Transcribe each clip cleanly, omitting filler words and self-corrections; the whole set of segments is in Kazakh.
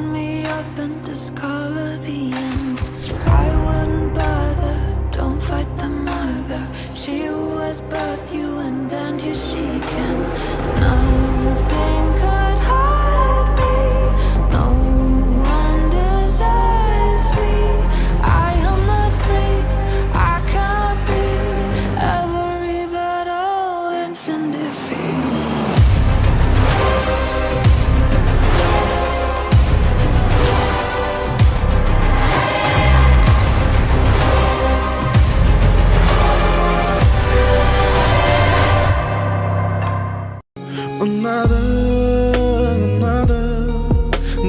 open me up and discover the end. I wouldn't bother, don't fight the mother. She was both you and you she can. Nothing could hide me, no one deserves me. I am not free, I cannot be every battle ends in defeat. Ұнадың,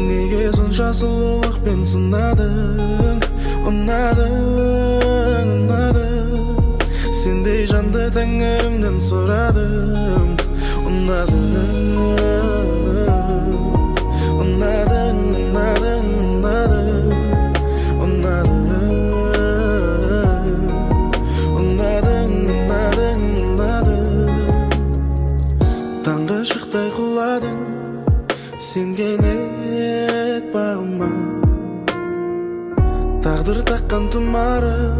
неге сонша сұлулықпен сынадың? Ұнадың, сендей жанды тәңірімнен сұрадым. Таңғы шықтай құладың, сенген ет бағыма, тағдыр таққан тұмарым.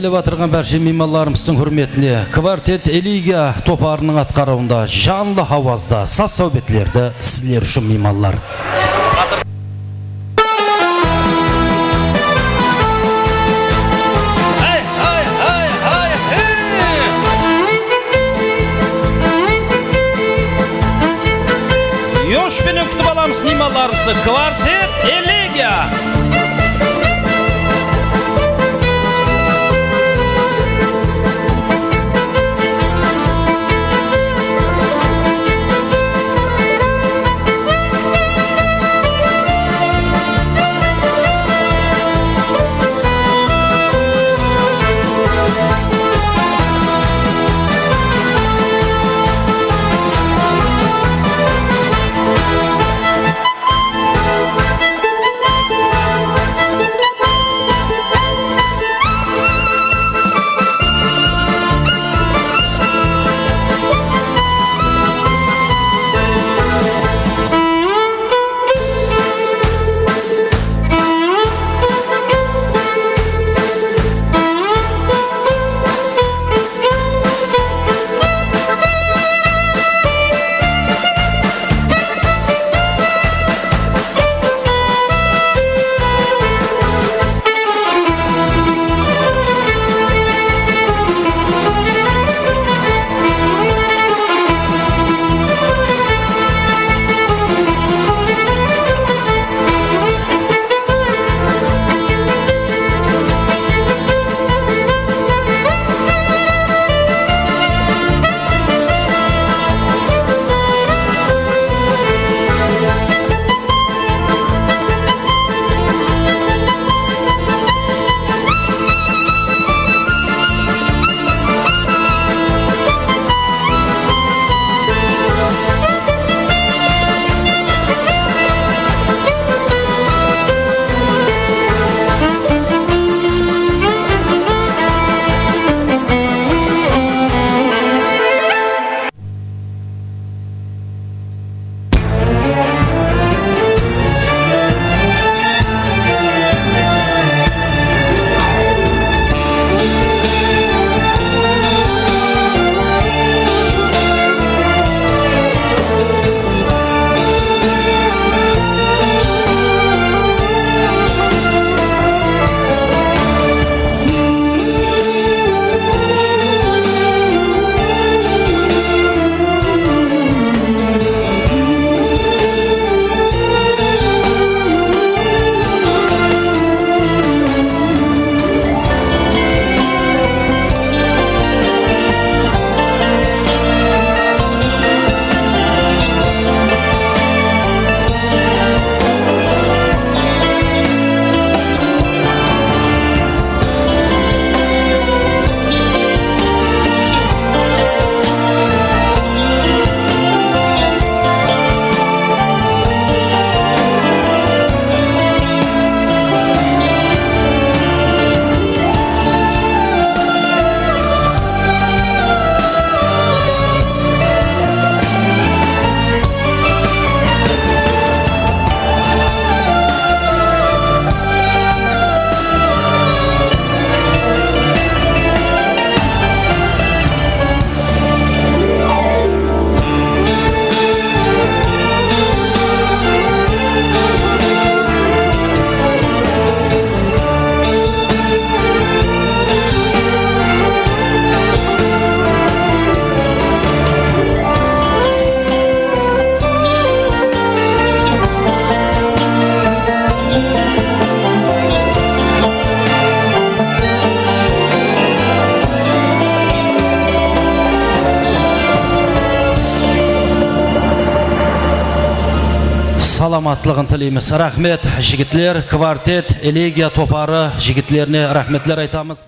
келіп атырған бәрше меймандарымыздың хүрметіне квартет Элегия топарының атқаруында жанлы авазда саз сәубетлерді сіздер үшін меймандар. Yoshpeni kutib olamiz mehmonlarimizni kvartet Элегия. Саламатлығын тілейміз. Рахмет, жігітлер, квартет Элегия топары жігітлеріне рахметлер айтамыз.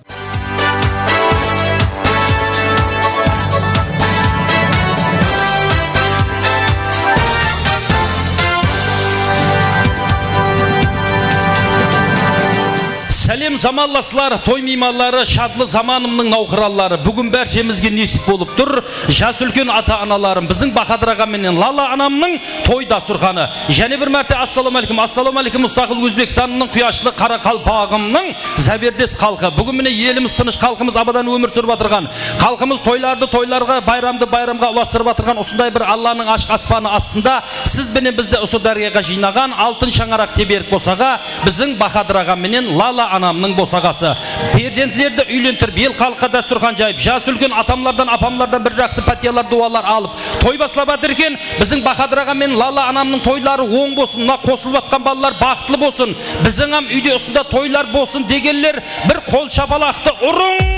Сәлем заманласылар, той мейманлары, шадлы заманымның науқыралары. Бүгін бәршемізге несіп болып тұр. Жас үлкен ата-аналарым, біздің Бахадыр ағам менен Лала анамның той дастұрханы. Және бір мәрте ассалаумағалейкум, ассалаумағалейкум, мұстақыл Өзбекстанның құяшлы қара қалпағымның зәбердес халқы. Бүгін міне еліміз тыныш, халқымыз абадан өмір сүріп жатырған. Халқымыз тойларды тойларға, байрамды байрамға ұластырып жатырған. Осындай бір Алланың ашық аспаны астында сіз бенен бізді осы дарияға жинаған алтын шаңарақ теберік босаға біздің Бахадыр ағам менен Лала анамның босағасы. Перзентлерді үйлентіріп, ел халыққа дастұрхан жайып, жас үлкен атамлардан, апамлардан бір жақсы пәтиялар, дуалар алып, той басылап жатыр екен. Біздің Бахадыр ағам мен Лала анамның тойлары оң болсын, мына қосылып жатқан балалар бақытлы болсын. Біздің ам үйде осында тойлар болсын дегенлер бір қол шапалақты ұрың.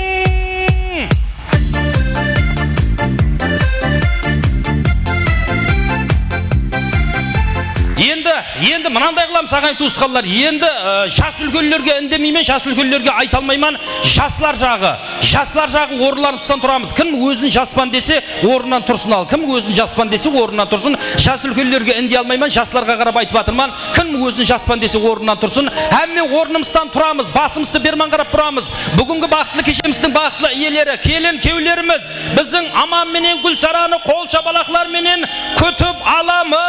Енді мынандай қылам сағай туысқанлар. Енді жас үлкенлерге үндемеймен, жас үлкенлерге айта алмайман. Жаслар жағы орынларымыздан тұрамыз. Кім өзін жаспан десе, орнынан тұрсын ал. Кім өзін жаспан десе, орнынан тұрсын. Жас үлкенлерге үндей алмайман, жасларға қарап айтып жатырман. Кім өзін жаспан десе, орнынан тұрсын. Әмме орнымыздан тұрамыз, басымызды берман қарап тұрамыз. Бүгінгі бақытлы кешеміздің бақытлы иелері, келін кеулеріміз, біздің Аман менен Гүлсараны қол шабалақлар менен күтіп аламыз.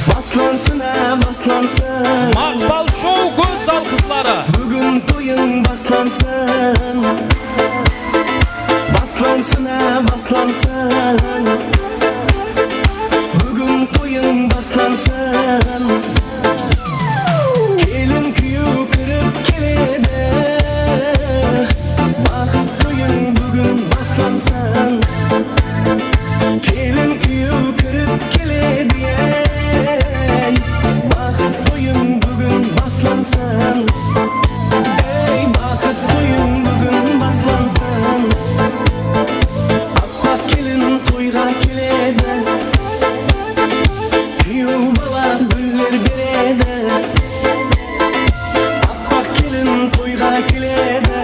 Baslansın Maqbal Show göz al kızları. Bugün toyun baslansın. Baslansın Bugün toyun baslansın. Kelin kuyu kırıp kelede. Bakıp toyun bugün baslansın. Kelin kuyu kırıp kelede. Bakıp toyun bugün baslansın. Ey bakıp toyun bugün baslansın. Appak kelin toyga kelede. Kuyu bala güller berede. Appak kelin toyga kelede.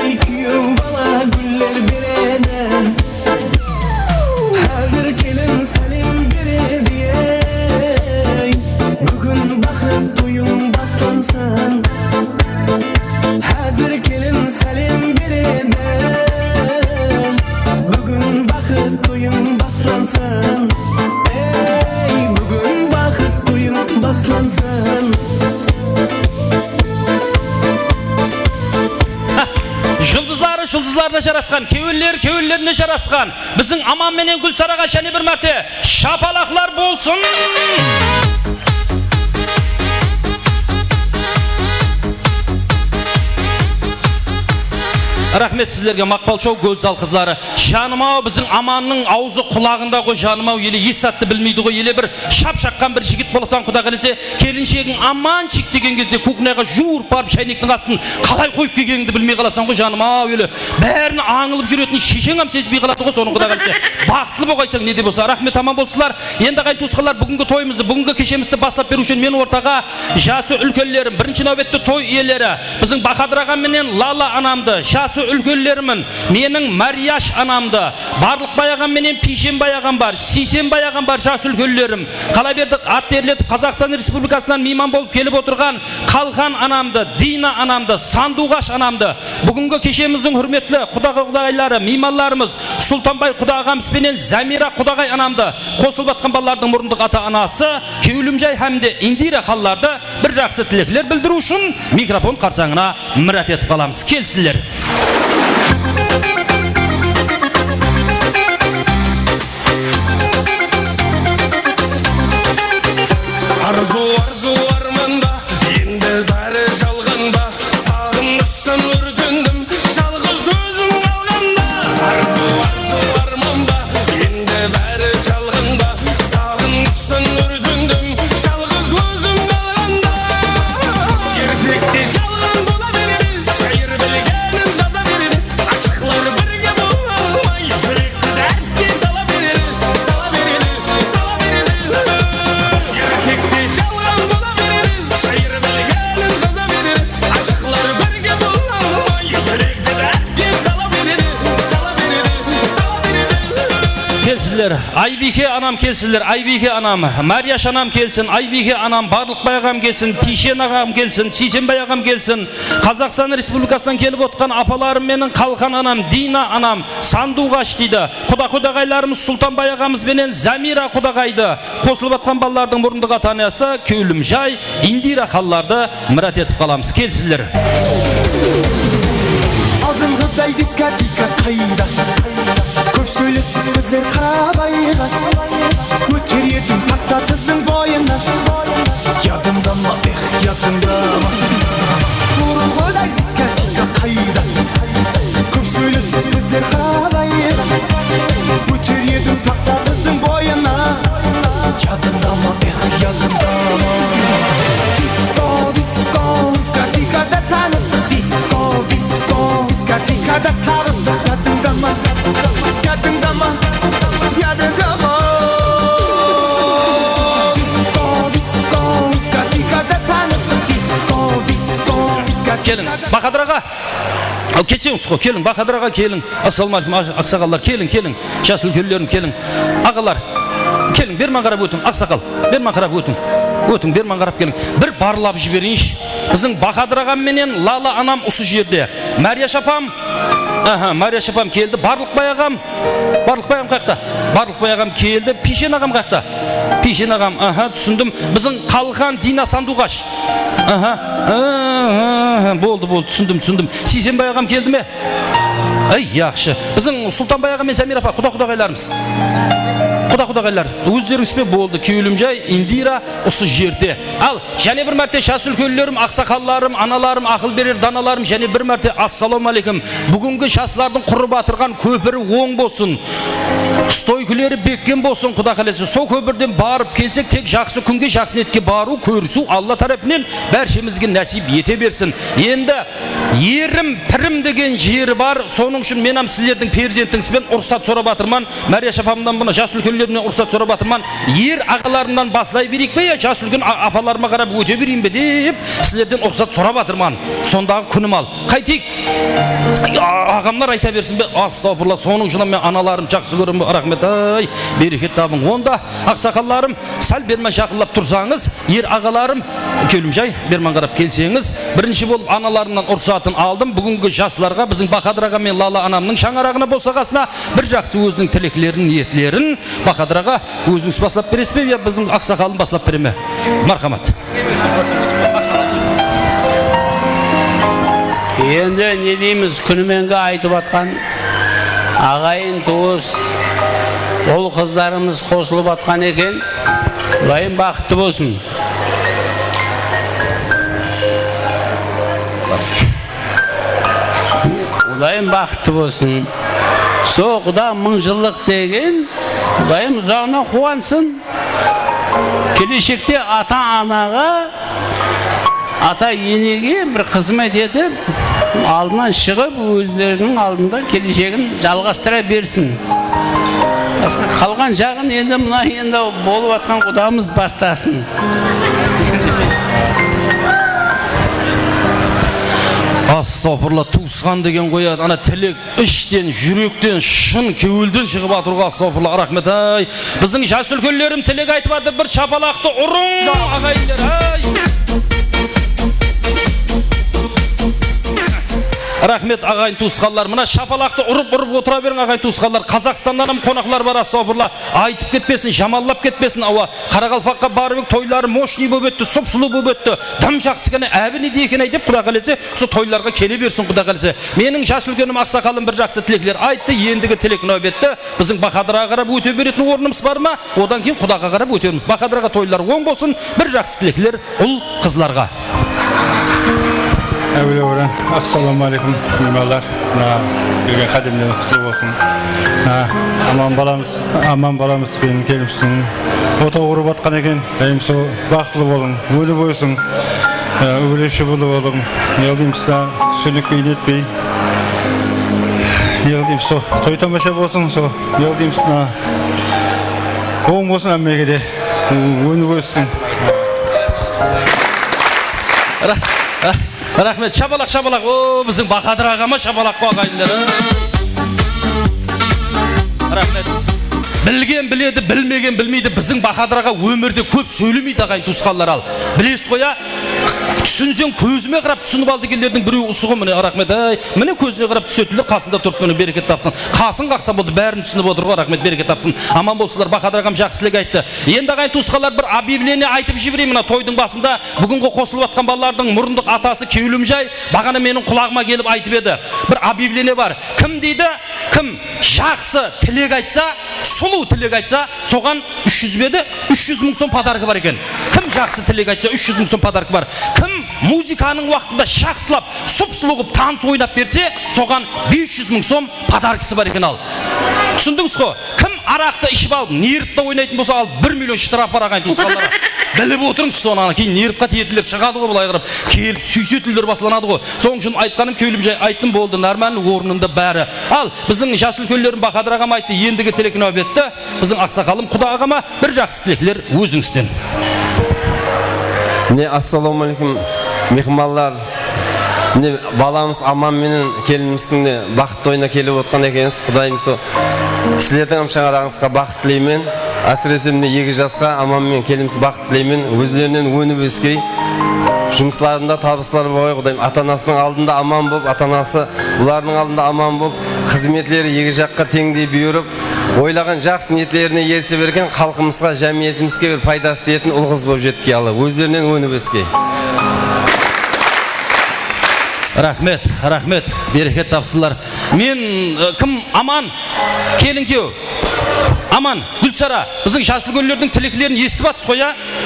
Ey kuyu bala güller berede. Hazır kelin salim berede. Bugün bakıp toyun baslansın. Hazır kelin salim berede. Bugün bakıp toyun baslansın. Ey bugün bakıp toyun baslansın. Жұлдызларына жарасқан, кеуілеріне жарасқан. Біздің Аман менен Гүлсараға және бір мәрте шапалақлар болсын. Рахмет сіздерге. Мақпал Шоу көз ал қызлары. Жаным ау, біздің Аманның аузы құлағында ғой, жаным ау, еле ес атты білмейді ғой, еле бір шап-шаққан бір жігіт болсан құда қалесе, келіншегің Аманчик деген кезде кухняға жуырып барып шайнектің астын қалай қойып келгеніңді білмей қаласың ғой, жаным ау, еле бәрін аңылып жүретін шешең сезбей қалады ғой, соның құда қалесе. Бақытлы болғайсың не де болса. Рахмет, аман болсылар. Енді қайын туысқандар, бүгінгі тойымызды, бүгінгі кешемізді бастап беру үшін мен ортаға жасы үлкенлерім, бірінші нәубетті той иелері, біздің Бахадыр ағам менен Лала анамды, жасы үлкенлерімін, менің Марияш анамды, барлық баяған менен Пишен баяған бар, Сисен баяған бар, жас үлкенлерім. Қала бердік, ат терлетіп Қазақстан Республикасынан мейман болып келіп отырған Қалқан анамды, Дина анамды, Сандуғаш анамды. Бүгінгі кешеміздің хүрметлі құдағайлары, мейманларымыз Сұлтанбай құдағамыз бенен Замира құдағай анамды, қосылып жатқан балалардың мұрындық ата анасы Кеулімжай һәмде Индира халларды бір жақсы тілеклер білдіру үшін микрофон қарсаңына мұрат етіп қаламыз. Келсілер. Arzu armanda, енді бәрі жалғанда, сағыныштан өртендім, жалғыз өзім қалғанда. Arzu armanda, енді бәрі жалғанда, сағыныштан өртендім, жалғыз өзім қалғанда. Ертекте жалған бола береді, шайыр білгенін жата келсілер. Айбике анам келсілер. Айбике анам. Марияш анам келсін. Айбике анам. Барлықбай ағам келсін. Пишен ағам келсін. Сейсенбай ағам келсін. Қазақстан Республикасынан келіп отқан апаларым менің Қалқан анам, Дина анам, Сандуғаш дейді. Құдағайларымыз Сұлтанбай ағамыз менен Замира құдағайды. Қосылып атқан балалардың мұрындық ата-анасы Кеулімжай, Индира қалаларды мұрат етіп қаламыз. Келсілер. Алдыңғыдай дискотека қайда, көп сөйлесіп біздер қарабайға, өтер едім тақта тіздің бойына, ядыңда ма, ядыңда ма. Бұрынғыдай дискотека қайда, көп сөйлесіп біздер қарабайға, өтер едім тақта тіздің бойына, ядыңда ма, ядыңда ма. Диско, диско, дискотекада таныстық, диско, диско, дискотекада табыстық, ядыңда ма, ядыңда ма, ядыңда ма. Диско, диско, дискотекада таныстық, диско, диско, дискотекада. Келін, Бахадыр аға. Ал кетсеңіз қой, келің, Бахадыр аға келің. Ассалаумағалейкум, ақсақалдар, келің, жас үлкендерім келің. Ағалар, келің, бермен қарап өтің, ақсақал, бермен қарап өтің. Өтің, бермен қарап келің. Bir барлап жіберейінші. Біздің Бахадыр ағам менен Лала анам осы жерде. Марияш апам, Марияш апам келді. Барлықбай ағам қақта. Барлықбай ағам келді. Пишен ағам қақта. Пишен ағам, түсіндім. Біздің Қалқан, Дина, Сандуғаш. Болды, түсіндім. Сейсенбай ағам келді ме? Ай, яқшы. Біздің Сұлтанбай ағам мен Замира апа, құдағайларымыз. Құдағайлар, өздеріңізбен болды. Кеулімжай, Индира осы жерде. Ал, және бір мәрте жас үлкендерім, ақсақалларым, аналарым, ақыл берер даналарым, және бір мәрте ассалаумағалейкум. Бүгінгі жастардың құрып атырған көпірі оң болсын. Стойкілері беккен болсын, Құда қаласа. Сол көпірден барып келсек, тек жақсы күнге, жақсы ниетке бару, көрісу Алла тарапынан бәршемізге нәсіп ете берсін. Енді ерім, пірім деген жері бар. Соның үшін менім сіздердің перзентіңізбен ұрсат сұрап атырман. Марияш апамдан бұны жас үлкендерімнен ұрсат сұрап атырман. Ер ағаларымнан басылай берейік бе, жас үлкен апаларыма қарап өте берейін бе деп сіздерден ұрсат сұрап атырман. Сондағы күнім ал. Қайтейік, ағамлар айта берсін бе, астағфирулла, соның үшін мен аналарым жақсы көрім, рахмет, ай, берекет табың. Онда ақсақалларым, сәл бермен жақындап тұрсаңыз, ер ағаларым, Кеулімжай, бермен қарап келсеңіз, бірінші болып аналарымнан ұрсатын алдым. Бүгінгі жасларға, біздің Бахадыр аға мен Лала анамның шаңырағына босағасына бір жақсы өзінің тілеклерін, ниетлерін Бахадыр аға өзіңіз баслап бересіз бе, біздің ақсақалын баслап бере ме? Мархамат. Енді не дейміз, күніменгі айтып атқан ағайын туыс ол қыздарымыз қосылып атқан екен. Құдайым бақытты болсын. Құдайым бақытты болсын. Со Құда мың жылдық деген Құдайым ұзағына қуансын. Келешекте ата-анаға, ата-енеге бір қызмет етіп, алдынан шығып, өздерінің алдында келешегін жалғастыра берсін. Қалған жағын енді мұна енді болып атқан Құдамыз бастасын. Астағфирулла, туысқан деген қояды. Ана тілек іштен, жүректен, шын кеуілден шығып атырға. Астағфирулла, рахмет, ай. Біздің жас үлкендерім тілек айтып атыр, бір шапалақты ұрың ағайындар, ай. Рахмет ағайын туысқанлар. Мына шапалақты ұрып отыра берің ағайын туысқанлар. Қазақстаннан қонақлар бар, астағфирулла. Айтып кетпесін, жамаллап кетпесін. Ауа Қарақалпаққа барып тойлары мощный болып өтті, сұп-сұлу болып өтті. Дым жақсы екен, әбіне де екен деп Құда қаласа, сол тойларға келе берсін Құда қаласа. Менің жас үлкенім ақсақалым бір жақсы тілеклер айтты. Ендігі тілек нәубетті. Біздің Бахадырға қарап өте беретін орнымыз бар ма? Одан кейін Құдаға қарап өтерміз. Бахадырға тойлар оң болсын. Bir жақсы тілеклер ұл қызларға. Әуле ассаламу алейкум, немалар, берген қадемден құтылы болсын. Аман баламыз бен келімсің. Ота ұрып атқан екен, әйімсі бақылы болың, өлі бойсың, өлеші болы болың. Елдеймсі сөнік бейін етпей. Елдеймсі той тамаша болсын, елдеймсі оң болсын әммеге де, өлі бойсың. Рахмет, шапалақ. О, біздің Бахадыр ағама шапалақ қойғайындар. Рахмет. Білге біледі, білмеген білмейді. Біздің Бахадыр аға өмірде көп сөйлемейді ағайын туысқандар ал. Білесіз ғой, түсінсең көзіме қарап түсініп алды дегендердің біреуі осы ғой. Міне рахмет. Міне көзіне қарап түсетілді, қасында тұрып міне берекет тапсын. Қасын қақса болды, бәрін түсініп отыр ғой. Рахмет, берекет тапсын. Аман болсылар. Бахадыр ағам жақсы тілек айтты. Енді ағайын туысқандар бір объявление айтып жіберейін. Мына тойдың басында бүгінгі қосылып жатқан балалардың мұрындық атасы Кеулімжай бағана менің құлағыма келіп айтып еді. Бір объявление бар. Кім дейді? Кім жақсы тілек айтса, сұлу тілек айтса, соған 300 беді, 300 мың сом подаркы бар екен. Кім жақсы тілек айтса, 300 мың сом подаркы бар. Кім музыканың уақытында жақсылап, сұп-сұлу қылып таныс ойнап берсе, соған 500 мың сом подаркысы бар екен ал. Түсіндіңіз ғой? Кім арақты ішіп алып, неріпті ойнайтын болса, ал 1 миллион штраф бар ағайын туысқандар. Біліп отырыңыз соны, кейін неріпқа тиетілер шығады ғой, былай қырып, келіп сүйсетілдер басыланады ғой. Соң үшін айтқаным Кеулімжай айттым болды, нормально орнында бәрі. Ал біздің жас үлкендерім Бахадыр ағам айтты, ендігі тілек нәубетті біздің ақсақалым Құда ағама бір жақсы тілектер өзіңізден. Ассалаумағалейкум мехмандар. Баламыз Аман менен келініміздің бақытты ойына келіп отқан екенсіз. Құдайым со сіздердің шаңырағыңызға бақыт тілеймін. Әсіресе міне 2 жасқа Аман мен келініміз бақыт тілеймін. Өзлерінен өніп өскей, жұмысларында табыстар болғай. Құдайым ата-анасының алдында аман болып, ата-анасы бұлардың алдында аман болып, қызметлері 2 жаққа теңдей бұйырып, ойлаған жақсы ниеттеріне ерсе берген халқымызға, жәмиетімізге бір пайдасы тиетін ұл қыз болып жеткей алла. Өздерінен өніп өскей. Рахмет, рахмет, берекет тапсылар. Мен кім Аман? Келін кеу. Аман, Гүлсара, біздің жас үлкендердің тілектерін естіп жатсыз ғой,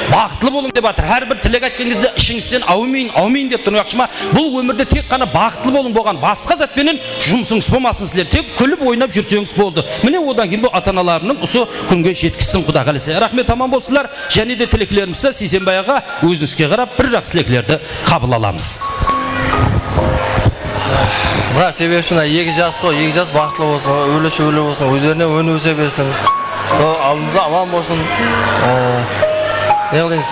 бақытлы болың деп жатыр. Әрбір тілек айтқан кезде ішіңізден аумин, аумин деп тұрың ақшыма. Бұл өмірде тек қана бақытлы болың болған. Басқа затпенен жұмысыңыз болмасын сіздер. Тек күліп ойнап жүрсеңіз болды. Міне одан кейін бұл ата-аналарының осы күнге жеткізсін Құда қаласа. Рахмет, аман болсылар. Және де тілектерімізді Сейсенбай аға өзіңізге қарап бір жақсы тілектерді қабыл аламыз. Мына себепшіна 2 жас қой, 2 жас бақытлы болсын, өліші өлі болсын, өздеріне өні өсе берсін. Алдымызда аман болсын. Не қылдыңыз?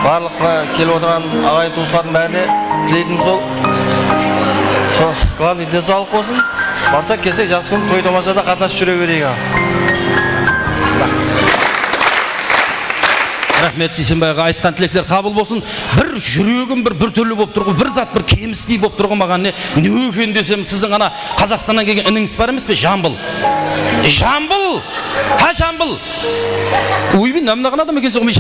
Барлық келіп отырған ағайын туыстардың бәріне тілейтін сол. Главный денсаулық болсын. Барсақ келсек жас күн той томашада қатынасып жүре берейік. Рахмет, Сейсенбайға айтқан тілектер қабыл болсын. Бір жүрегім бір түрлі болып тұрғы, бір зат бір кемістей болып тұрғы маған не екен десем, сіздің ана Қазақстаннан келген ініңіз бар емес пе? Жамбыл. Жамбыл! Жамбыл! Ойбен, намынаған адам екен соғымай.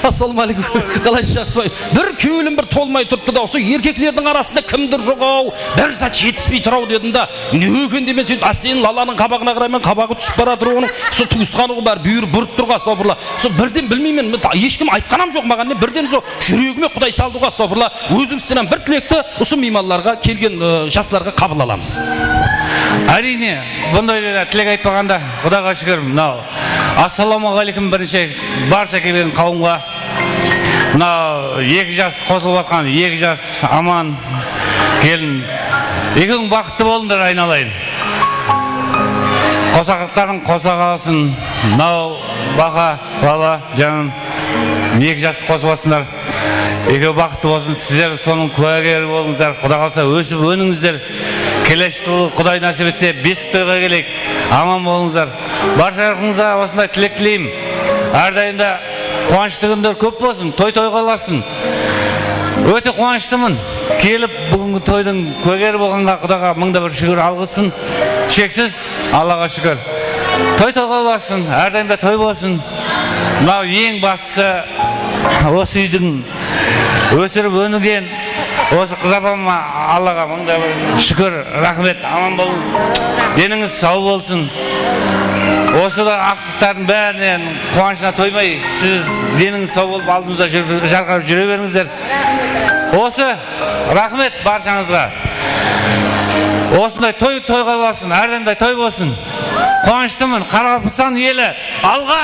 Ассалаумағалейкум. Қалайсыз, жақсы бай. Бір кеулім бір толмай тұрыпты да, осы еркеклердің арасында кімдір жоқ ау, бір зат жетіспей тұрау дедім да, не екен демен сөйтіп, астен лаланың қабағына қараймен қабағы түсіп бара тұру, оның сол туысқаны бар бүйір бұрып тұрға софырла. Сол бірден білмеймін, ешкім айтқанам жоқ маған, не бірден жоқ, жүрегіме Құдай салдыға софырла. Өзіңізден бір тілекті осы мейманларға келген жастарға қабыл аламыз. Әрине, бұндай тілек айтпағанда Құдаға шүкір, мынау ассалаумағалейкум бірінші барша келген қауымға, мынау 2 жас қосылып жатқан 2 жас Аман келін, екеуің бақытты болыңдар айналайын. Қосақықтарың қоса қалсын. Мынау бақа бала жаным 2 жас қосып жатсыңдар. Екеуі бақытты болсын, сіздер соның куәгері болыңыздар. Құда қалса өсіп өніңіздер. Келесі жылы Құдай насip етсе 5 тойға келейік. Аман болыңыздар. Баршаларыңызға осындай тілек тілеймін. Әрдайында қуанышты күндер көп болсын, той-тойға қалсын. Өте қуаныштымын. Келіп бүгінгі тойдың куәгері болғанға Құдаға мыңда бір шүкір алғысын. Шексіз Аллаға шүкір. Той-тойға қалсын, әрдайында той болсын. Мынау ең бастысы осы үйдің өсіріп өнген осы қыз апама Аллаға мыңда бір шүкір, рахмет, аман болың. Деніңіз сау болсын. Осы да ақтықтардың бәрінен қуанышына тоймай, сіз деніңіз сау болып алдымызда жарқырап жүре беріңіздер. Осы рахмет баршаңызға. Осындай тойға болсын, әрдайымдай той болсын. Қуаныштымын, Қарақалпақстан елі алға!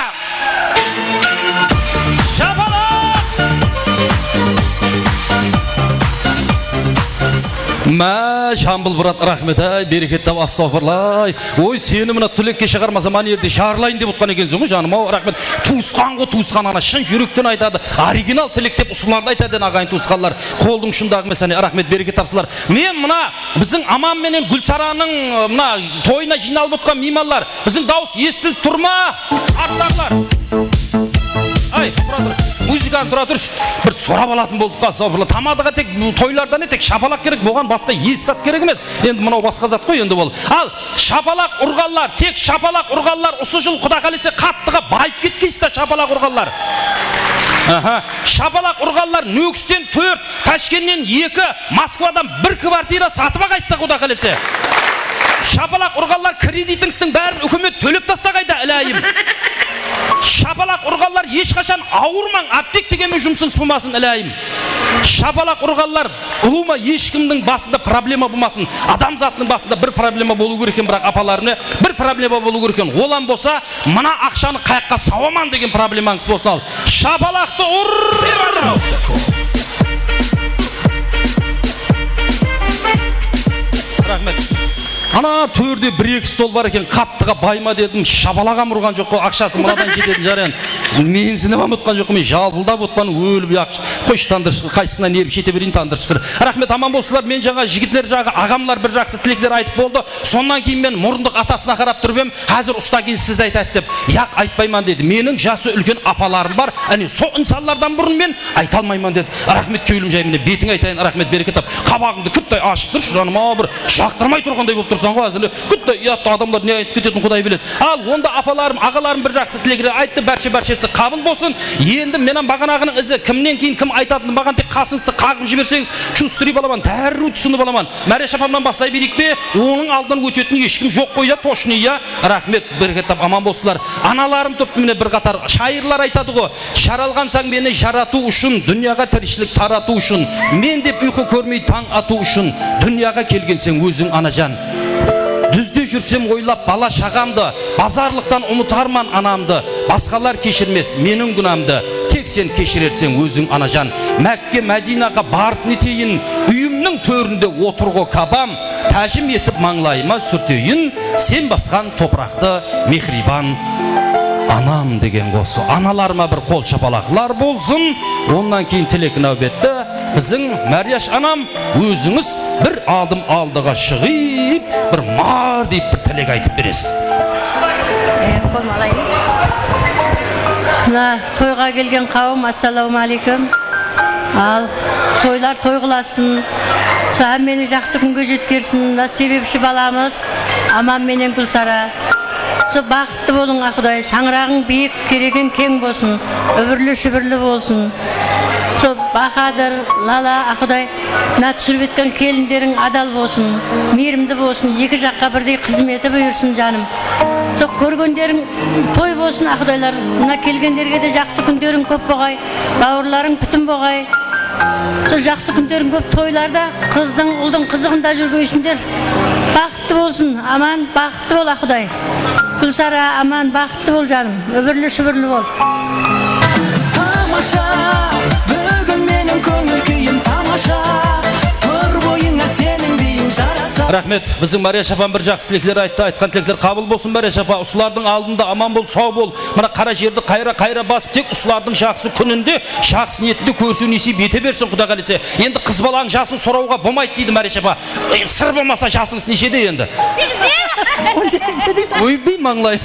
Мә, Жамбыл брат, рахмет, берекет тап, астағфирлай. Ой, сені мына түлекке шығармаса мана жерде жарылайын деп отқан екенсің ғой, жаным, ау, рахмет. Туысқан ғой, туысқан ана шын жүректен айтады. Оригинал тілек деп ұсыларды айтады ағайын туысқанлар. Қолдың шындағы месәне, рахмет, берекет тапсылар. Мен мына біздің Аман менен Гүлсараның мына тойына жиналып отқан меймандар, біздің дауыс естіліп тұр ма? Аттағылар. Ай, музыканы тұра тұршы, бір сұрап алатын болдық қасы. Тамадыға тек тойлардан тек шапалақ керек, болған басқа ес зат керек емес. Енді мынау басқа зат қой енді бол. Ал шапалақ ұрғанлар, тек шапалақ ұрғанлар осы жыл Құда қаласа қаттыға байып кеткейсіздер шапалақ ұрғанлар. Шапалақ ұрғанлар Нөкістен 4, Ташкеннен 2, Москвадан 1 квартира сатып ағайсыздар Құда қаласа. Шапалақ ұрғанлар кредитіңіздің бәрін үкімет төлеп тастағайда әләйім. Шапалақ ұрғанлар ешқашан ауырмаң, аптек дегенмен жұмысыңыз болмасын әләйім. Шапалақ ұрғанлар ұлыма ешкімнің басында проблема болмасын. Адам затының басында бір проблема болу керек екен, бірақ апаларына бір проблема болу керек екен. Олан болса, мына ақшаны қаяққа сауаман деген проблемаңыз болсын ал. Шапалақты ұр! Рахмет. Ана төрде 1-2 стол бар екен, қаттыға байма дедім, шапалағам ұрған жоқ қой, ақшасы мұрадан кететін жариян. Мен сені ұмытқан жоқ, мен жалпылдап отпан, өліп яқшы. Қойшы тандыршықыр, қайсысына неріп шете берейін тандыршықыр. Рахмет, аман болсылар, мен жаңа жігітлер жағы, ағамлар бір жақсы тілектер айтып болды. Соннан кейін мен мұрындық атасына қарап тұрып ем, қазір ұста кейін сізді айтасыз деп. Яқ айтпайман деді. Менің жасы үлкен апаларым бар, әне со инсанлардан бұрын мен айта алмайман деді. Рахмет кеулім жаймене, бетің айтайын, рахмет берекет тап. Қабағыңды күттай ашып тұршы, жаным, бір жақтырмай тұрғандай болып тұрсың ғой әзілі. Күттай ұятты адамдар не айтып кететін Құдай біледі. Ал онда апаларым, ағаларым бір жақсы тілегілер айтты, бәршесі қабыл болсын. Енді менен бағанағының ізі кімнен кейін кім айтатыны маған тек қасыңызды қағып жіберсеңіз, чувстври баламан, дәру түсініп аламан. Мәреш апамнан бастай берейік бе? Оның алдынан өтетін ешкім жоқ қой да, точный я. Рахмет, берекет тап, аман болсылар. Аналарым топ міне бір қатар шайырлар айтады ғой. Жаралғансаң мені жарату үшін, дүнияға тіршілік тарату үшін, мен деп ұйқы көрмей таң ату үшін, дүнияға келгенсең өзің анажан. Дүзде жүрсем ойлап бала шағамды, базарлықтан ұмытарман анамды, басқалар кешірмес менің күнамды, тек сен кешірерсең өзің анажан. Мәкке Мәдинаға барып нетейін, үйімнің төрінде отырғы кабам, тәжім етіп маңлайыма сүртейін, сен басқан топырақты мехрибан анам деген қосы. Аналарыма бір қол шапалақлар болсын. Ондан кейін тілек нәубетті біздің Мәрияш анам өзіңіз бір алдым алдыға шығып, бір мар deyip бір тілек айтып бересіз. Мына тойға келген қауым, ассаламу алейкум. Ал тойлар той қыласын, әммені жақсы күнге жеткерсін. Себепші баламыз Аман менен Гүлсара. Бақытты болың Құдай, шаңырағың биік, кереген кең болсын, үбірлі-шүбірлі болсын. Бақадыр, Лала, Құдай, мына түсіріп еткен келіндерің адал болсын, мейірімді болсын, екі жаққа бірдей қызметі бұйырсын жаным. Көргендерің той болсын Құдайлар, мына келгендерге де жақсы күндерің көп болғай, бауырларың бүтін болғай. Жақсы күндерің көп тойларда қыздың, ұлдың қызығында жүргейсіңдер. Бақытты болсын, аман, бақытты бол Құдай. Гүлсара, аман, бақытты бол жаным, үбірлі-шүбірлі бол. Тамаша, бүгін менің көңіл күйім тамаша, тұр бойыңа сенің биің жараса. Рахмет, біздің Мәрияш апам бір жақсы тілектер айтты, айтқан тілектер қабыл болсын Мәрияш апа. Ұсылардың алдында аман бол, сау бол. Мына қара жерді қайра басып, тек ұсылардың жақсы күнінде, жақсы ниетінде көрсін несіп ете берсін Құда қаласа. Енді қыз баланың жасын сұрауға болмайды дейді Мәрияш апа. Сыр болмаса жасыңыз нешеде енді? Ойбей маңлай.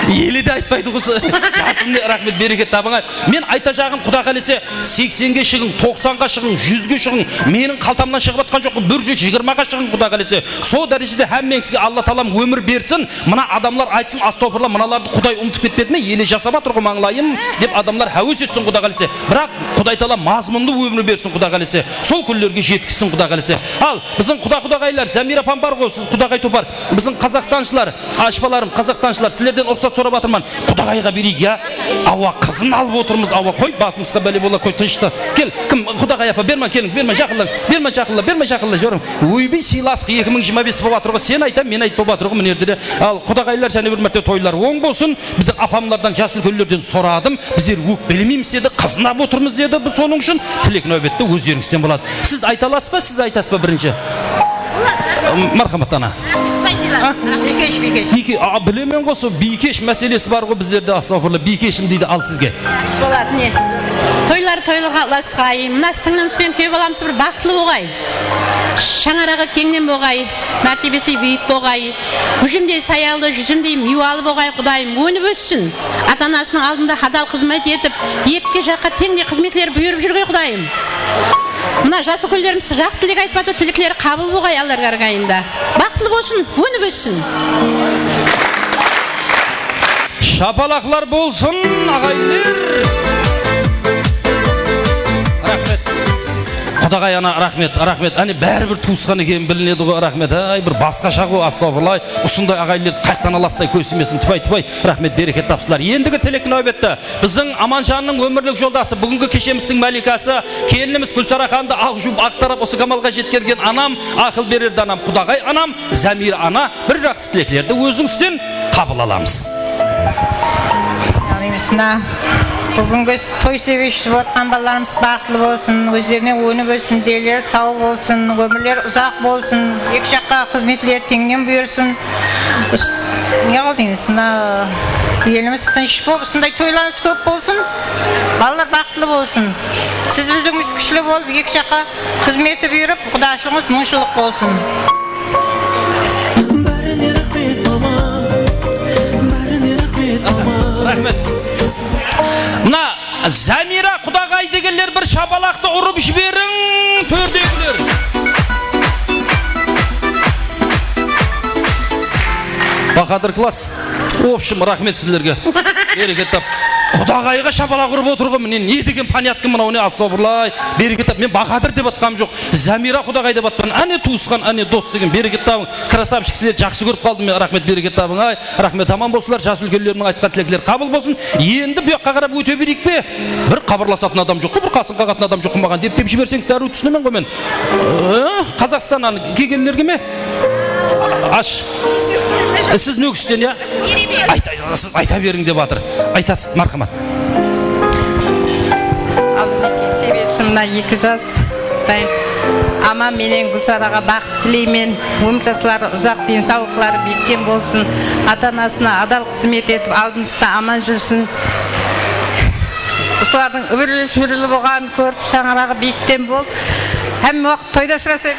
Елі де айтпайды құсы. Жасымды рахмет берекет табыңа. Мен айта жағын Құда қаласа 80-ге шығын, 90-ға шығын, 100-ге шығын. Менің қалтамнан шығып атқан жоқ, 120-ға шығын Құда қаласа. Сол дәрежеде әммеңізге Алла Таалам өмір берсін. Мына адамлар айтсын, астағфирулла, мыналарды Құдай ұмытып кетпеді ме? Елі жасап атыр ғой маңлайым деп адамлар хәуес етсін Құда қаласа. Бірақ Құдай Таала мазмұнды өмір берсін Құда қаласа. Сол күндерге жеткізсін Құда қаласа. Ал біздің құдағайлар, Замира апам бар ғой, сіз құдағай топар. Біздің қазақстаншылар, ашпаларым, қазақстаншылар, сіздерден рұқсат сұрап жатырмын. Құдағайға берейік, я. Ауа қызын алып отырмыз. Ауа қой, басымызға бәле бола қой, тышты. Кел, кім Құдағай апа, берме, келің, берме, жақылла, жорым. Ойбай сыйласық 2025 болып жатыр ғой. Сен айтам, мен айтып болып жатыр ғой, мінерді. Ал Құдағайлар және бір мәрте тойлар оң болсын. Біз апамлардан, жас үлкендерден сұрадым. Біздер өкпелемейміз деді, қызынап отырмыз деді. Біз соның үшін тілек нәубетті өздеріңізден болады. Сіз айта аласыз ба, сіз айтасыз ба бірінші? Мархамат ана. Білемен қосу, бейкеш мәселесі бар ғой біздерде, астағфирулла, бейкешім дейді, ал сізге. Болады, не? Тойлар тойласқай, мына сіңлімізбен күйе баламыз бір бақытлы болғай. Шаңарағы кеңнен болғай, мәртебесі бейік болғай, жүзімдей саялы, жүзімдей мюалы болғай, Құдайым, өніп өссін. Ата-анасының алдында адал қызмет етіп, екі жаққа теңдей қызметлер бұйырып жүргей, Құдайым. Мына жас өкілдеріміз жақсы тілек айтпады, тілектері қабыл болғай Аллаға әрқайында. Бақытлы болсын, өніп өссін. Шапалақлар болсын, ағайлар. Рахмет. Құдағай ана, рахмет. Әне бәрібір туысқан екен білінеді ғой, рахмет. Ай, бір басқаша ғой, астағфирулла. Осындай ағайларды қайықтан аластай көсімесін. Тупай, рахмет, берекет тапсылар. Ендігі тілек нәубетті. Біздің Аманжанның өмірлік жолдасы, бүгінгі кешеміздің мәликасы, келініміз Гүлсара ханды ақ жуып ақтарап осы камалға жеткерген анам, ақыл берерді анам, Құдағай анам, Замира ана, бір жақсы тілеклерді өзіңізден қабыл аламыз. Бүгінгі той себепші отқан балаларымыз бақытлы болсын, өздеріне өніп өсін, делері сау болсын, өмірлер ұзақ болсын, екі жаққа қызметлер теңнен бұйырсын. Не қыл дейміз, еліміз тыныш болып, осындай тойларымыз көп болсын, балалар бақытлы болсын. Сіз біздігіміз күшлі болып, екі жаққа қызметі бұйырып, құдашылығымыз мұңшылық болсын. Рахмет. Мына Замира Құдағай дегендер бір шапалақты ұрып жіберің, төрдегілер. Бақадыр класс. Общем, рахмет сіздерге. Берекет тап. Құдағайға шапалақ ұрып отыр ғой, не деген паняткім мынау, не астағфирулла. Берекет тап. Мен Бақадыр деп атқам жоқ. Замира Құдағай деп атқан. Әне туысқан, әне дос деген. Берекет табың. Красавчик, сіздер жақсы көріп қалдым мен. Рахмет, берекет табың. Ай, рахмет, аман болсылар. Жас үлкендердің айтқан тілектері қабыл болсын. Енді bu жаққа қарап өте берейік пе? Бір хабарласатын адам жоқ, бір қасын қағатын адам жоқ маған деп жіберсеңіз дәру түсінемін ғой мен. Қазақстаннан келгендерге ме? Аш. Сіз нөгістен, я? Сіз айта берің деп жатыр. Айтасыз, мархамат. Себепшімна 2 жас. Ама менен Гүлсараға бақыт тілеймен. Өмір жасылары ұзақ денсаулықтары беккен болсын. Ата-анасына адал қызмет етіп, алдымызда аман жүрсін. Осылардың үбірлі-шүбірлі болғанын көріп, шаңырағы биіктен болып, әмі уақыт тойда шыраса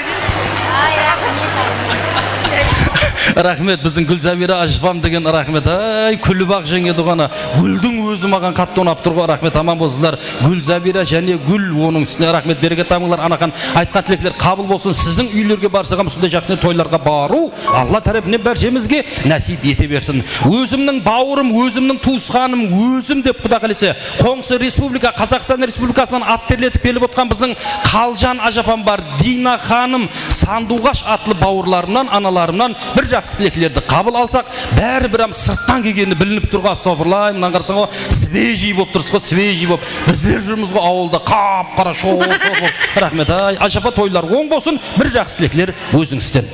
Рахмет, біздің Гүлзамира Ажфам деген рахмет. Ай, күліп ақ жеңеді ғана. Гүлдің өзі маған қатты ұнап тұр ғой. Рахмет, аман болсындар. Гүлзамира және Гүл оның үстіне рахмет, берекет тамыңдар. Анақан айтқан тілектер қабыл болсын. Сіздің үйлерге барсағам, сондай жақсы тойларға бару, Алла тарапынан бәршемізге нәсіп ете берсін. Өзімнің бауырым, өзімнің туысқаным, өзім деп Құда қаласа, Қоңсы Республика, Қазақстан Республикасынан ат терлетіп келіп отқан біздің Қалжан Ажапам бар, Дина ханым, Сандуғаш атлы бауырларымнан, аналарымнан бір жақсы тілеклерді қабыл алсақ, бәрі бір сырттан келгені білініп тұрға, астағфирулла, мынан қарасаң ғой, свежий болып тұрсыз ғой, свежий болып. Біздер жүрміз ғой ауылда, қап-қара шоқ болып. Рахмет, ай, Ажапа тойлар оң болсын, бір жақсы тілеклер өзіңізден.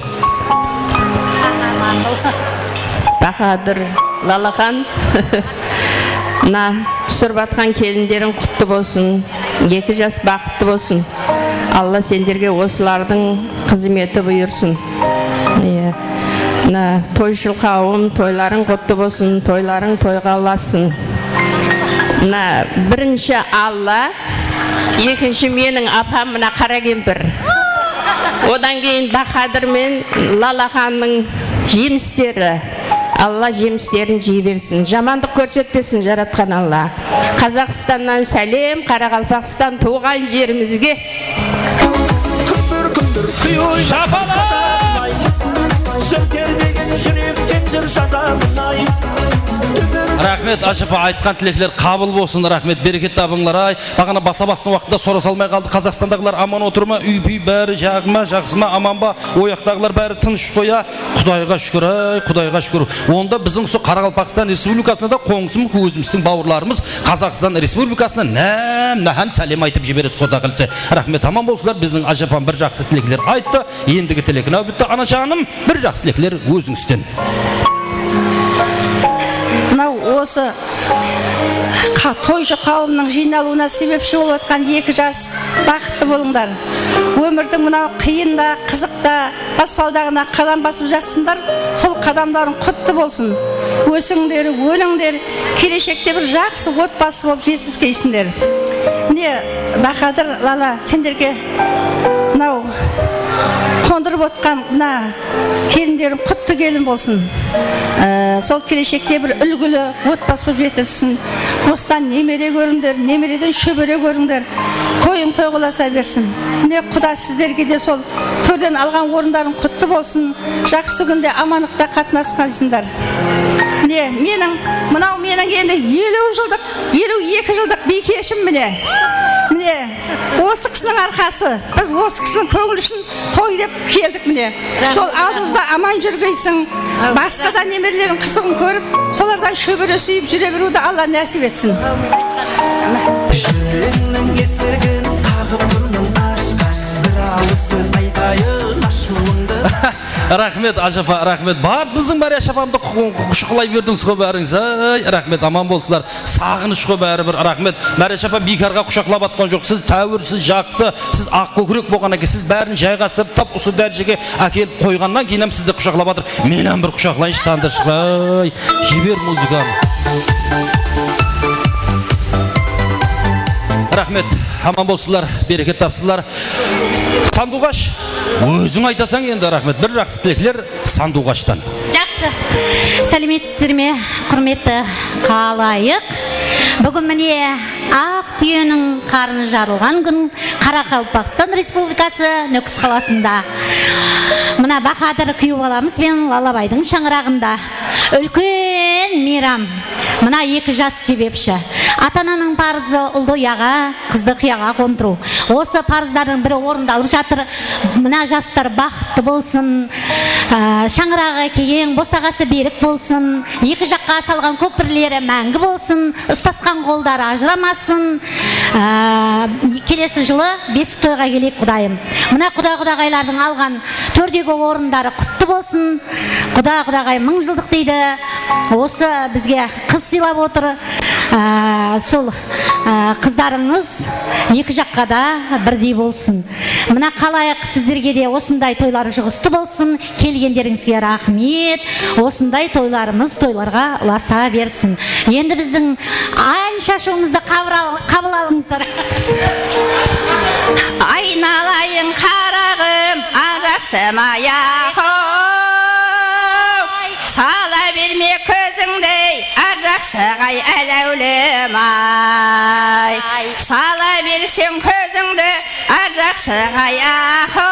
Бақадыр Лалахан, түсіріп атқан келіндерің құтты болсын, 2 жас бақытты болсын. Алла сендерге осылардың қызметі бұйырсын. Тойшыл қауым, тойларың құтты болсын, тойларың тойға аласын. Бірінші Алла, екінші менің апам мына қара кемпір. Одан кейін Бақадыр мен Лалаханның жемістері. Алла жемістерін жей берсін, жамандық көрсетпесін жаратқан Алла. Қазақстаннан сәлем, Қарақалпақстан туған жерімізге. Рахмет, Ажапа айтқан тілектер қабыл болсын. Рахмет, берекет табыңлар. Ай, бағана баса-басын уақытта сора салмай қалды. Қазақстандағылар аман отырма, үй-бүй бәрі жағыма, жақсыма, аман ба? Ояқтағылар бәрі тыныш қоя. Құдайға шүкір, ай, Құдайға шүкір. Онда біздің осы Қарақалпақстан Республикасында да қоңсым өзіміздің бауырларымыз Қазақстан Республикасына нәм сәлем айтып жібересіз Құда қаласа. Рахмет, аман болсылар. Біздің Ажапам бір жақсы тілектер айтты. Ендігі тілегін бітті. Ана жаным, бір жақсы тілектер өзіңізден. Мынау осы тойшы қауымның жиналуына себепші болып отқан 2 жас бақытты болыңдар. Өмірдің мынау қиында, қызықта, баспалдағына қадам басып жатсыңдар, сол қадамдарың құтты болсын. Өсіңдер, өліңдер, келешекте бір жақсы отбасы болып жеткізгейсіңдер. Міне Бақадыр Лала, сендерге мынау қондырып отқан мына келіндерің құтты келін болсын. Сол келешекте бір үлгілі отбасы болып жеткізсін. Осыдан немере көріңдер, немереден шөбере көріңдер. Тойың тойғыласа берсін. Міне Құда сіздерге де сол төрден алған орындарың құтты болсын. Жақсы күнде амандықта қатынасқансыңдар. Міне менің енді 50 жылдық, 52 жылдық бикешім міне. Міне осы кісінің арқасы, біз осы кісінің көңілі үшін той деп келдік міне. Сол алдымызда аман жүргейсің, басқа да немерелердің қызығын көріп, солардан шөбере сүйіп жүре беруді Алла нәсіп етсін. Жүрегімнің есігін қағып тұрмын аш-қаш, бір ауыз сөз айтайын ашуыңды. Рахмет, Ажапа, рахмет. Бар, біздің бәрі Ажапамды құшықлай бердіңіз ғой бәріңіз. Рахмет, аман болсылар. Сағыныш қой бәрі бір. Рахмет. Мәре Ажапа бекарға құшақлап атқан жоқ. Сіз тәуір, сіз жақсы, сіз ақ көкірек болғаннан кейін сіз бәрін жайғасып, тап осы дәрежеге әкеліп қойғаннан кейін сізді құшақлап жатыр. Менен бір құшақлайыншы тандыршылай. Жібер музыканы. Рахмет, аман болсылар, берекет тапсылар. Сандуғаш, өзің айтасаң енді рахмет. Бір жақсы тілектер Сандуғаштан. Жақсы. Сәлеметсіздер ме, құрметті қалайық. Бүгін міне ақ түйенің қарны жарылған күн Қарақалпақстан Республикасы Нүкіс қаласында. Мына Бақадыр күйеу баламыз бен Лалабайдың шаңырағында үлкен мейрам. Мына 2 жас себепші. Ата-ананың парызы ұлды ұяға, қызды қияға қондыру. Осы парыздардың бірі орындалып жатыр. Мына жастар бақытты болсын, шаңырағы кең, босағасы берік болсын, 2 жаққа салған көпірлері мәңгі болсын, ұстасқан қолдары ажырамасын. Келесі жылы бесік тойға келейік Құдайым. Мына Құда-Құдағайлардың алған төрдегі орындары құтты болсын. Құда-Құдағай 1000 жылдық дейді. Осы бізге қыз сыйлап отыр. Сол қыздарыңыз 2 жаққа да бірдей болсын. Мына қалайық сіздерге де осындай тойлар жұғысты болсын. Келгендеріңізге рахмет. Осындай тойларымыз тойларға ұласа берсін. Енді біздің айн шашуымызды қабыл алыңыздар. Айналайын қарағым, ажақсым аяқым, сала берме көзіңдей, ажақсығай әләулем ай. Сала берсең көзіңді, ажақсығай аяқым,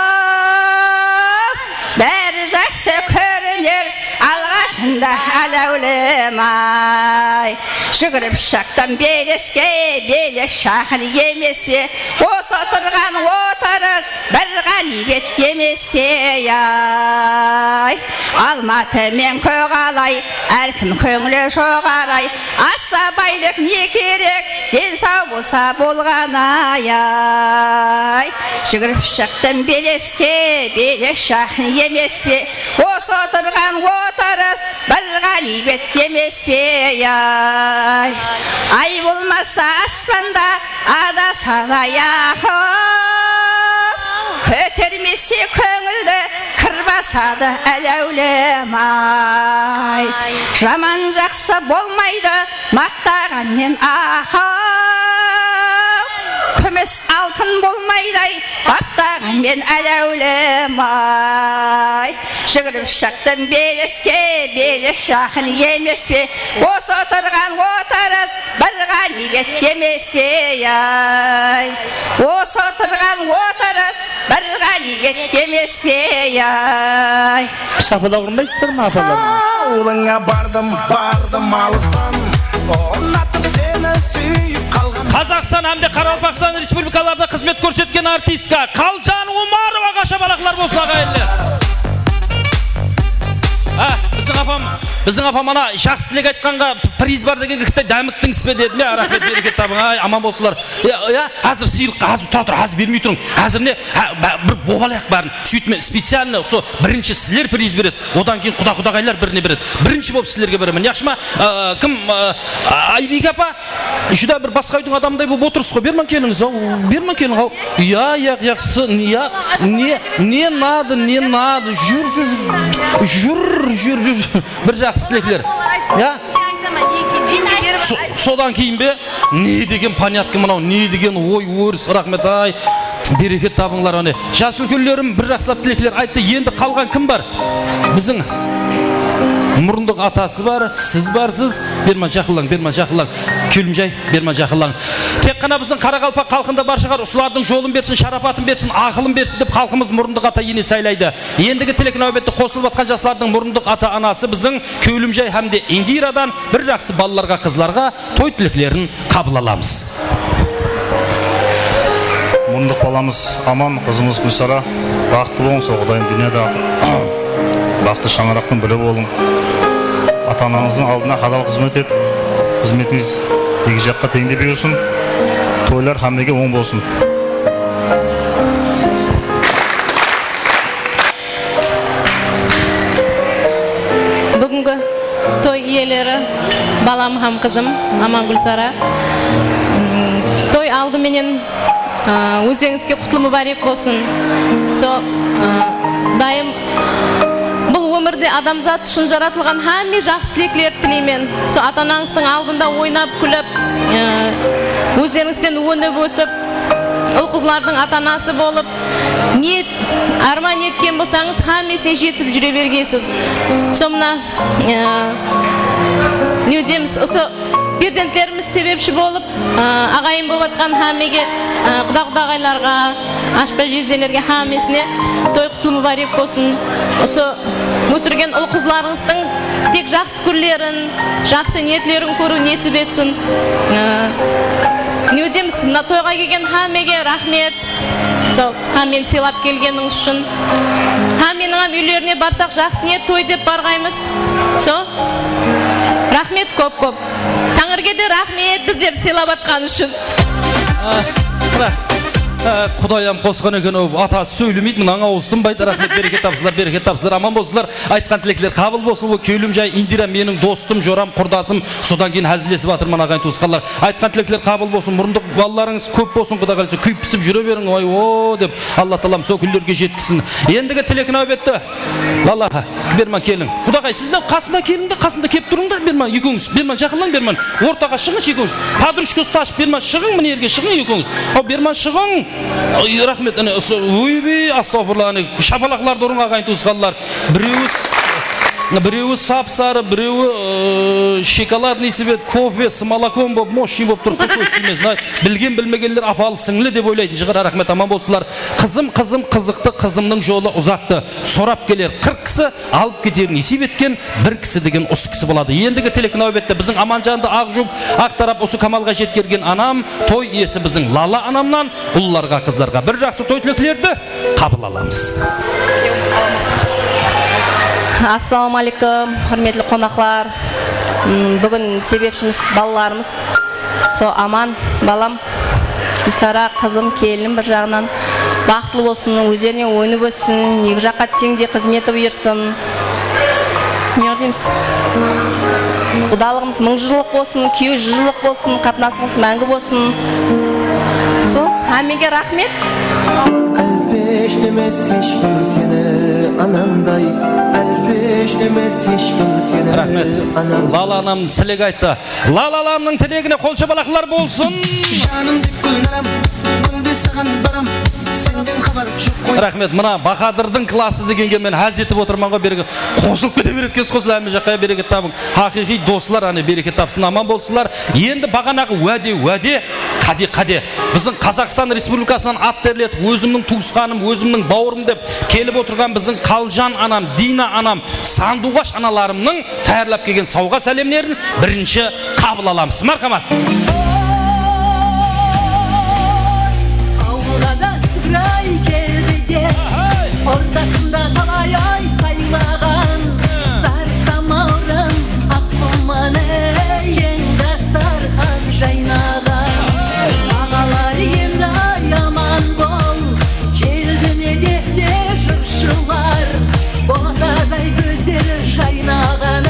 бәрі жақсы көрінер, алғашында әләулем ай. Жүгіріп шақтан белеске, белес шақын емес пе, осы отырған отырыс бір ғанибет емес пе ай. Алматы мен көғалай, әркім көңілі жоғарай, аса байлық не керек, денсау болса болған ай. Жүгіріп шақтан белеске, белес шақын емес пе, осы отырған отырыс бір ғанибет емес пе ай. Ай болмаса аспанда адасады аяқым, көтермесе көңілді кір басады әләулем ай. Жаман жақсы болмайды мақтағанмен ақым, күміс алтын болмайды баптағанмен әләулем ай. Жүгіріп шықтым белеске, белес жақын емес пе, осы отырған отырыс бір ғанибет емес пе ай. Осы отырған отырыс бір ғанибет емес пе ай. Шапалақ ұрмайсыздар ма апалар? Ауылыңа бардым алыстан, ұнатып сені сүйіп қалғам. Қазақстан әмде Қарақалпақстан республикаларда қызмет көрсеткен артистка Қалжан Умароваға шапалақлар болсын ағайындар. Біздің апам ана жақсы тілек айтқанға приз бар деген кіттай дәміктің іспе деді ме? Рахмет берекет табың, аман болсылар. Әзір сыйлыққа, әзір тұра, әзір бермей тұрың. Әзір не? Бір бобалаяқ барын. Сөйтме, специально со бірінші сілер приз бересіз. Одан кейін құда-құдағайлар біріне береді. Бірінші болып сілерге беремін. Яқшы ма? Кім? Айбек апа? Жүда бір басқа үйдің адамдай болып отырсыз ғой. Берман келіңіз, берман келің. Не надо. Жүр. Бір жақсы тілеклер. Содан кейін бе, не деген понятки мынау, не деген ой өріс, рахмет ай, берекет табыңлар. Жас үлкендерім бір жақсылап тілеклер айтты. Енді қалған кім бар? Біздің мұрындық атасы бар, сіз барсыз. Берман жақылаң. Күлімжай, берман жақылаң. Тек қана біздің Қарақалпақ халқында бар шығар, ұсылардың жолын берсін, шарапатын берсін, ақылын берсін деп халқымыз мұрындық ата ене сайлайды. Ендігі тілек нәубетті қосылып атқан жастардың мұрындық ата анасы біздің Күлімжай һәмде Индирадан бір жақсы балаларға, қызларға той тілеклерін қабыл аламыз. Мұрындық баламыз аман, қызымыз Гүлсара, бақытты болың, сол Құдайым дүниеде бақытты шаңырақтың бірі болың. Ата-анаңыздың алдына халал қызмет ет, қызметіңіз екі жаққа теңде бұйырсын, тойлар һәммеге оң болсын. Бүгінгі той иелері балам һәм қызым Аман Гүлсара. Той алдыменен өзіңізге құтлы мүбәрек болсын. Дайым бұл өмірде адамзат үшін жаратылған һәмме жақсы тілеклер тілеймен. Ата-анаңыздың алдында ойнап күліп, өздеріңізден өніп өсіп, ұл-қызлардың ата-анасы болып, не арман еткен болсаңыз, һәммесіне жетіп жүре бергейсіз. Сонда не дейміз, осы перзенттеріміз себепші болып, ағайын болып атқан һәммеге, құда-құдағайларға, ашпа жезделерге һәммесіне той құтлы мүбәрек болсын. Осы өсірген ұл-қызларыңыздың тек жақсы күрлерін, жақсы ниетлерін көру несіп етсін. Не дейміз, мына тойға келген һәммеге рахмет. Һәммен сыйлап келгеніңіз үшін. Һәмменің үйлеріне барсақ жақсы ниет той деп барғаймыз. Рахмет көп-көп. Тәңірге де рахмет біздерді сыйлап атқан үшін. Құдайым қосқан екен, атасы сөйлемейді, мұның ауыздың байды. Рахмет, берекет тапсылар, аман болсылар. Айтқан тілеклер қабыл болсын. Күлімжай, Индира менің достым, жорам, құрдасым. Содан кейін әзілесіп атырман ағайын туысқанлар. Айтқан тілеклер қабыл болсын. Мұрындық балаларыңыз көп болсын. Құда қаласа күйіп пісіп жүре берің. Ой, о деп Алла Тағалам сол күндерге жеткізсін. Ендігі тілек нәубетті. Аллаға, берман келің. Құдағай, сіздің қасында келіңді, қасында кеп тұрыңды. Берман екеуіңіз. Берман жақылаң, берман. Ортаға шығыңыз екеуіңіз. Подружка ұсташып, берман шығың, мына жерге шығың екеуіңіз. Берман шығың. Рахмет, ойбей, астағфирулла, шапалақларды ұрын ағайын туысқанлар. Біреуі сап-сары, біреуі шоколадный свет, кофе, с молоком болып, мощный болып тұрсы көстемесін. Білген білмегендер апалы сіңлі деп ойлайтын шығар. Рахмет, аман болсылар. Қызым қызықты, қызымның жолы ұзақты. Сорап келер 40 кісі, алып кетер несіп еткен 1 кісі деген осы кісі болады. Ендігі тілек нәубетті біздің Аманжанды ақ жұп, ақ тарап осы Камалға жеткерген анам, той иесі біздің Лала анамнан, ұлларға, қызларға бір жақсы той тілеклерді қабыл аламыз. Ассалаумалейкум, құрметті қонақлар. Бүгін себепшіміз балаларымыз. Аман, балам, Гүлсара, қызым, келінім бір жағынан бақытлы болсын, өздеріне ойынып өссін, екі жаққа теңде қызметі бұйырсын. Не дейміз? Құдалығымыз 1000 жылық болсын, күйеу 100 жылық болсын, қатынасымыз мәңгі болсын. Һәммеге рахмет. Әлпештемес ешкім сені анамдай, әлпештемес ешкім сені анамдай. Лала анам тілек айтты. Лала анамның тілегіне қол шапалақлар болсын. Жаным деп гүлдарам, гүлге саған барам, сен Рахмет, мына Бахадырдың классы дегенге мен әз етіп отырман ғой, береке қосылып кете береді екенсіз, қосыл әмі жаққа берекет табың. Хақиқи достылар, аны берекет тапсын, аман болсылар. Енді бағанағы уәде, қаде. Біздің Қазақстан Республикасынан ат терлетіп, өзімнің туысқаным, өзімнің бауырым деп келіп отырған біздің Қалжан анам, Дина анам, Сандуғаш аналарымның тәйірлап келген сауға сәлемдерін бірінші қабыл аламыз. Мархамат. Ортасында талай ай сайлаған сар самаурын аққұман ең дастархан жайнаған ағалар енді аман бол келді ме депте жыршылар ботадай көздері жайнаған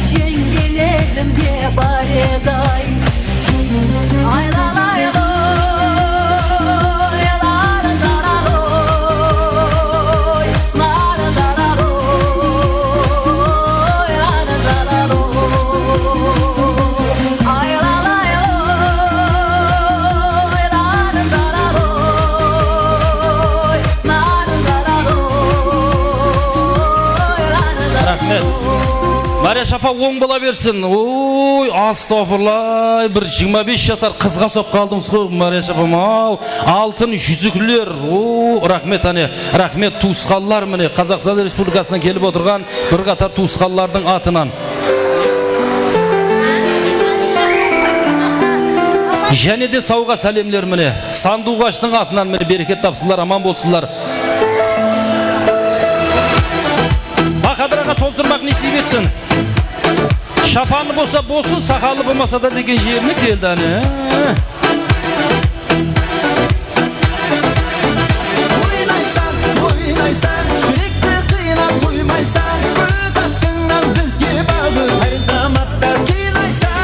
жеңгелерім де бар еді Мария шапа оң бола берсін. Ой, астағфирлай, бір 25 жасар қызға соп қалдыңыз ғой, Мария шапам. Алтын жүзіклер. Рахмет, рахмет туысқанлар міне Қазақстан Республикасынан келіп отырған бір қатар туысқанлардың атынан. Және де сауға сәлемлер міне Сандуғаштың атынан міне берекет тапсынлар, аман болсынлар. Бақадыраға тоздырмақ несіп етсін. Шапаны болса болсын, сақалы болмаса да деген жеріне келді әне. Ойнайсан, жүректі қиына қоймайсан, көз астыңнан бізге бағы әр заматта қинайсан.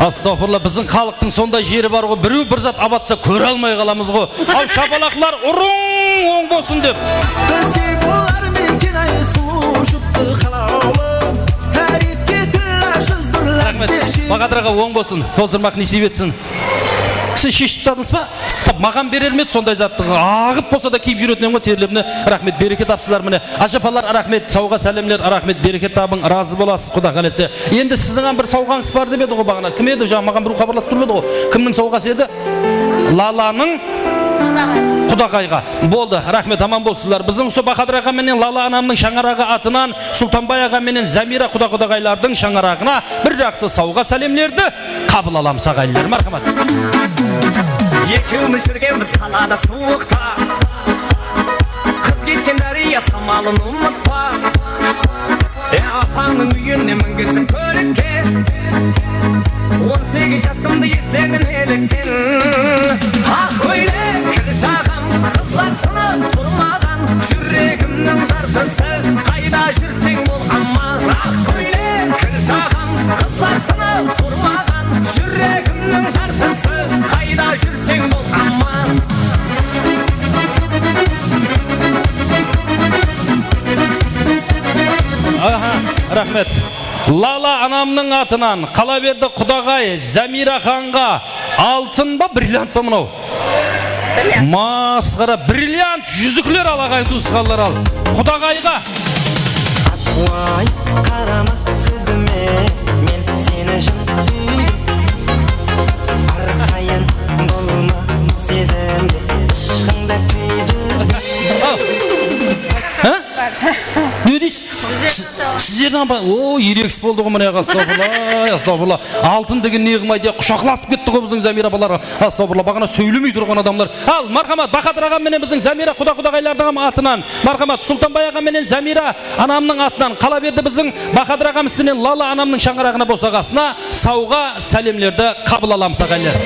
Астағфирулла, біздің халықтың сондай жері бар ғой, біреу бір зат абатса көре алмай қаламыз ғой. Ау шапалақлар ұрың оң болсын деп. Бізге болар мекен ай сұлу жұпты қалаулы, тәріпке тілі жүздірлер. Рахмет, Бақадыраға оң болсын, тоздырмақ несіп етсін. Сіз шешіп тастадыңыз ба? Маған берелмеді сондай затты, ағып болса да киіп жүретінен ғой терлеріне. Рахмет, берекет тапсылар міне. Ажапалар, рахмет, сауға сәлемлер, рахмет, берекет табың, разы боласыз, Құда қалетсе. Енді сіздің бір сауғаңыз бар деп еді ғой бағана. Кім еді? Жаңа маған бір хабарласып тұрмады ғой. Кімнің сауғасы еді? Лаланың Құдағайға. Болды, рахмет, аман болсызлар. Біздің осы Бахадыр аға менен Лала анамның шаңырағы атынан Сұлтанбай аға менен Замира Құдағайлардың шаңырағына бір жақсы сауға сәлемлерді қабыл аламыз ағайындар. Мархамат. Екеуміз жүргенбіз қалада суықта, қыз кеткен дария самалын ұмытпа. Апаңның үйіне мінгізіп көлікке, 18 жасымды есеңін еліктен. Ақ көйлек кір жағам, қызлар сынып тұрмаған, жүрегімнің жартысы, қайда жүрсең бол аман. Ақ көйлек кір жағам, қызлар сынып тұрмаған, жүрегімнің жартысы, қайда жүрсең бол аман. Рахмет. Лала анамның атынан Қалаберді Құдағай Замира ханға алтын ба, бриллиант па мынау? Масқара, бриллиант жүзіклер алағай туысқанлар ал. Құдағайға. Ай, қарама сөзіме, мен сені жын сүйдім. Арқайын болма сезімде, ішқында күйді. Не дейсіз? Сіздердің ерекс болды ғой мұнайға. Астағфирулла. Алтын деген не қылмайды, құшақласып кетті ғой біздің Замира балары. Астағфирулла, бағана сөйлемей тұрған адамдар. Ал, мархамат, Бахадыр ағам менен біздің Замира Құдағайлардың атынан, мархамат, Сұлтанбай ағам менен Замира анамның атынан, Қалаберді біздің Бахадыр ағамыз менен Лала анамның шаңырағына босағасына сауға сәлемлерді қабыл аламыз ағайындар.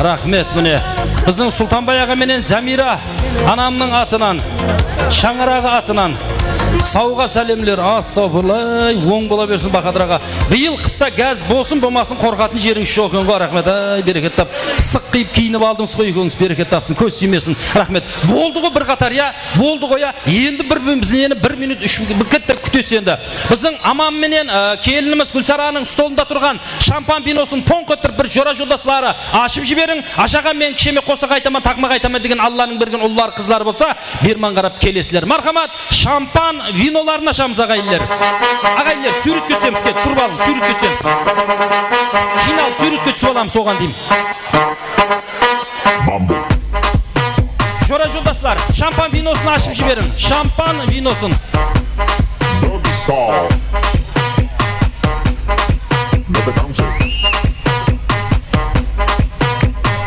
Рахмет, міне. Біздің Сұлтанбай аға менен Замира анамның атынан, Шаңырағы атынан сауға сәлемлер. Астағфируллай, оң бола берсін Бахадыр аға. Биыл қыста газ болсын, болмасын қорқатын жеріңіз жоқ екен ғой. Рахмет. Ай, берекет тап. Сық қиып киініп алдыңыз ғой екеуіңіз, берекет тапсын, көз тимесін. Рахмет. Болды ғой бір қатар, я? Болды ғой, я? Енді бізден 1 минут 3 минут күтесіз енді. Біздің Аман менен келініміз Гүлсараның столында тұрған шампан виносын тоңқытыр бір жора жолдастары ашып жіберің. Ашаға мен кішеме қоса қайтаман, тақма қайтаман деген Алланың берген ұллар қызлар болса, берман қарап келесілер. Мархамат, шампан виноларын ашамыз ағайлар. Ағайлар, сүйрет кетсеміз, кет, тұрып алың, сүйрет кетсеміз. Жинал, сүйрет кетсіп аламыз, соған деймін. Жора жолдастар, шампан виносын ашып жіберің. Шампан виносын.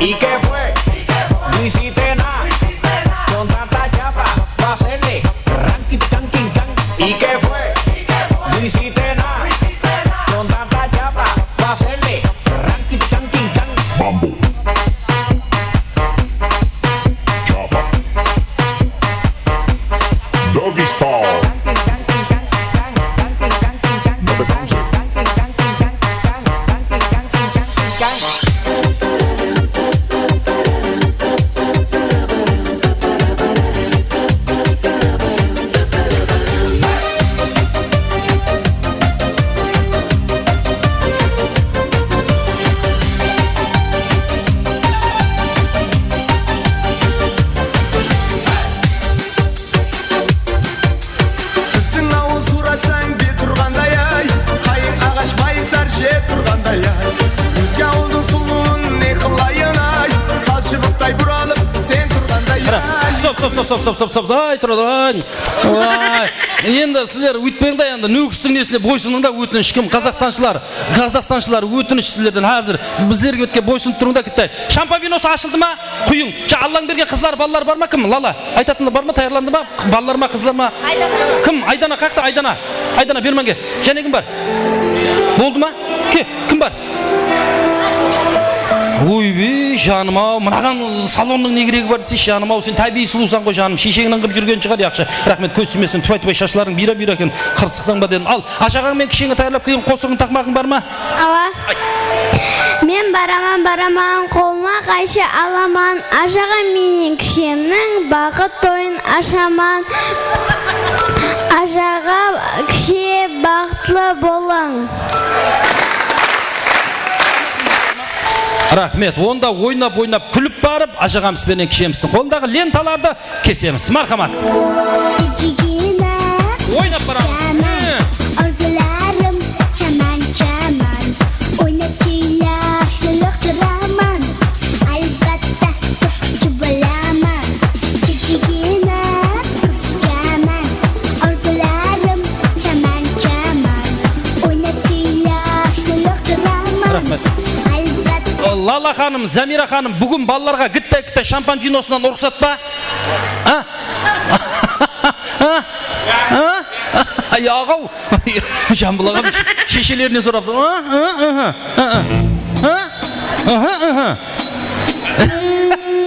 ¿Y qué fue? No hiciste nada con tanta chapa para hacerle ranking, canking, can. ¿Y qué fue? No hiciste nada con tanta chapa para hacerle ranking, canking, can. Mambo. Chapa. Doggy style. No te canses. Стоп. Ай, тұрады. Енді сілер өйтпеңді, енді нөкістің несіне бойсыныңда өтініш. Кім? Қазақстаншылар өтініш сілерден қазір. Біздерге өтке бойсынып тұрыңда кетті. Шампан виносы ашылды ма? Құйың. Аллаң берген қызлар, балалар бар ма? Кім? Лала. Айтатынды бар ма? Таярланды ма? Балалар ма? Қызлар ма? Кім? Айдана қақты? Айдана бермәнге. Және кім бар? Болды ма? Кім бар? Ойбей, жаным-ау, мынаған салонның не керегі бар десейші, жаным-ау, сен табиғи сұлусың ғой жаным, шешеңнің қып жүрген шығар яқшы. Рахмет, көз сүмесін, тупай-тупай шашларың бира-бира екен, қырсықсаң ба дедім. Ал, ашағаң мен кішеңе таярлап келген қосығын тақмағың бар ма? Ала. Мен бараман, қолыма қайшы аламан, ашаға менен кішемнің бақыт тойын ашаман. Ашаға кіше бақытлы болың. Рахмет, онда ойнап күліп барып, ажағамызбенен кішеміздің қолындағы ленталарды кесеміз. Мархамат. Ойнап барамыз. Арзуларым чаман, ойнап күйләп сылықтыраман, әлбәтті қысқышы боламан. Кекегені қыз жаман, арзуларым чаман, ойнап күйләп сылықтыраман. Рахмет. Лала ханым, Замира ханым, бүгін балаларға гітті шампан виносынан ұрқсат па? Ағау, жамбылағам шешелеріне сұрапты.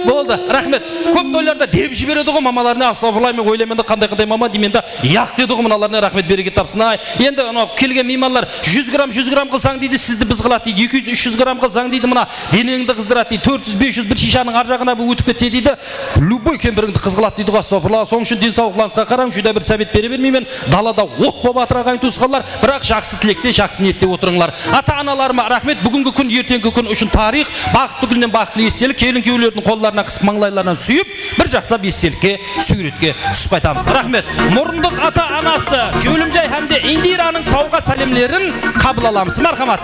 Болды, рахмет. Көп тойларда деп жібереді ғой мамаларына, астағфирулла, мен ойлайменді қандай мама дейменді яқ деді ғой мыналарына, рахмет, берекет тапсын. Енді келген меймандар 100 грамм қылсаң дейді, сізді біз қылады дейді, 200-300 грамм қылсаң дейді, мына денеңді қыздырады дейді, 400-500 бір шишаның ар жағына өтіп кетсе дейді, любой кемпіріңді қыз қылады дейді ғой, астағфирулла. Соң үшін денсаулықларыңызға қараң, жүдә бір совет бере бермеймін. Далада от болып атыраған туысқандар, бірақ жақсы тілекте, жақсы ниетте отырыңлар. Ата-аналарыма рахмет. Бүгінгі күн, ертеңгі күн үшін тарих, бақытты күннен бақытты естелік, келін күйеулердің қолдарына қысып маңлайларынан сүйіп, бір жақсылап естелікке, суретке түсіп қайтамыз. Рахмет. Мұрындық ата-анасы Көлімжай Хәмде Индираның сауға сәлемлерін қабыл аламыз. Мархамат.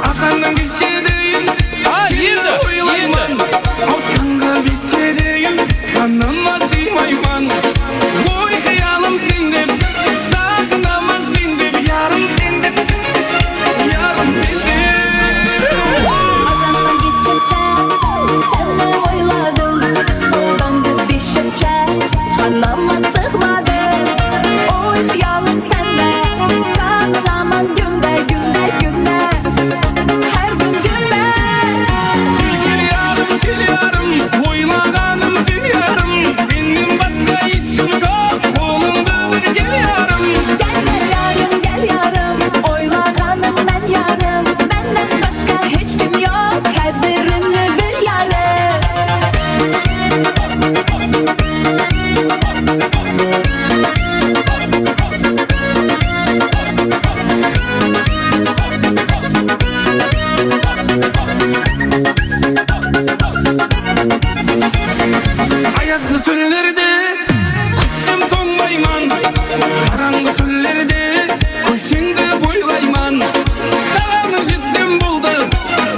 Ақанның кешедейін, сені ойлайман, алтынға бескедейін, қаныма сыймайман. Ой, қиялым сен деп, сағынаман сен деп, ярым сен деп, ярым сен деп. Seni oyladım, oldandı bir şöpçe, kanama sığmadım. Oy xiyalım sende, sağınaman günde, her gün günde. Ayazlı tünlerde kuşum toңbayman, karаңғы түнлерде көшеңді бойlayman. Сағаны жетсем болды,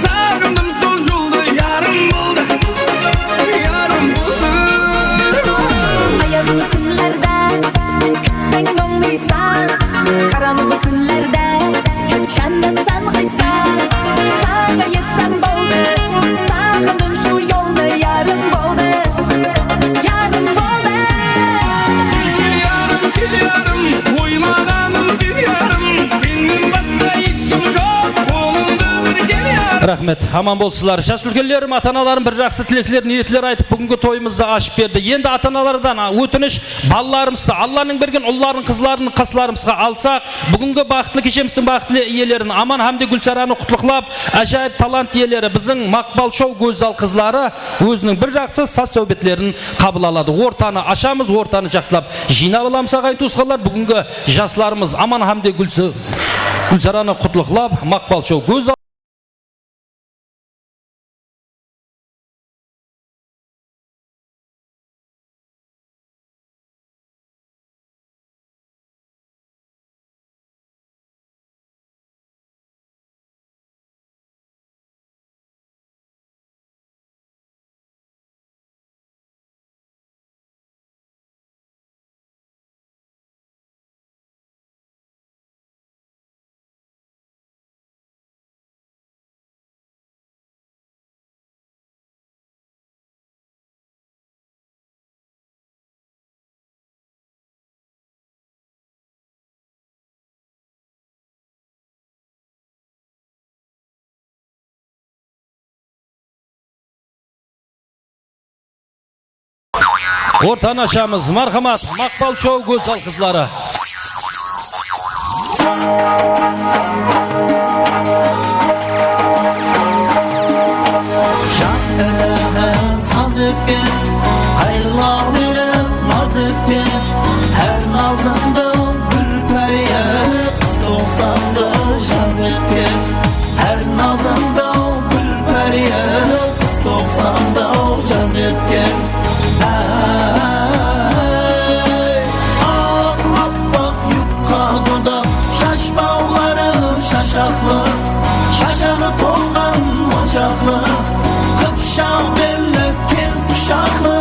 сағындым сол жолды, ярым болды, ярым болды. Ayazlı günlerde kütseng toңmaysan, karanlık günlerde köçende sen kıysan. Sağa yetsem болды, sağındım şu yolda, yarım болды, yarım болды. Kil yarım, oylағаным сен ярым, сенен басқа ешкім жоқ, қолымды бір кел ярым. Рахмет, аман болсылар. Жас үлкенлерім, ата-аналарым бір жақсы тілеклер, ниетлер айтып, бүгінгі тойымызды ашып берді. Енді ата-аналардан өтініш, балаларымызды, Алланың берген ұлларын, қызларын, қасыларымызға алсақ, бүгінгі бақытлы кешеміздің бақытлы иелерін, Аман Хамди Гүлсараны құтлықлап, әжайып талант иелері, біздің Мақпал шоу Гөзал қызлары өзінің бір жақсы саз сөйбетлерін қабыл алады. Ортаны ашамыз, ортаны жақсылап жинап аламыз ағайын туысқандар. Бүгінгі жасларымыз Аман Хамди Гүлсараны құтлықлап, Мақпал шоу Гөзал ортаны ашамыз. Мархамат, Мақпал шоу Гөзал қызлары. Saz etken, hayırlar verip naz etken, her nazında gül periye, kız olsan da şaz etken, her nazında gül periye, kız olsan da şaz etken. Şaşaklı, şaşağı tolgan moçaklı, kıpşak belli kel kuşaklı.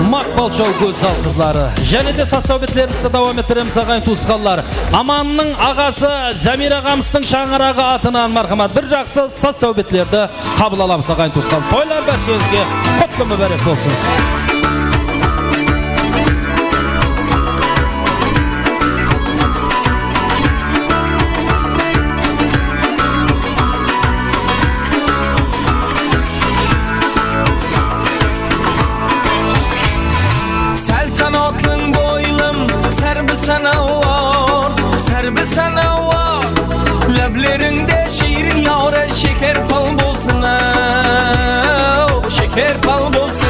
Макбал Шоу Гүлзал қызлары. Және де сассаубеттерімізді давам етіреміз ағайын туысқанлар. Аманның ағасы Замир ағамыздың шаңырағы атынан мархамат бір жақсы сассаубеттерді қабыл аламыз ағайын туысқан. Тойлар бәршеңізге құтты мүбәрек болсын. Serbi sana var Leblerinde şiirin yavre şeker pal bolsun Şeker pal bolsun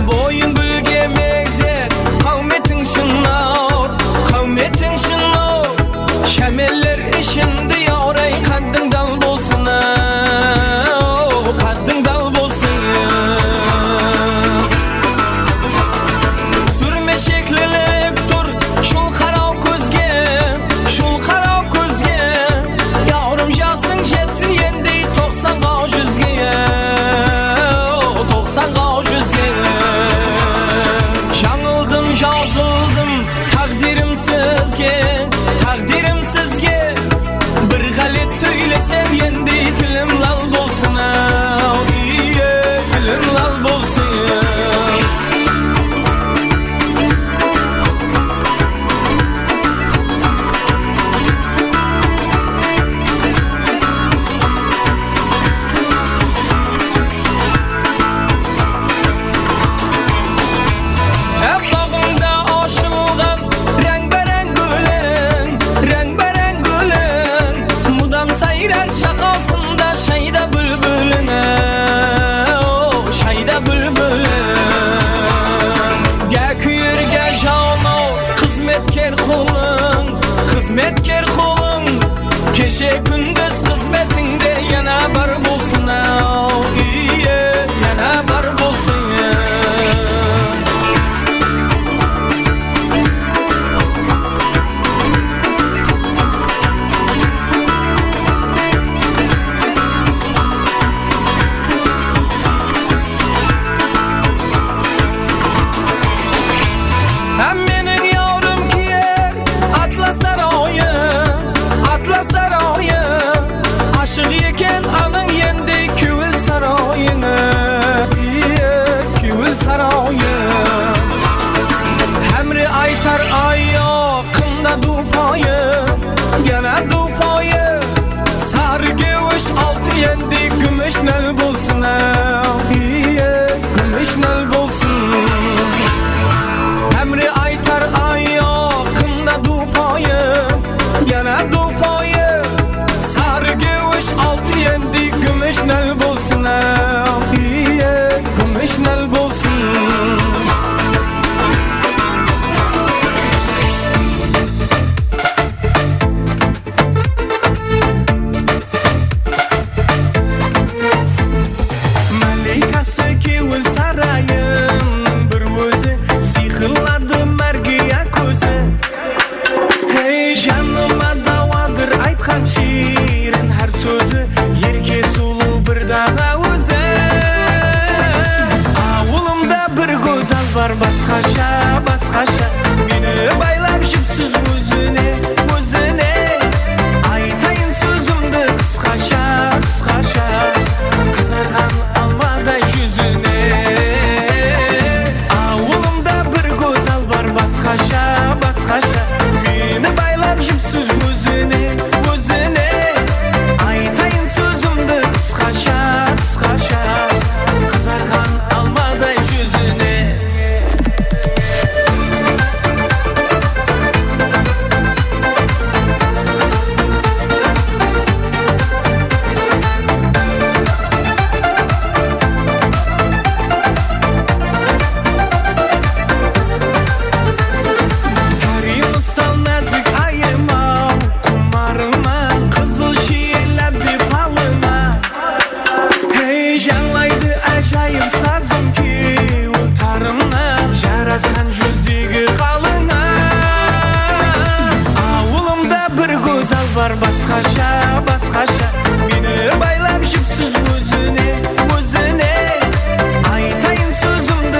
Boyun gülge meyze Kavmetin şınnar Kavmetin şınnar Şemeller işinde yavre Kaddın dal bolsun Kaddın dal bolsun Sürme şeklilik dur Şul karav közge Şul karav közge Yavrum jasın jetsin yendi 90 qav yüzge 90 qav yüzge Жаңылdım жазıldım Takdirim sizge Takdirim sizge Bir galet söylesem yendi Tilim lal bolsun İyi tilim lal bolsun Şakasında şayda bülbülüne Şayda bülbülün Gel küyür gel jano Kızmetkar kulun Kızmetkar kulun Gece gündüz kızmetinde yana bar bulsun İyi yana bar bulsun Gümüşnel bulsun İyi gümüşnel bulsun Emri aytar ay yakında dupayı Yana dupayı Sarı gümüş altı yendi Gümüşnel bulsun İyi gümüşnel bulsun Басқаша, басқаша Мені байлап жіпсіз өзіне, өзіне Айтайын сөзімді қысқаша, қысқаша Қызарған алмадай жүзіне Ауылымда бір көзал бар басқаша, басқаша Мені байлап жіпсіз өзіне, өзіне Айтайын сөзімді қысқаша, қысқаша Қызарған алмадай жүзіне Басқаша, басқаша Мені байлап жіпсіз өзіне, өзіне Айтайын сөзімді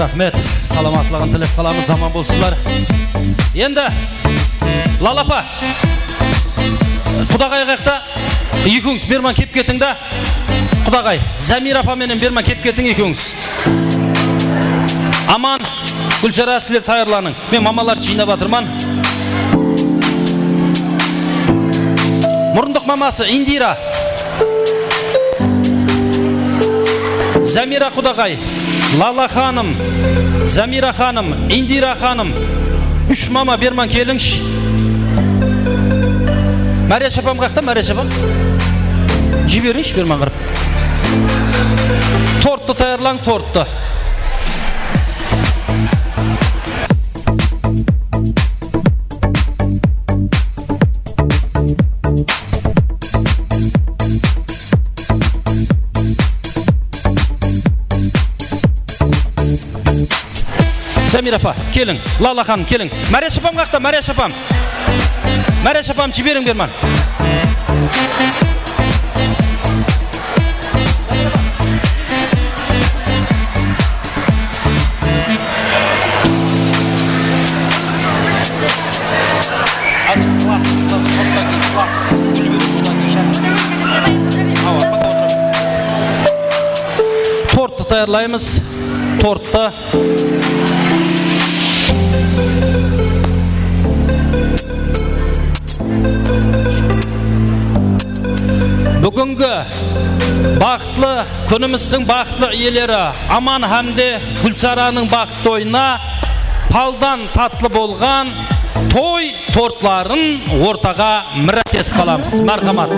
Рахмет, саламатлығын тілеп қаламыз, аман болсынлар. Енді, Лалапа, Құдағай қақта, екіңіз берман кеп кетіңді. Құдағай, Замир апа менен берман кеп кетің екіңіз. Аман, Гүлсара, сілер тайырланың. Мен мамалар жинап атырман. Мұрындық мамасы Индира, Замира Құдағай, Лала ханым, Замира ханым, Индира ханым. Үш мама берман келіңш. Мария шапам қақта, Мария шапам. Жіберіңш берман қырып. Тортты тайырлаң, тортты. Замир апа, келің. Лала ханым, келің. Мария шапам қақта, Мария шапам. Мария шапам, жіберің берман. Тортты тайырлаймыз. Тортты. Бүгінгі бақытлы күніміздің бақытлы иелері Аман Хамде Гүлсараның бақытты ойына палдан татлы болған той тортларын ортаға мұрат етіп қаламыз. Мархамат.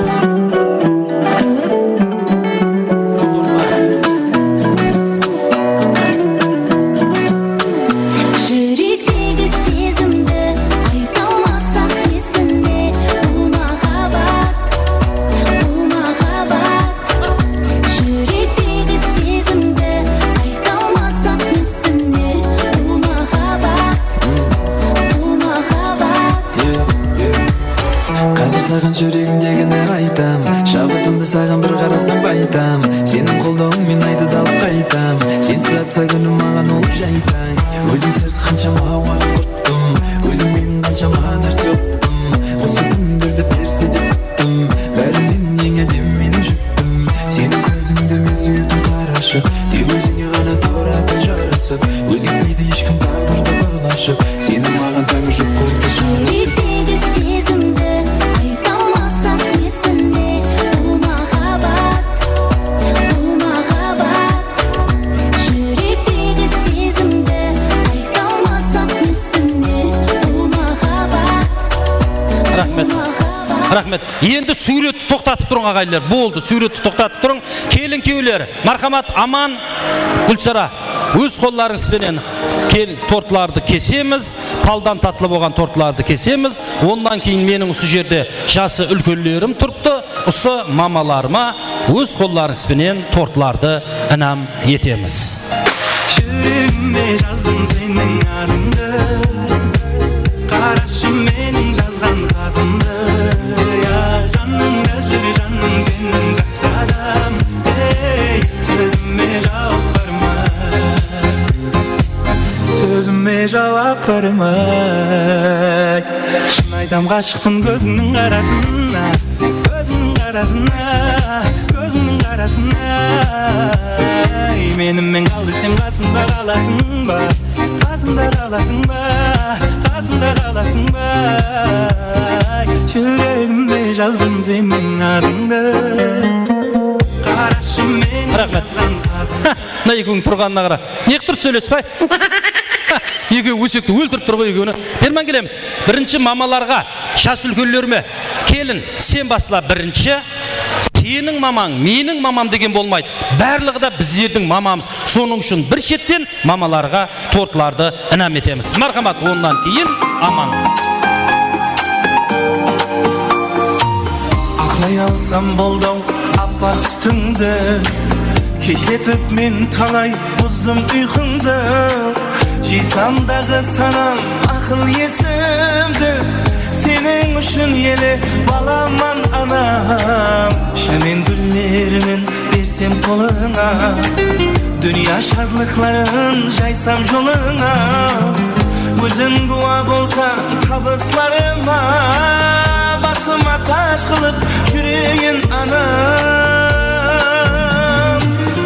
Саған жүрегімдегіні айтам, шабытымды саған бір қарасам байтам. Сенің қолдауыңмен айды да алып қайтам. Сенсіз атса күнім маған ол жайтаң. Өзімсіз қаншама уақыт құрттым, өзің менің қаншама нәрсе ұқтым. Осы күндерді берсе деп күттім, бәрінен ең әдем менің жүктім. Сенің көзіңді мен сүйетін қарашық, тек өзіңе ғана тұратын жарасып. Өзің дейді ешкім тағдырды бағлашып, сенің маған тәңір жұп қолды жаратып. Жүректегі сезімді Рахмет. Енді суретті тоқтатып тұрың ағайлар. Болды, суретті тоқтатып тұрың. Келін кеулер. Мархамат, Аман, Гүлсара. Өз қолларыңызбенен тортларды кесеміз. Палдан татлы болған тортларды кесеміз. Ондан кейін менің осы жерде жасы үлкенлерім тұрыпты. Осы мамаларыма өз қолларыңызбенен тортларды інам етеміз. Жүрегіме жаздым сенің атыңды, қарашы менің жазған хатымды. Жаныңда жүр жаным сенің жақсы адам, сөзіме жауап барма, сөзіме жауап барма. Шын айтам ғашықпын көзіңнің қарасына, көзіңнің қарасына, көзіңнің қарасына. Менімен қал десем қасымда қаласың ба, қасымда қаласың ба, қасымда қаласың ба. Жүрегімде жаздым сенің атыңды, қарашы мен жазған хатымды. Мына екеуің тұрғанына қара. Неқтір сөйлеспай? Екеуі өсекті өлтіріп тұр ғой екеуіні. Берман келеміз. Бірінші мамаларға, жас үлкенлеріме, келін, сен басла бірінші. Сенің мамаң, менің мамам деген болмайды. Барлығы да біздердің мамамыз. Соның үшін бір шеттен мамаларға тортларды інам етеміз. Мархамат, ондан кейін Аман. Ақлай алсам болдау аппақ сүтіңді, кешетіп мен талай бұздым ұйқыңды. Жисамдағы санам ақыл есімді, сенің үшін еле баламан анам. Шамен гүллерінің берсе берсем қолыңа, дүния шатлықларын жайсам жолыңа, өзің дуа болсаң табысларыма, басыма таш қылып жүрейін анам.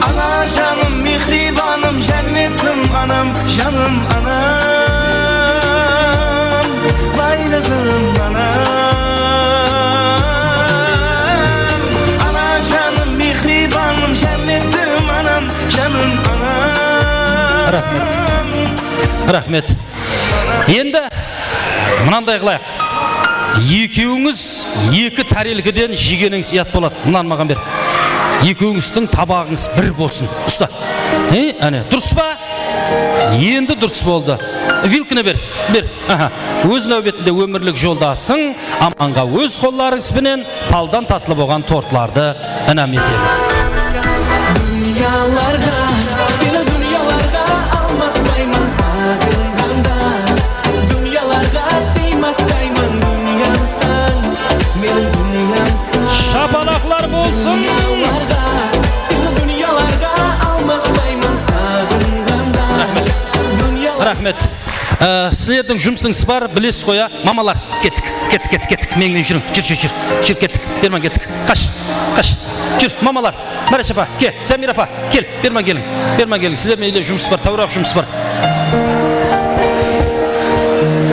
Ана жаным, мехрибаным, жәннетім анам, жаным анам, байлығым анам. Ана жаным, мехрибаным, жәннетім анам, жаным анам. Рахмет. Енді мынандай қылайық. Екеуіңіз екі тарелкеден жегеніңіз ұят болады. Мынаны маған бер. Екеуіңіздің табағыңыз бір болсын. Ұста. Әне, дұрыс па? Енді дұрыс болды. Вилкіні бер. Өз нәубетінде өмірлік жолдасың, аманға өз қолдарыңызбенен палдан татлы болған тортларды інәм етеміз. Дүнияларға, сені дүнияларға алмастаймын сағынғанда, дүнияларға сыймастаймын, дүниямсың, менің дүниямсың. Шапалақлар болсын. Сені дүнияларға алмастаймын сағынғанда. Рахмет. Сіздердің жұмысыңыз бар, білесіз қоя. Мамалар, кеттік. Менімен жүрің. Жүр, кеттік. Берман кеттік. Қаш. Жүр, мамалар. Мараш апа, кел. Замир апа, кел. Берман келің. Сіздермен еле жұмыс бар, тауырақ жұмыс бар.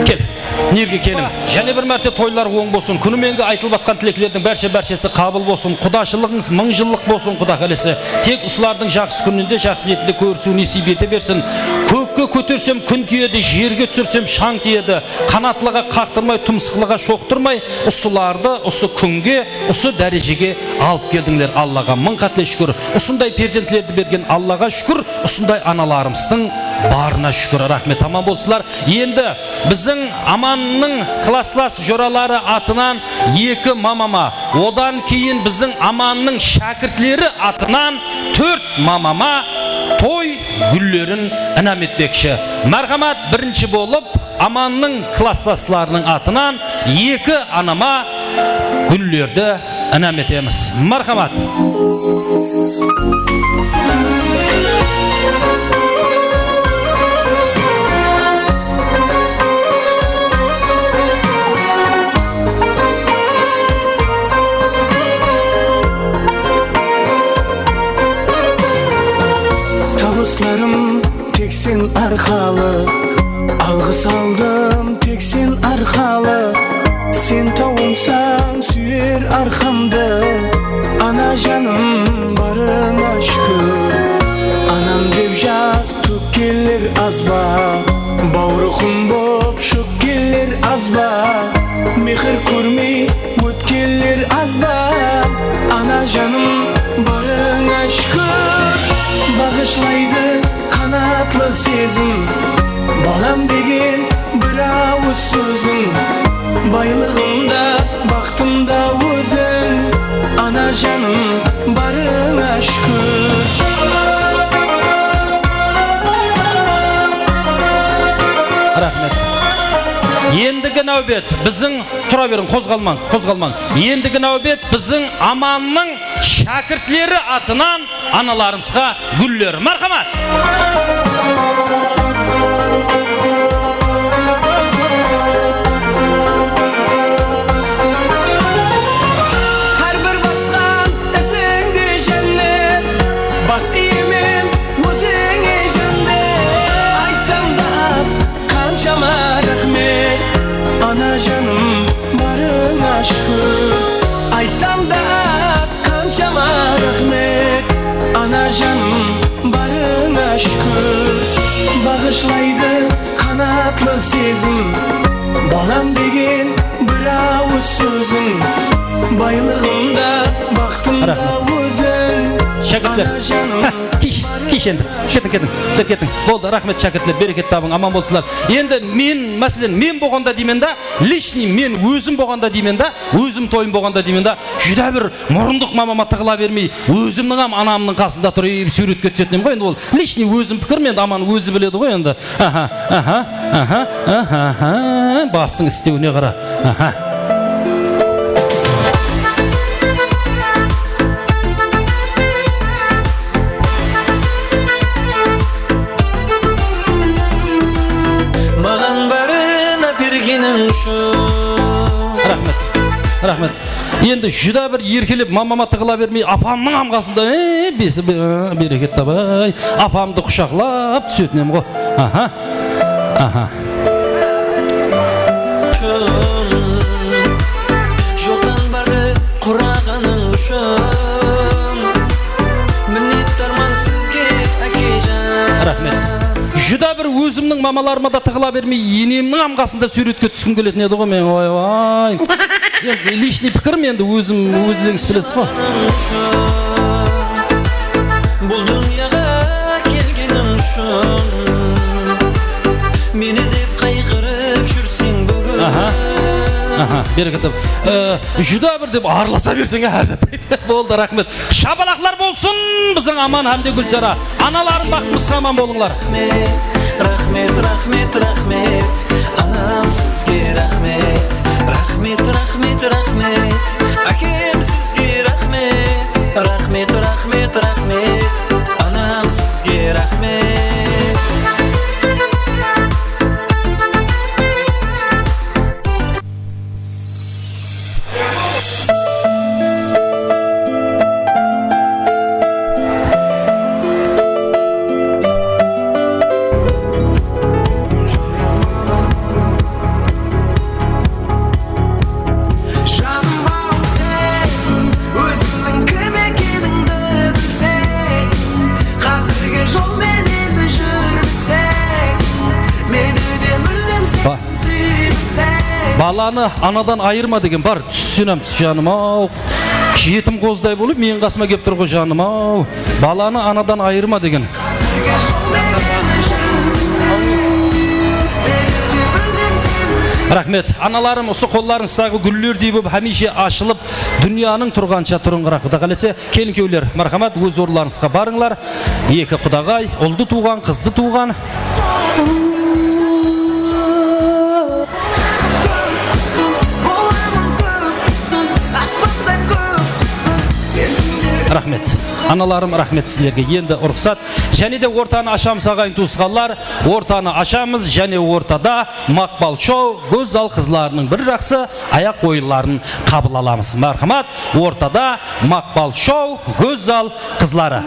Кел. Нерге келің. Және бір мәрте тойлар оң болсын. Күніменгі айтылып атқан тілеклердің бәршесі қабыл болсын. Құдашылығыңыз мың жыллық болсын, Құда қаласы. Тек ұсылардың жақсы күнінде, жақсы ниетінде көрісу несіп ете берсін. Көкке көтерсем күн тиеді, жерге түсірсем шаң тиеді. Қанатлыға қақтырмай, тұмсықлыға шоқтырмай, ұсыларды осы күнге, осы дәрежеге алып келдіңдер. Аллаға мың қатлы шүкір. Осындай перзентлерді берген Аллаға шүкір, осындай аналарымыздың барына шүкір. Рахмет, аман болсылар. Енді біздің Аманның класслас жоралары атынан екі мамама, одан кейін біздің Аманның шәкіртлері атынан 4 мамама той гүллерін інәм етпекші. Мархамат, бірінші болып Аманның классласларының атынан 2 анама гүллерді інәм етеміз. Мархамат. Табысларым тек сен арқалы, алғыс алдым тек сен арқалы. Сен тауымсаң сүйер арқамды, ана жаным барыңа шүкір. Анам деп жаз түк келер азба, бауырқым боп шүк келер азба. Мехір көрмей өткелер азба, ана жаным барыңа шүкір. Бағышлайды қанатлы сезім, балам деген бір ауыз сөзің. Байлығымда, бақытымда өзің, ана жаным барыңа шүкір. Рахмет. Ендігі нәубет біздің, тұра берің, қозғалмаң. Ендігі нәубет біздің Аманның шәкіртлері атынан аналарымызға гүллер. Мархамат. Әрбір басқан ізіңде жәннет, бас иемен өзіңе жәннет. Айтсам да аз, қаншама рахмет, ана жаным барыңа шүкір. Айтсам да аз, қаншама рахмет, ана жаным барыңа шүкір. Бағышлайды қанатлы сезім, балам деген бір ауыз сөзің. Байлығымда, бақытымда өзің, ана жаным. Кеш енді, кеттің. Болды, рахмет шәкіртлер, берекет табың, аман болсылар. Енді мен, мәселен, мен болғанда деймен да, лишний мен өзім болғанда деймен да, өзім тойым болғанда деймен да, жүдә бір мұрындық мамама тығыла бермей, өзімнің анамның қасында тұрып суретке түсетінем ғой. Енді ол лишний өзім пікір, мен Аман өзі біледі ғой енді. Бастың істеуіне қара. Енді жүда бір еркелеп мамама тығыла бермей апамның амғасында бесі берекет табай апамды құшақлап түсетінем ғой. Аха. Жоқтан барды құрағаның үшін мінеттарман сізге әкежан. Рахмет. Жүда бір өзімнің мамаларыма да тығыла бермей енемнің амғасында суретке түскім келетін еді ғой мен. Ой. Енді личный пікірім, енді өзіңіз білесіз ғой. Бұл дүнияға келгенің үшін мені деп қайғырып жүрсең бүгін. Аха, берекет. Жүда бір деп араласа берсең әзәт. Болды, рахмет. Шабалақлар болсын, біздің Аман Хамде Гүлсара. Аналарым бақытымыз аман болыңлар. Рахмет, рахмет, рахмет. Анам сізге рахмет. Рахмет, рахмет, рахмет. Әкем сізге рахмет. Рахмет, рахмет, рахмет. Анам сізге рахмет. Баланы анадан айырма деген бар. Түсінем, жаным ау. Жетім қоздай болып, мен қасыма кеп тұр ғой жаным ау. Баланы анадан айырма деген. Рахмет. Аналарым осы қолларыңыздағы гүллердей болып хәмеше ашылып, дүнияның тұрғанша тұрыңғыра. Құда қалесе, келін кеулер, мархамат, өз орларыңызға барыңлар. Екі құдағай, ұлды туған, қызды туған. Рахмет. Аналарым, рахмет сіздерге. Енді ұрқсат. Және де ортаны ашамыз ағайын туысқанлар. Ортаны ашамыз және ортада Мақпал шоу Гөзал қызларының бір жақсы аяқ ойынларын қабыл аламыз. Мархамат, ортада Мақпал шоу Гөзал қызлары.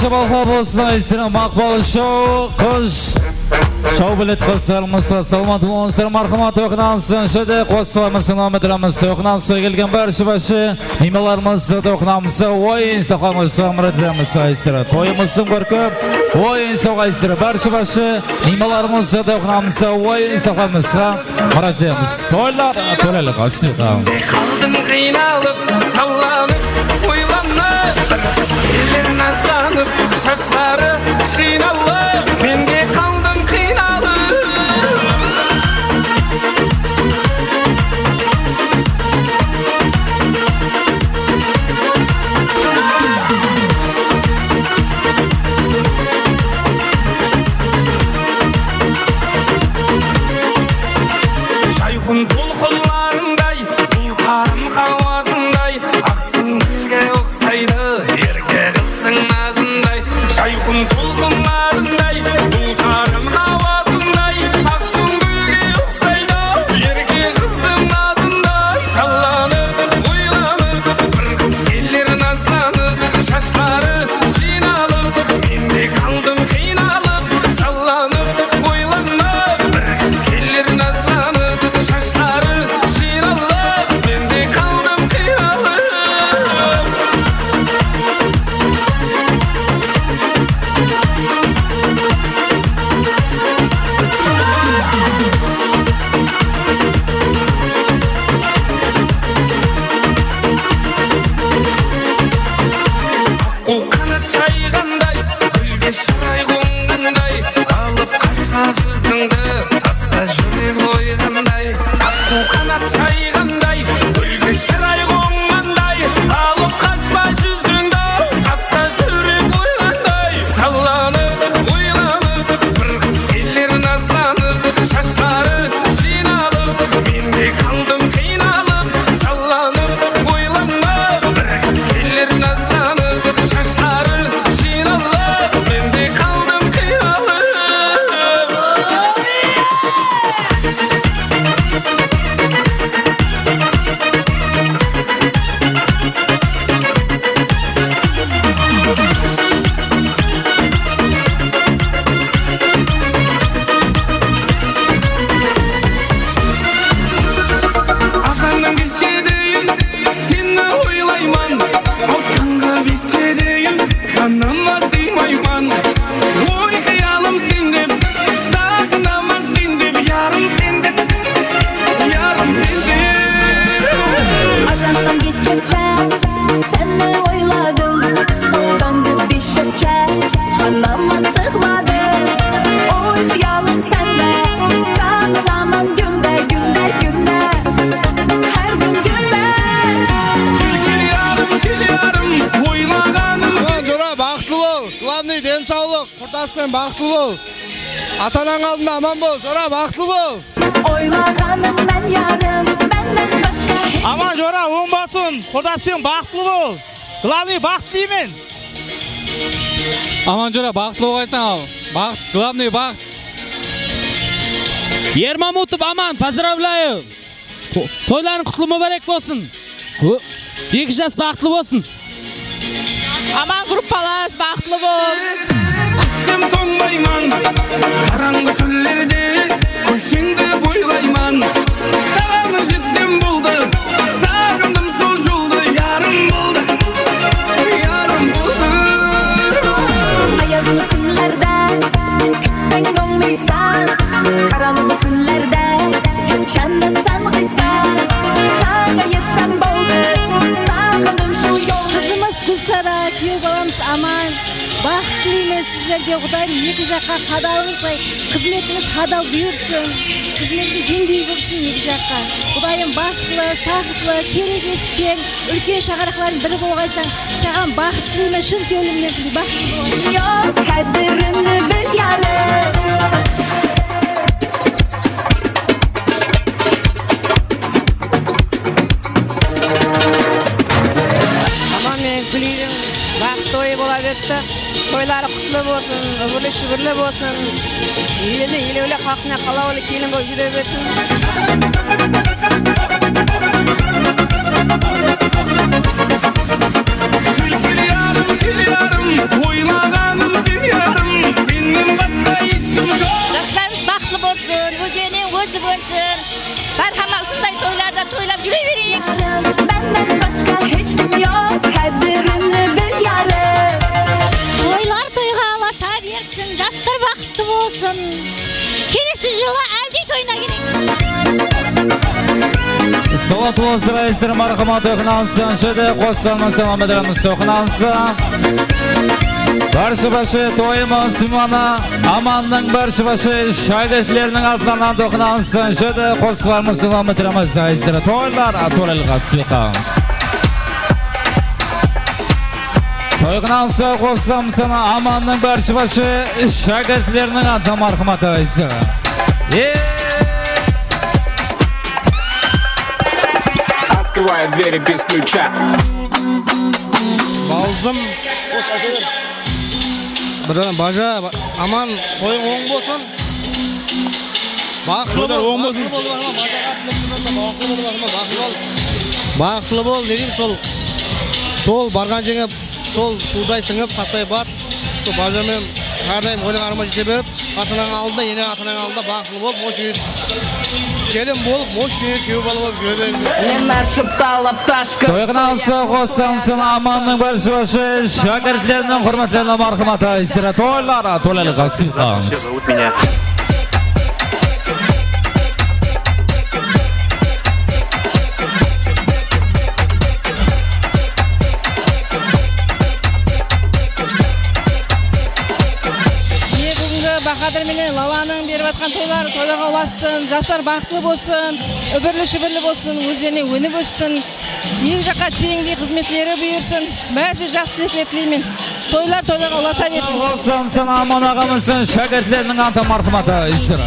Barcha balxaboslar isra maqbul show qo'sh show bilet qilsangiz salomat bo'linglar marhamat o'qinansin shada qo'shsangiz salomat bo'lamiz o'qinansin kelgan barcha bashi nimalarimiz o'qinamiz o'yin saqamiz samradamiz isra to'yimizni ko'rib o'yin saqaysira barcha bashi nimalarimiz o'qinamiz o'yin saqamiz qarashamiz to'ylar to'ylar qasida Kaldım kıynalıp sallanıp uylanıp Gelir nazlanıp şaşları şinalıp Ben de kaldım kıynalıp Şayhun bulkullarınday Bulkarım havasınday Aksın gülge oksaydı Erke kızsın nazınday Şayhun bulkullarınday Bulkarım havasınday Aksın gülge oksaydı Erke kızsın nazınday Sallanıp uylanıp Bir kız gelir nazlanıp Şaşları jinalıp Ben de kaldım kıynalıp Sallanıp uylanıp Bir kız gelir nazlanıp Şaşları jinalıp Ben de kaldım kıynalıp O kanat çayğanday Gülge şıray qoңғандай Алып қашма жүзіңді Таса жүрек ойғандай O kanat çayğanday Gülge şıray qoңғандай Алып қашма жүзіңді Таса жүрек ойғандай Салланып, ойланып Bir қыз келер назланып Шашлары жиналып Мен де қалдым қиналып Салланып, ойланып Bir қыз келер назланып Şaşları jinalıp Ben de kaldım kıyalıp Azandan geçe deyim Seni oylayman Altanga bitse deyim Kanıma sıymayman Oy kıyalım sendip Sağınaman sendip Yarım sendip Yarım sendip Azandan geçecek Seni oyladım Altanga bitse Kanıma sığmadım Oy kıyalım sende Sağınaman günde günde günde Her gün günde Kül yarım Oylağanım Жора бақытлы бол. Главный денсаулық. Құрдасымен бақытлы бол. Атанаң алдында аман бол. Жора бақытлы бол. Oylağanım ben yarım Benden başka hiç Аман Жора оңбасын. Құрдаспен бақытлы бол. Главный бақыт деймін. Аман Жора бақытлы болғайсың ал. Бақыт, главный бақыт. Ермамутов аман, поздравляю. Toyların kutlu mübarek olsun. 2 жас бақытлы болсын. Aman gruppalar baqtlı bol. Kızım toңбайман Қараңғы түнлерде Көшеңді бойлайман Сағаны жетсем болды Сағындым сол жолды Ярым болды Ярым болды Ayazlı günlerde Kütsen olmaysan Karanlık günlerde Göçende sen kıysan Sana yetsem boldu Sağındım şu yol Kızımız Gülsara, kүйеу баламыз аман. Бақыт тілеймін сіздерге Құдайым екі жаққа қадалыңыздай, қызметіңіз қадал бұйырсын. Қызметтің деңгейі болсын екі жаққа. Құдайым бақытлы, тақытлы, керегесі кең, үлкен шаңырақтардың бірі болғайсаң, саған бақыт тілеймін, шын көңілімнен тілеймін, бақытты болғайсың. Yok kaderini bil yarım Aman men Gülüydüm. Baqıt toyu bola berdi. Toylары құтлы болсын, ömürlü şükürlü болсын. Еліне елеулі халқына қалаулы келін болып жүре берсін. Kül yarım, oylağanım өзенен өсіп өнсін. Barhama ушундай тойларда тойлап жүре берейік. Benden başka hiç kim yok, kadrini bil yarım. Toylar toyga alasa bersin, жастар бақытты болсын. Келесі жылы әлдей тойына керек. Салат болсын, айсыр марқамат оқынансын, шеде қосылмын, саламадырымыз оқынансын. Баршы-башы тойымыз имана, аманның баршы-башы шагirtlerinin altından dokunansın, şöyle қосылмын, саламадырымыз айсыр тойлар, атолылға сұйқаңыз. Toyğınansa qolsam sana amanның barşı-başı şagirtlerinin altından marhamat aysır. Открывает двери без ключа. Балзым. Бажа, аман, тойың оң болсын. Бақытты бол, не деймін сол барған жеңіп, сол судай сіңіп, тастай бат. Сол бажамен әрдайым ойлың арыма жете беріп, атанаң алдында, ене атанаң алдында бақытты бол, мош үйет. Келін болып, мош үйет, кеу балы болып жүре беріңдер. Toyğınansa qolsam sana amanның barşı-başı şagirtlerinin hürmetlerine marhamat aysır. Toylar, atolılға сұйқаңыз. Бахадыр менен Лаланың беріп атқан тойларға ұласын, жастар бақытлы болсын, үбірлі-шүбірлі болсын, өздеріне өніп өссін, ел жаққа теңдей қызметлері бұйырсын, бәрі жақсы тілеймін. Тойларға ұласа берсін. Olsan sana aman ağamızın şagirtlerinin anta marhamat aysır.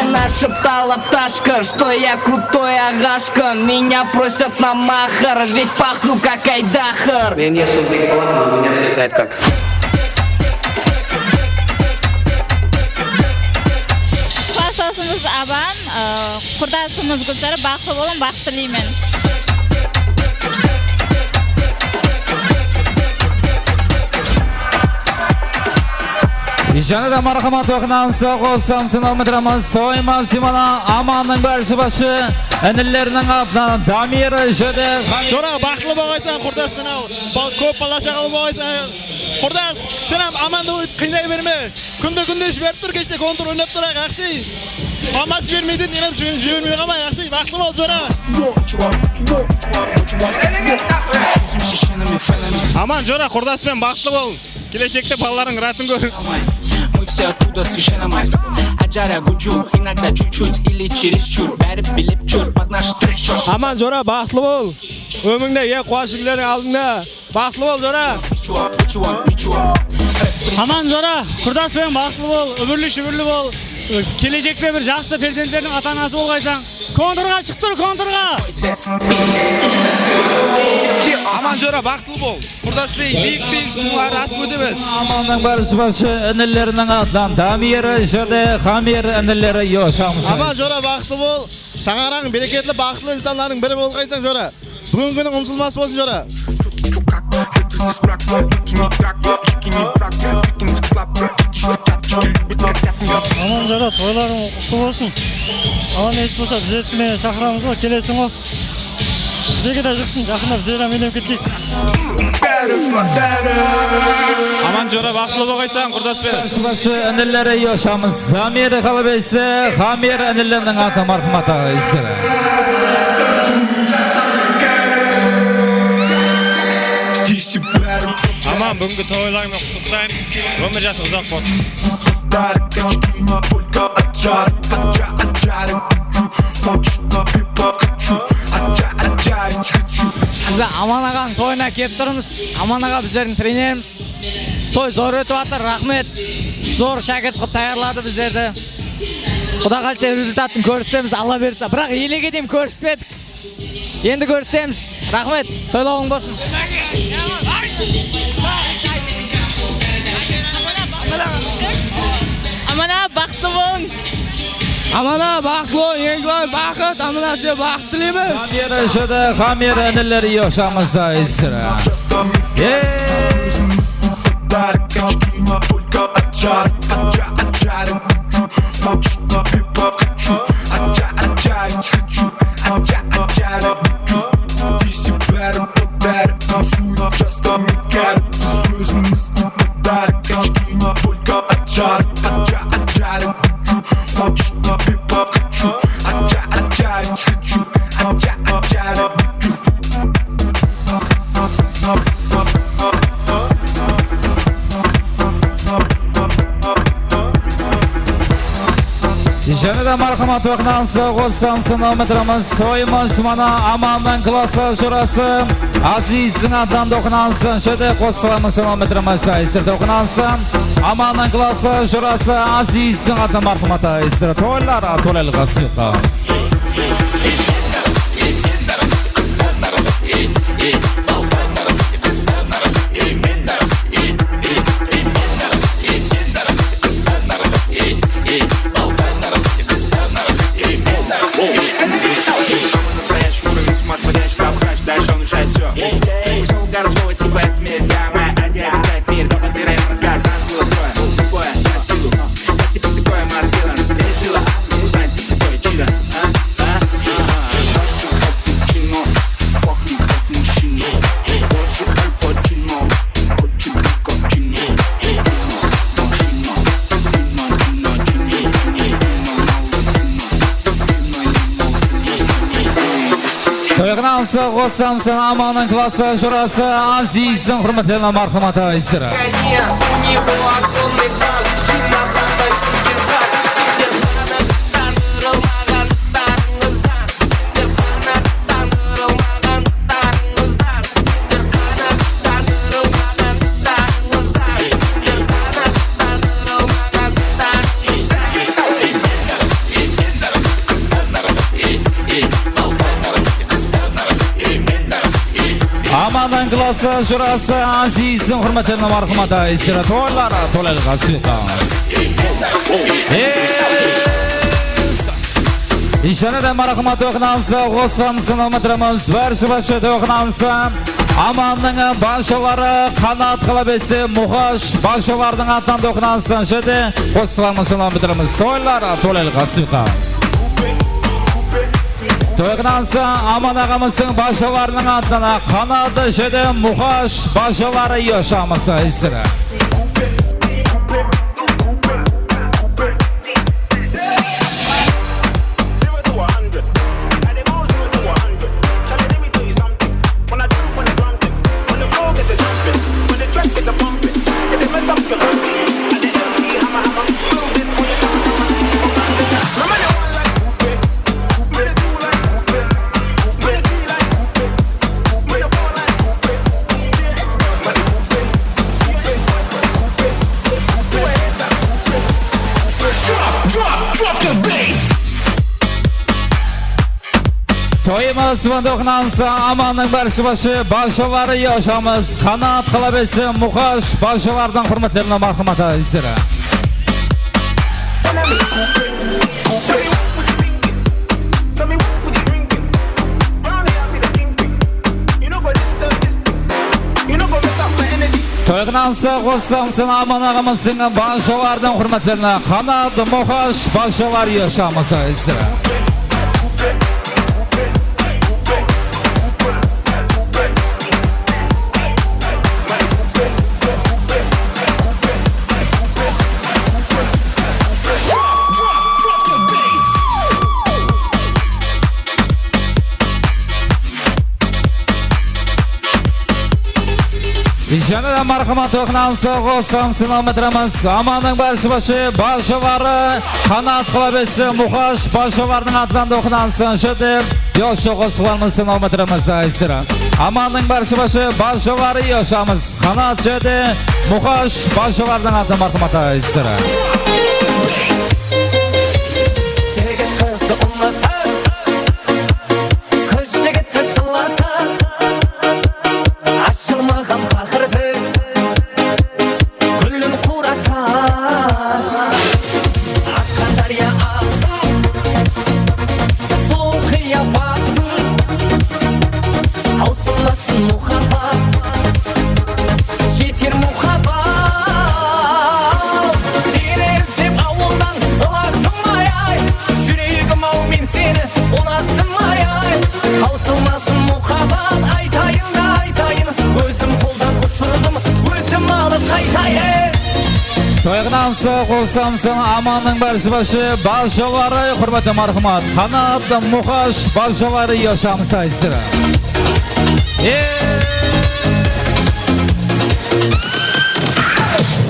Нашептала пташка, что я крутой агашка. Меня просят на махар, ведь пахну как айдахар. Мен если бы не было, у меня все знает как. Классасымыз Абан, құрдасымыз Гүлсара, бақытты болын, бақыт тілеймін. Jana da marhamat оқынанса қолсам сыналмыдырамыз, сойман симана аманның баршы-башы әнілерінің атынан Дамир жөде. Жора, бақытлы болғайсан, құрдас мен ал. Көп бала шағалы болғайсан. Құрдас, сен аманды қиындай берме. Күнде жіберіп тұр, кеште контур ойнап тұрайық, ақши. Мамасы бермейден, енем жібермей қамай, ақши. Бақытлы бол, Жора. Аман, Жора, құрдас мен бақытлы бол. Келешекте балаларың ратын көр. Мы все оттуда совершенно мать. Аджара гуджу, иногда чуть-чуть или чересчур. Бәрі біліп жүр, под наш трек. Аман, Жора, бақытлы бол. Өміңде е қуашыңдерің алдыңда. Бақытлы бол, Жора. Аман, Жора, құрдаспен бақытлы бол, үбірлі-шүбірлі бол. Келешекте бір жақсы перзенттердің ата-анасы болғайсаң, контурға шық тұр, контурға! Аман, Жора, бақытлы бол. Құрдаспен биік сыңларды асып өте бер. Amanның баршы-башы әнілерінің атынан Дамир жөде, Хамир әнілері йошамыз. Аман, Жора, бақытлы бол. Шаңараң берекетлі бақытлы инсандардың бірі болғайсаң, Жора. Бүгін күнің ұмытылмас болсын, Жора. Аман, Жора, тойларың құтты болсын. Аман ес болса, біздерді шақырамыз ғой, келесің ғой. Бізеге де жүксін, жақында біздерді менем кеткейік. Аман, Жора, бақытлы болғайсан, құрдаспен. Баршы-башы әнілері йошамыз. Замир қалыбейсі, Хамир әнілерінің аты мархамат ағайсы. Аман, бүгінгі тойларыңды құттықтайын. Өмір жасы ұзақ болсын. Біз Аман ағаның тойына кеп тұрмыз. Аман аға біздердің тренеріміз. Той зор өтіп атыр, рахмет. Зор шәкірт қып таярлады біздерді. Құда қалса результатын көрсетеміз, Алла берсе. Бірақ елеге дейін көрсетпедік. Енді көрсетеміз. Рахмет, тойлауың болсын. Аман аға, бақытты болың. Amana baxtli, yengloy, baxt, amana sizga baxt tilaymiz. Hamyeri shada, hamyeri inilari yoshamiz aytsira. Janada marhamat o'qnan sog'olsam sinometrimiz so'yimiz mana amandan klassa jurasi aziz zinatdan o'qnansin shada qo'sqamiz sinometrimiz aysirda o'qnansin amandan klassa jurasi aziz zinatdan marhamat aysir to'ylar to'lal qasiqamiz городского типа это место моя Азия летает мир, дома ты рэп рассказ. Нас было трое, такое, я в силу. Как типа такое маскилан. Ты решила, узнать, ты такое чудо. Чино, пахнет как мужчина. Больше альпачино, хочет как чино. To'yqan sog'olsam amandan klassa jurasi aziz hurmatli marhamat aysira. Amandan klassa jurasi aziz hurmatli marhamat aysira to'ylar to'lal qasiqamiz. İşarada marhamat o'qnansa, g'osam sinometrimiz barcha o'qnansa, amanning boshilari qanot qilib esi muhash boshlarning atdan o'qnansa, shada g'osam sinometrimiz to'ylar to'lal qasiqamiz. To'yqansa aman ağamızın başalarının adına kanadı şede muhaş başaları yaşaması aysira. To'yimiz o'qnansa amanning barcha boshilari yoshamiz qanot qilib esi muhash boshlardan hurmatli marhamat aysira. To'yqansa g'osam aman ağamızın boshlardan hurmatli qanot muhash boshlar yoshamiz aysira. Janada marhamat o'qnansa g'osam sinometrimiz amanning barcha boshilari qanot qilib esi muhash boshlarning atdan o'qnansa shada yosh g'oslarimiz sinometrimiz aysira. Amanning barcha boshilari yoshamiz qanot shada muhash boshlarning atdan marhamat aysira. Yigit qizni unutar, qiz yigitni shillatar. Açılmağın fakirdi, gülün kuratar. Akkan darya ağzı, unattım ay ay. Tausılmasın muhabbet aytayın da aytayın. Özüm koldan uçurdum, özüm alıp kaytayın. Toyğынан sağ olsam sana amanın başı barşaları hürmeti marhamat. Kanat Muhaş barşaları yaşamsa isira.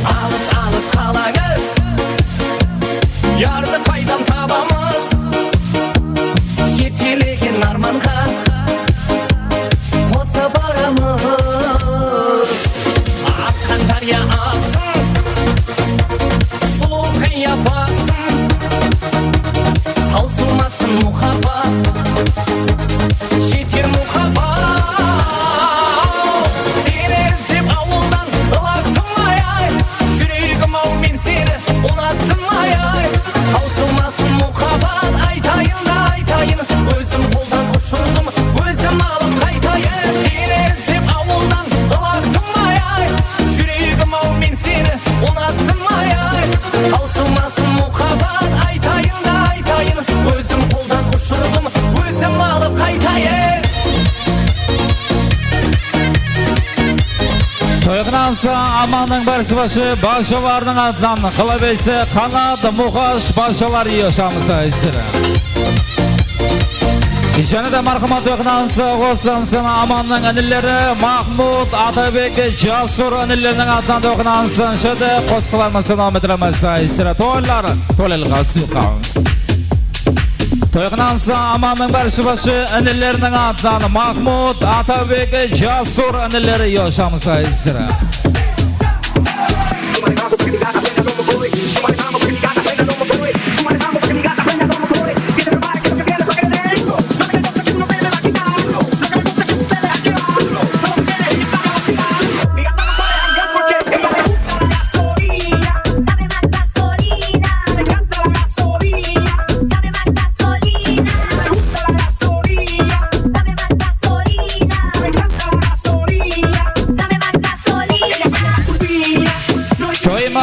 Alız alız kalağız, yardı paydan tabamız. Şetiligin armanға kosa baramız. Akkan darya alsın, sulu kıyya baksın. Tausılmasın muhabbat, şetir muhabbat. Seni izlep avuldan ılaktım ay ay. Yüreğim av men seni unattım ay ay. Tausılmasın muhabbat aytayın da aytayın. Özüm koldan uçurdum, özüm alıp kaytayın. Seni izlep avuldan ılaktım ay ay. Yüreğim av men seni unattım ay ay. Tausılmasın muhabbat aytayın da aytayın. Özüm koldan uçurdum, özüm alıp kaytayın. Toyğынан sağ amanın başı barşalarının adından kılabeyse Kanat Muhaş barşaları yaşamsa isira. İşene de marhamat toyğından sağ olsam sana amanın anilleri Mahmut Atabek Jasur anillerinin adından toyğından sağ şöyle koşsalarına selam edilemezse isira. Toylarga sığqamız. Toyğından sağ amanın başı anillerinin adından Mahmut Atabek Jasur anilleri yaşamsa isira.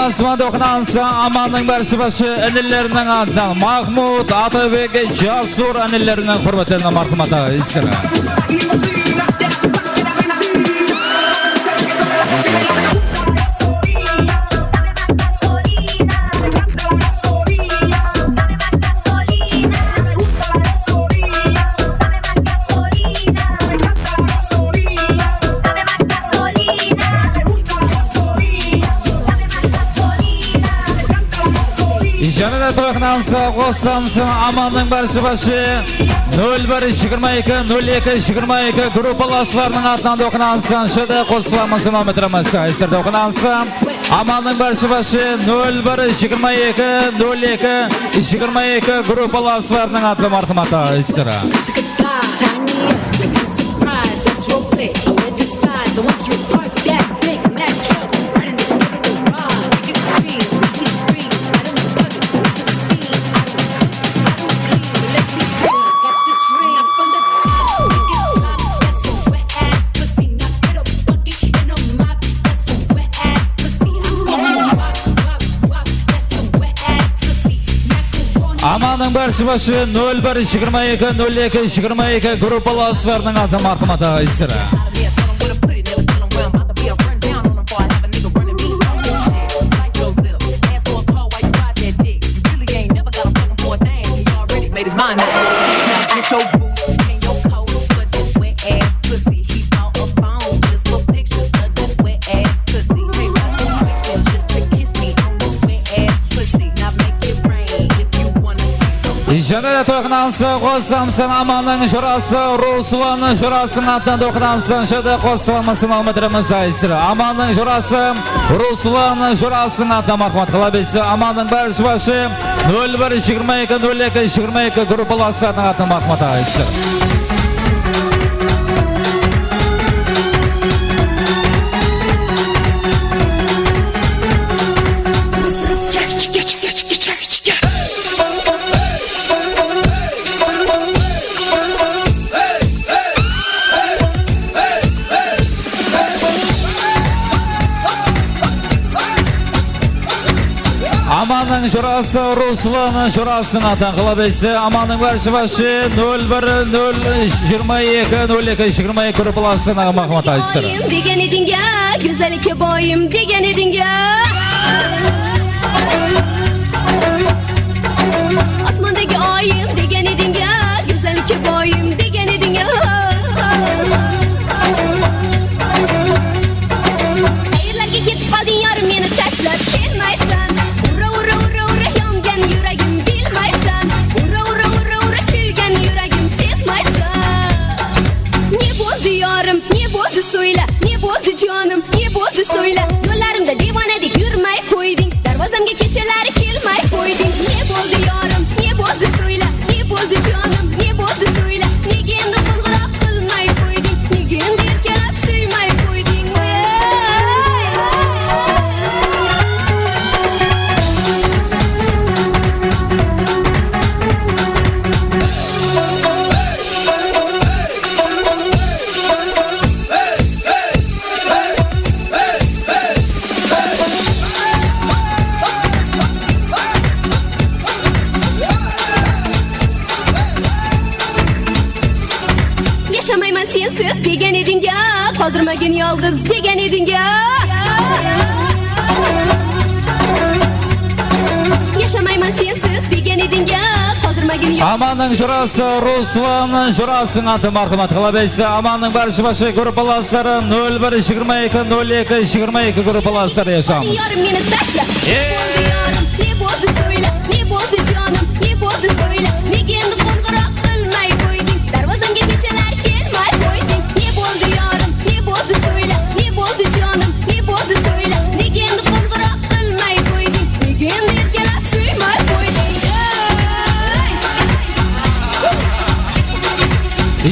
Asma dokunansa amanın başı anillerinin adından Mahmut Atabek Jasur anillerinin hürmetlerine marhamata isira. Janada toyğынан sağ olsam sana amanın başı 01-22-02-22 gruppalaslarının adından toyğынан sağ şöyle koşulamın selam ettiremezse isir toyğından sağ amanın başı 01-22-02-22 gruppalaslarının adlı marhamata isira. Amanın başı 01-22-02-22 gruppalaslarının adı marhamata isira. Janada toyğынан sağ olsam sen amanın şurası Ruslan'ın şurasının adından toyğından sağ şöyle koşulamın almadırımızda isira. Amanın şurası Ruslan'ın şurasının adından marhamat kılabeyse amanın başı 01-22-02-22 gruppalaslarının adından marhamata isira. Amanın jurası Ruslan'ın jurasını atan kılabesi. Amanın başı 01-0-22-02 gruplasına mahmat aytsın. Degen edin ya, güzellik boyum degen edin ya. Asmandaki ayım degen edin ya, güzellik boyum degen edin ya. Hayırlarga ketip kaldın yarım meni tashlab kelmaysan. Ura ura ura ura yongan yuragim bilmaysan. Ura ura ura ura kuygan yuragim sezmaysan. Ne bo'ldi yorim, ne bo'ldi so'yla, ne bo'ldi jonim, ne bo'ldi so'yla. Yo'llarimda devonadek yurmay qo'yding, darvozamga kechalari kelmay qo'yding. Ne bo'ldi yorim, ne bo'ldi so'yla, ne bo'ldi jonim, ne bo'ldi so'yla. Nega endi qo'ng'iroq qilmay qo'yding, nega endi erkalab suymay qo'yding. Yaşamayman sensiz degen edin ya, qoldirmagin yolg'iz degen edin ya. Yaşamayman sensiz degen edin ya, qoldirmagin yolg'iz. Amanın jurası Ruslan'ın jurasını atı marhamat kılabesi. Amanın başı grupalasları 01-22-02 grupalasları yaşamız. Yarım meni tashlab. Ne bo'ldi yorim, ne bo'ldi so'yla, ne bo'ldi jonim, ne bo'ldi so'yla. Nega endi qo'ng'iroq qilmay qo'yding, darvozamga kechalar kelmay qo'yding. Ne bo'ldi yorim, ne bo'ldi so'yla, ne bo'ldi jonim, ne bo'ldi so'yla. Nega endi qo'ng'iroq qilmay qo'yding, nega endi erkalab suymay qo'yding.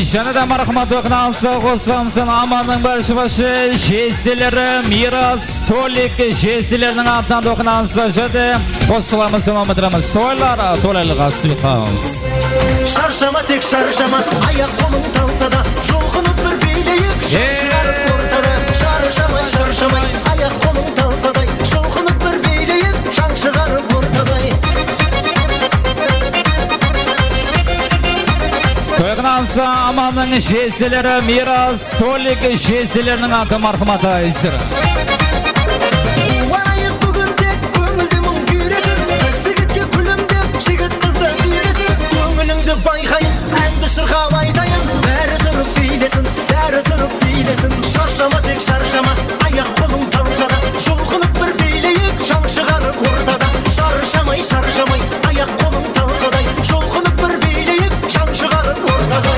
İşene de marhamat oknansı qo'sqamsın. Amanın başı jesileri miras tolik jesilerinin altından oknansı. Jede qo'sqamız Muhammadramız toylara to'laylığa suyqamiz. Şarşama tek şarşama, ayak kolum talsa da şulğunup bir beyleyip şarşılarıp ortada. Şarşamay şarşamay, ayak kolum talsa da şulğunup bir beyleyip şarşılarıp ortada. Toyqnansı amanın jesileri miras tolik jesilerinin altı marhamat aytsın. Varayık bugün tek köngülümün güresin. Şigitke külüm dep, şigit kızlar süresin. Köngülüngdü bayqayın, endi şırqamaydayin. Bäri turup beylesin, bäri turup beylesin. Şarşama tek şarşama, ayak kolum talsa da şulğunup bir beyleyip şan çıgarıp ortada. Şarşamay şarşamay, ayak kolum talsa da şulğunup bir beyleyip şan çıgarıp ortada.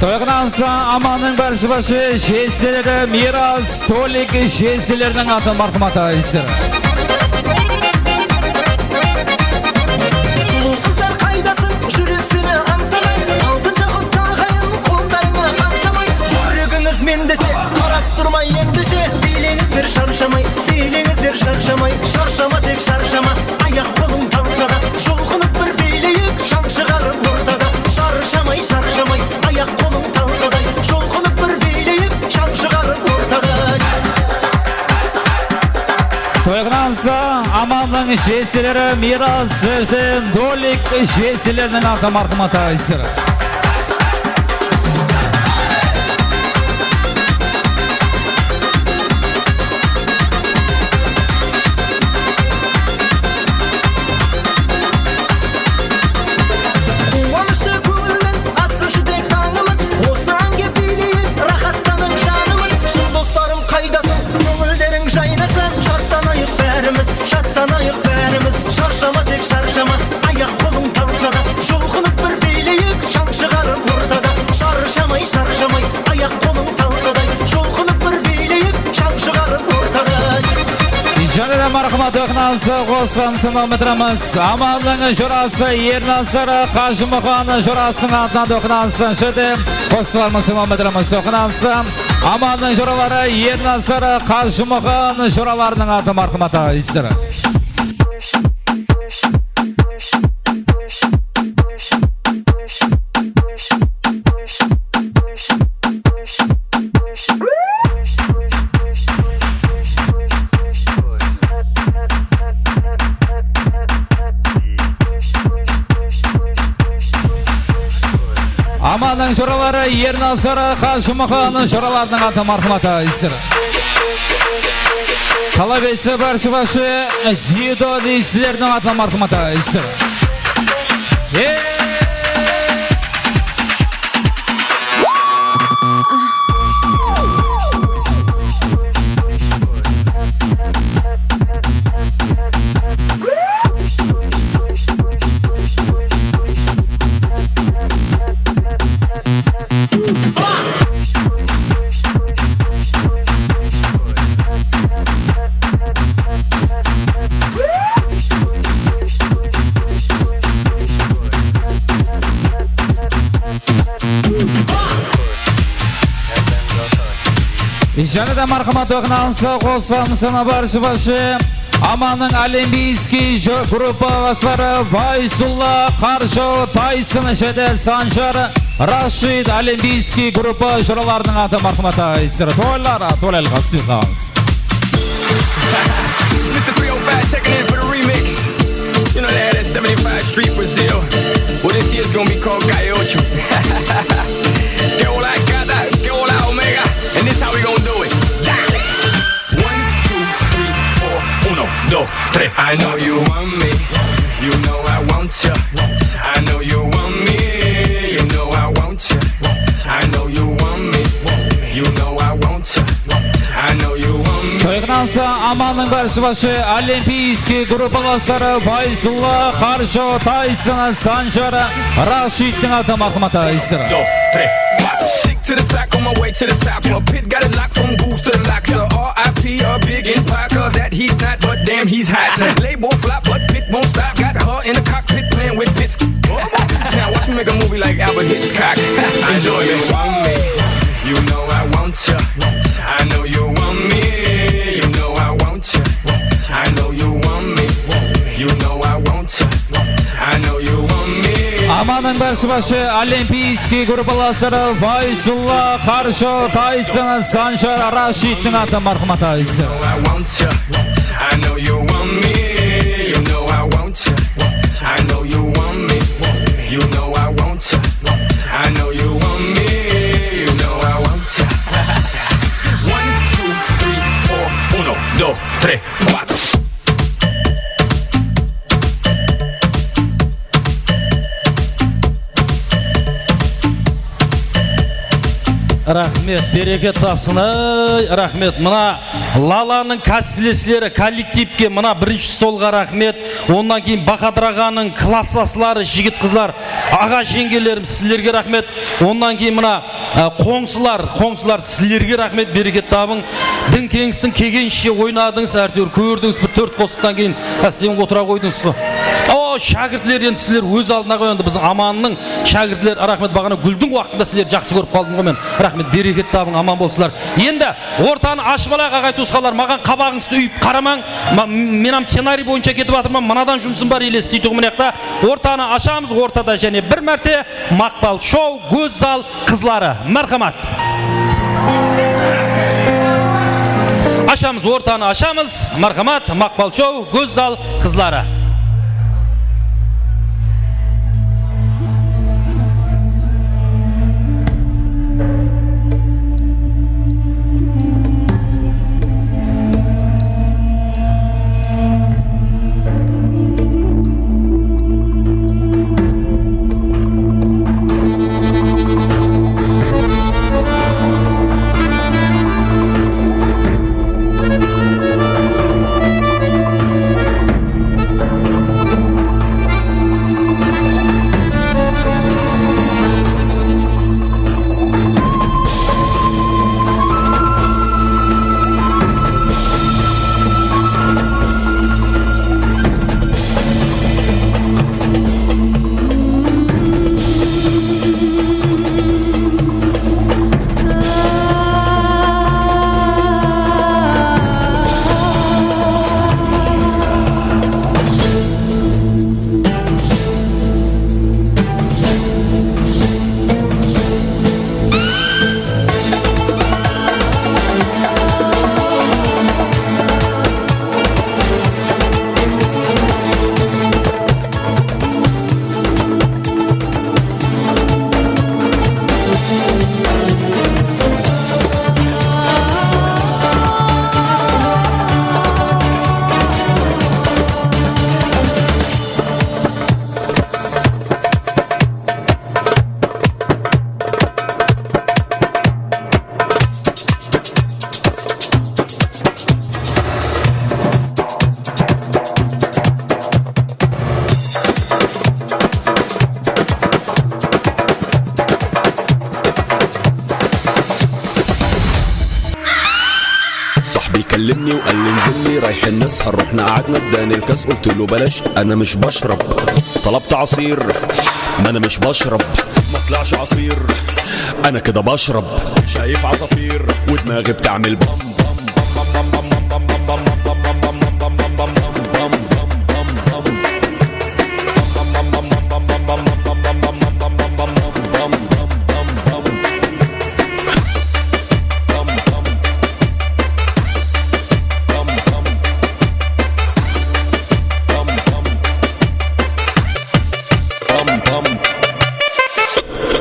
Toyqnansı amanın başı jesileri miras tolik jesilerinin altı marhamat aytsın. Sulu kızlar kaydasın, jüreksini ansamay. Altınca xuttağayın, kollarına anşamay. Jüreginiz mendese, qarab durmay endişe. Beylingizdir şarşamay, beylingizdir şarşamay. Şarşama tek şarşama, ayak kolum talsa da şulğunup bir beyleyip şan çıgarıp ortada. Şarşamay şarşamay, ayak kolum talsa da şulğunup bir beyleyip şan çıgarıp ortada. Toyqnansı amanın jesileri miras tolik jesilerinin altı marhamat aytsın. Kuvonuşta ko'ngilmen atsın şu tek tangımız. Osange beyleyip rahatlanıp janımız. Şun dostlarım kaydasın, ko'ngillerin jaynasın. Şartlanayık bärimiz, şartlanayık bärimiz. Şarşama tek şarşama, ayak kolum talsa da şulğunup bir beyleyip şan çıgarıp ortada. Şarşamay şarşamay, ayak kolum talsa da şulğunup bir beyleyip şan çıgarıp ortada. İşene de marhamat oknansı qo'sqamsın Muhammadramız. Amanın jurası Yernasır Qajımxan jurasının altından oknansın. Şede qo'sqamız Muhammadramız oknansın. Amanın juraları Yernasır Qajımxan juralarının altı marhamat aytsın. Amanın şuraları Ernazara Haşimxan'ın şuralarının аты marhamata isir. Kalabesi başı Zido deysizlerinin аты marhamata isir. Және de marhamat oğlansa kolsamsına başı Amanın Olimpiyski grupasları Faysullah Karşı Tyson Şede Sancar Rashid Olimpiyski grupa şuralarının adı marhamata isir. Toylara toylar qasıqans. Mr. 305 checking in for the remix. You know that at 75 Street, Brazil. Well, this year's gonna be called Gallo. Que hola cada, que hola omega. And this how we gonna do it. 1, 2, 3, 4, 1, 2, 3. I know you want me. You know I want you. I know you want me. You know I want you. I know you want me. You know I want you. I know you want me. Toyğnansa Amanın başı Olimpiyski grupasları Faysullah Karşı Tyson Sancar Rashid'in adı marhamata isir. 2, 3, 4. Stick to the track on my way to the top. A pit got it locked from goose to the locks. R.I.P. a big in Parker that he's not, but damn he's hot. Label flop, but pit won't stop. Got her in the cockpit playing with bits. Now watch me make a movie like Albert Hitchcock. Enjoy me. You want me. You know I want you. I know you want me. You know I want you. I know you want me. You know I want you. I know you want me. Amanın başı Olimpiyski grupasları Faysullah Karşı Tyson Sancar Rashid'in adı marhamata isir. I want you. I know you want me. You know I want you. I know you want me. You know I want you. I know you want me. You know I want you. 1, 2, 3, 4. 1, 2, 3, 4. Rahmet, bereket tапsın. Rahmet. Mına Lalaның кәсіптесілері коллективке мына бірінші столға рахмет. Ondan кейін Бахадыр ағаның классластары, жігіт қызлар, аға жеңгелерім сіздерге рахмет. Ondan кейін мына қоңсылар сіздерге рахмет, берекет табың. Дін кеңістің кегенше ойнадыңыз, әртеуір көрдіңіз, бір 4 қосықтан кейін сен отыра қойдыңыз ғой. Шәкіртлер енді сіздер өз алдына қойынды, біздің Аманның шәкіртлер, рахмет. Бағана гүлдің уақытында сіздер жақсы көріп қалдым ғой мен. Рахмет, берекет табың, аман болсылар. Енді ортаны ашып алайық, ағай туысқандар, маған қабағыңызды үйіп қарамаң. Менің сценарий бойынша кетіп жатырмын, мынадан жұмысым бар, елестейді мынаяқта. Ортаны ашамыз, ортада және бір мәрте Мақпал шоу көз зал қызлары. Мархамат. Ашамыз, ортаны ашамыз. Мархамат, Мақпал шоу көз зал қызлары. كلمني وقال لي انزلني رايحين نسهر، رحنا قعدنا اداني الكاس قلت له بلاش انا مش بشرب، طلبت عصير ما انا مش بشرب، ما طلعش عصير انا كده بشرب، شايف عصافير ودماغي بتعمل بام بام بام بام بام بام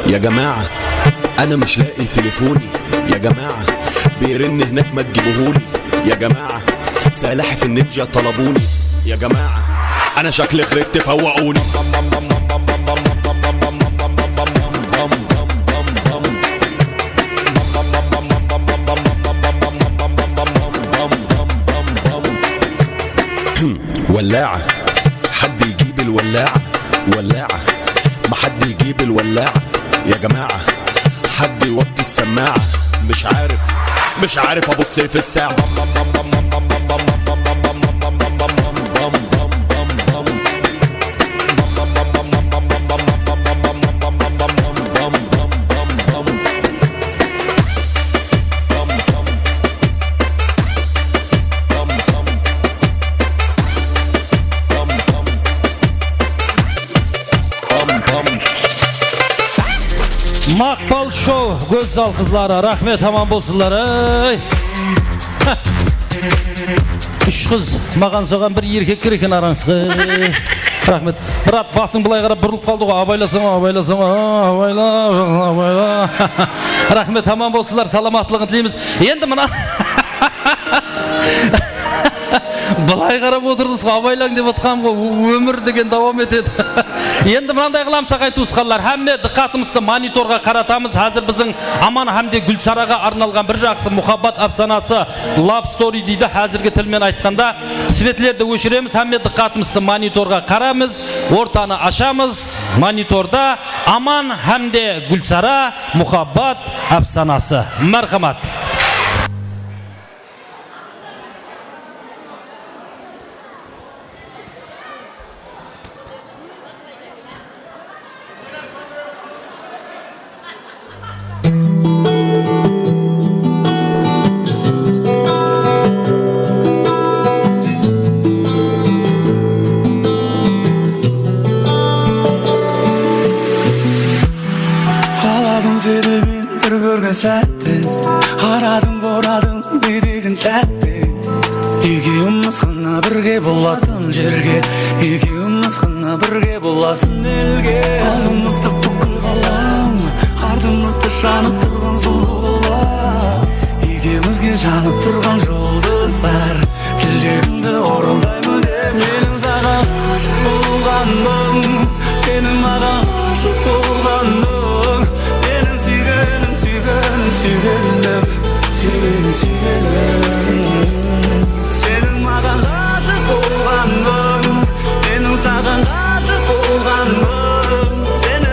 يا جماعة أنا مش لاقي تليفوني، يا جماعة بيرن هناك ما تجيبوهولي، يا جماعة سلاحف النينجا طلبوني، يا جماعة أنا شكلي خربت فوقوني. ولاعة حد يجيب الولاعة، ولاعة ما حد يجيب الولاعة، يا جماعة حد يوطي السماعة، مش عارف ابص في الساعة. Maqbal Show Gözal kızları rahmet aman bolsunlar ey. Üç kız mağan soğan bir erkek gereken aransız. Rahmet. Bırak basın bulay qarab burulup kaldık. Abayla. Rahmet aman bolsunlar, salamatlığını dileymiz. Endi mına Былай қарап отырдыңыз ғой, абайлаң деп отқам ғой, өмір деген давам етеді. Енді мынандай қыламсақ ай туысқандар, һәмме диққатымызды мониторға қаратамыз. Қазір біздің Аман һәмде Гүлсараға арналған бір жақсы мұхаббат афсанасы Love Story дейді қазіргі тілмен айтқанда. Светлерді өшіреміз, һәмме диққатымызды мониторға қарамыз, ортаны ашамыз. Мониторда Аман һәмде Гүлсара мұхаббат афсанасы. Мархамат. Sәтті қарадың борадың бедегін тәтті, екеуміз ғана бірге болатын жерге, екеуміз ғана бірге болатын елге. Алдымызды бүкіл ғалам, артымызды жанып тұрған сұлу қала, екеумізге жанып тұрған жұлдыздар, тілегімді орындаймын деп. Менің саған ғашық болғаным, сенің маған ғашық болғаның, менің сүйгенім сенің маған ғашық болғаның, менің саған ғашық болғаным, сені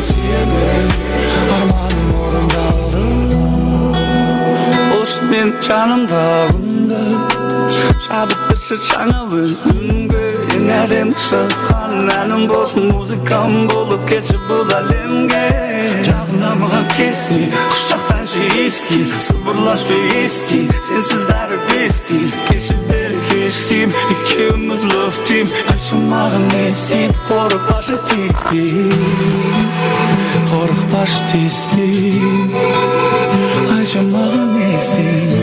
сүйемін, арманым орындалды, осымен жанымда үнді, жабып бірші жаңа өнімге. Ең әдемі шыққан әнім болып, музыкам болып кетші бұл әлемге. Жағына маған кесті, құшақтаншы есті, сыбырлашы есті, сенсіз бәрі бесті. Кеші бері кештім, екеуміз лөфтім, айтшы маған не істейм, қорықпашы тиіспейм, айтшы маған не істейм.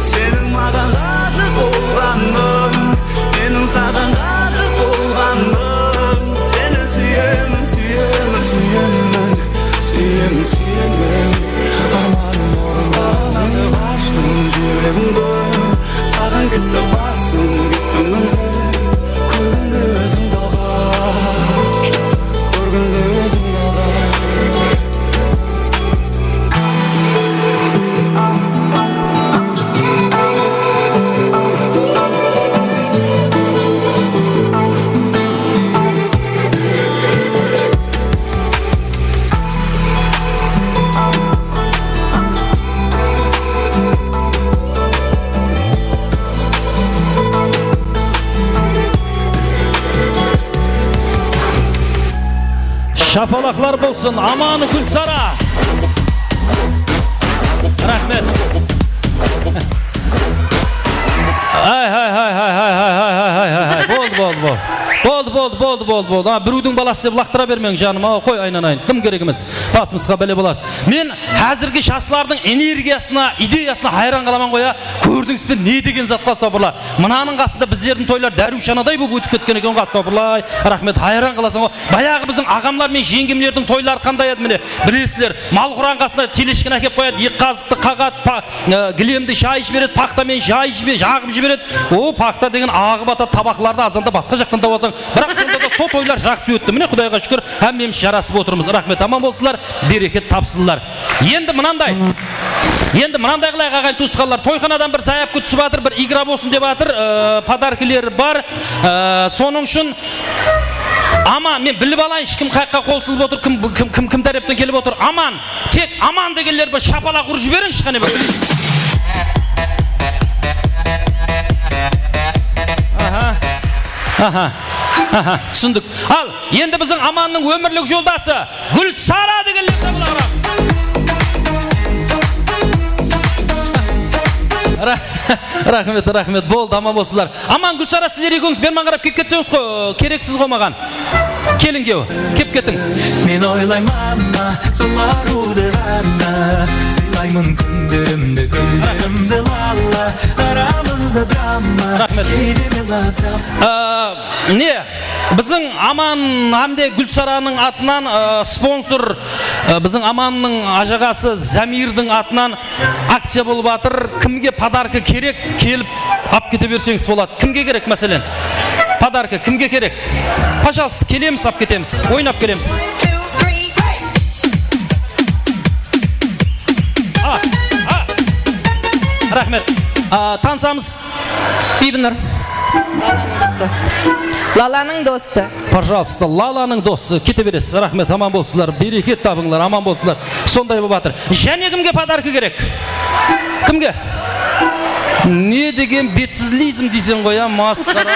Сенің маған ғашық болғаның, менің саған ғашық болғаның, сені сүйемін, арманым Şapalaklar bolsun. Aman Gülsara. Rahmet. Hay hay hay hay hay hay hay hay hay. Boldu. Ha, birudun balası deb laqtıra bermeң жаным. Qo'y aynan. Kim керек емес. Басымызға бәле болады. Мен қазіргі жастардың энергиясына, идеясына хайран қаламан қоя. Көрдіңіз бе не деген затқа сабырлар. Мынаның қасында біздердің тойлар дәрушанадай болып өтіп кеткен екен қас сабырлай. Рахмет, хайран қаласың ғой. Баяғы біздің ағамлар мен жеңгемлердің тойлары қандай еді міне. Білесіздер, мал құран қасында телешкін әкеп қояды, екі қазықты қағат, гілемді шай жібереді, пақтамен шай жібереді, жағып жібереді. О, пақта деген ағып ата табақларды азанда басқа жақтан тауып алсаң, бірақ сонда да со тойлар жақсы өтті. Міне Құдайға шүкір, әмеміз жарасып отырмыз. Рахмет, аман болсылар, берекет тапсылар. Енді мынандай қылай қағайын туысқандар, тойханадан бір саяп күтісіп жатыр, бір игра болсын деп жатыр, подаркілер бар. Соның үшін аман, мен біліп алайын, ешкім қайыққа қол сылып отыр, кім тараптан келіп отыр. Аман, тек аман дегенлер бір шапалақ ұрып жіберіңізші қане бір білейін. Түсіндік. Ал, енді біздің аманның өмірлік жолдасы Гүлсара дегенлер табылағырақ. Рахмет, болды, аман болсылар. Аман, Гүлсара, сіздер екеуіңіз берман қарап кеп кетсеңіз қой, керексіз ғой маған. Келін кеу, кеп кеттің. Мен ойлаймын, соларуды ғана, сыйлаймын күндерімді, гүлдерімді лала, арамызда драма, кейде мелодрама. Не, біздің Аман Хамде Гүлсараның атынан спонсор, біздің Аманның ажағасы Замирдің атынан акция болып жатыр. Кімге подарка керек, келіп ап кете берсеңіз болады. Кімге керек мәселен? Подарка кімге керек? Пожалуйста, келеміз, ап кетеміз, ойнап келеміз. Рахмет. Танысамыз. Бибінұр. Лаланың досты. Пожалуйста, Лаланың досы. Кете бересіз. Рахмет, аман болсылар. Берекет табыңлар, аман болсылар. Сондай болып жатыр. Және кімге подарка керек? Кімге? Не деген бетсізлизм дейсің ғой, масқара.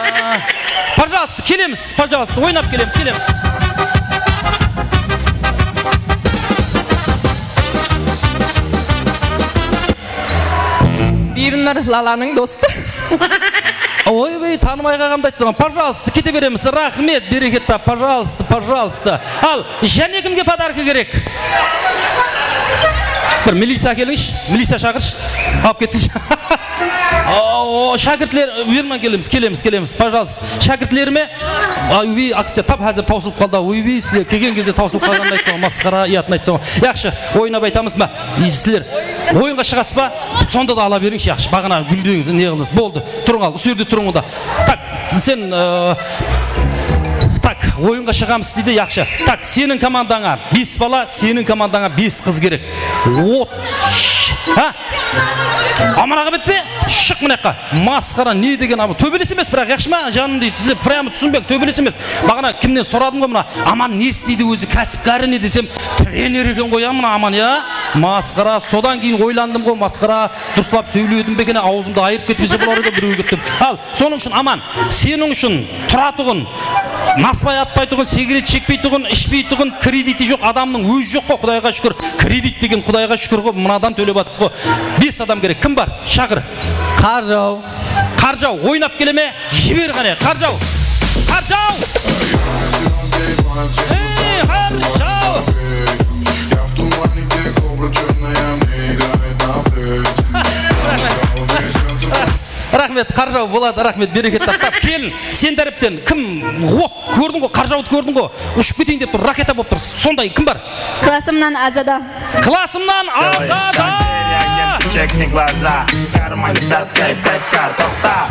Пожалуйста, келеміз. Пожалуйста, ойнап келеміз. Бибінұр Лаланың досты. Ой, танымай қағамды айтсам, пожалуйста, кете береміз. Рахмет, берекет тап, пожалуйста. Ал, және кімге подарка керек? Бір милиция келіңізші, милиция шақыршы, алып кетсінші. Шәкіртлер, верман келеміз, пожалуйста. Шәкіртлеріме, акция тап әзір таусылып қалды. Сілер келген кезде таусылып қалғанды айтсам, масқара, иятын айтсам. Яқшы, ойнап айтамыз ба? Сілер ойынға шығасыз ба? Сонда да ала беріңші, яқшы. Бағана гүлдеңіз, не қылыңыз? Болды, тұрың ал, үсерде тұрың онда. Так, сен... Так, ойынға шығамыз дейді, яқшы. Так, сенің командаңа 5 бала, сенің командаңа 5 қыз керек. Вот. Аманаға бітпе? Шық мұнаққа. Масқара, не деген абы? Төбелес емес, бірақ яқшы ма? Жаным дейді, сізде прямо түсінбек, төбелес емес. Бағана кімнен сұрадым ғой мұна? Аман не істейді өзі, кәсіпкәрі не десем, тренер екен ғой мұна Аман, я? Масқара, содан кейін ойландым ғой, масқара, дұрыслап сөйледім бекене, аузымды айырып кетпесе бұлар еді, біреу кеттім. Ал, соның үшін Аман, сенің үшін тұратұғын, наспай атпай тұғын, сигарет шекпей тұғын, ішпей тұғын, кредиті жоқ, адамның өзі жоқ қой, Құдайға шүкір. Кредит деген Құдайға шүкір ғой, мынадан төлеп атсыз ғой. 5 адам керек. Кім бар? Шақыр. Қаржау, ойнап келеме? Жібер қане. Қаржау. Қаржау! Рахмет, Қаржау болады, рахмет, берекет таптап. Келін, сен дәріптен, кім? Көрдің ғой, Қаржауды көрдің ғой. Ұшып кетейін деп тұр, ракета болып тұр. Сондай, кім бар? Классымнан Азада. Классымнан Азада! Чекни глаза, кармане пятка и 5 тоқта.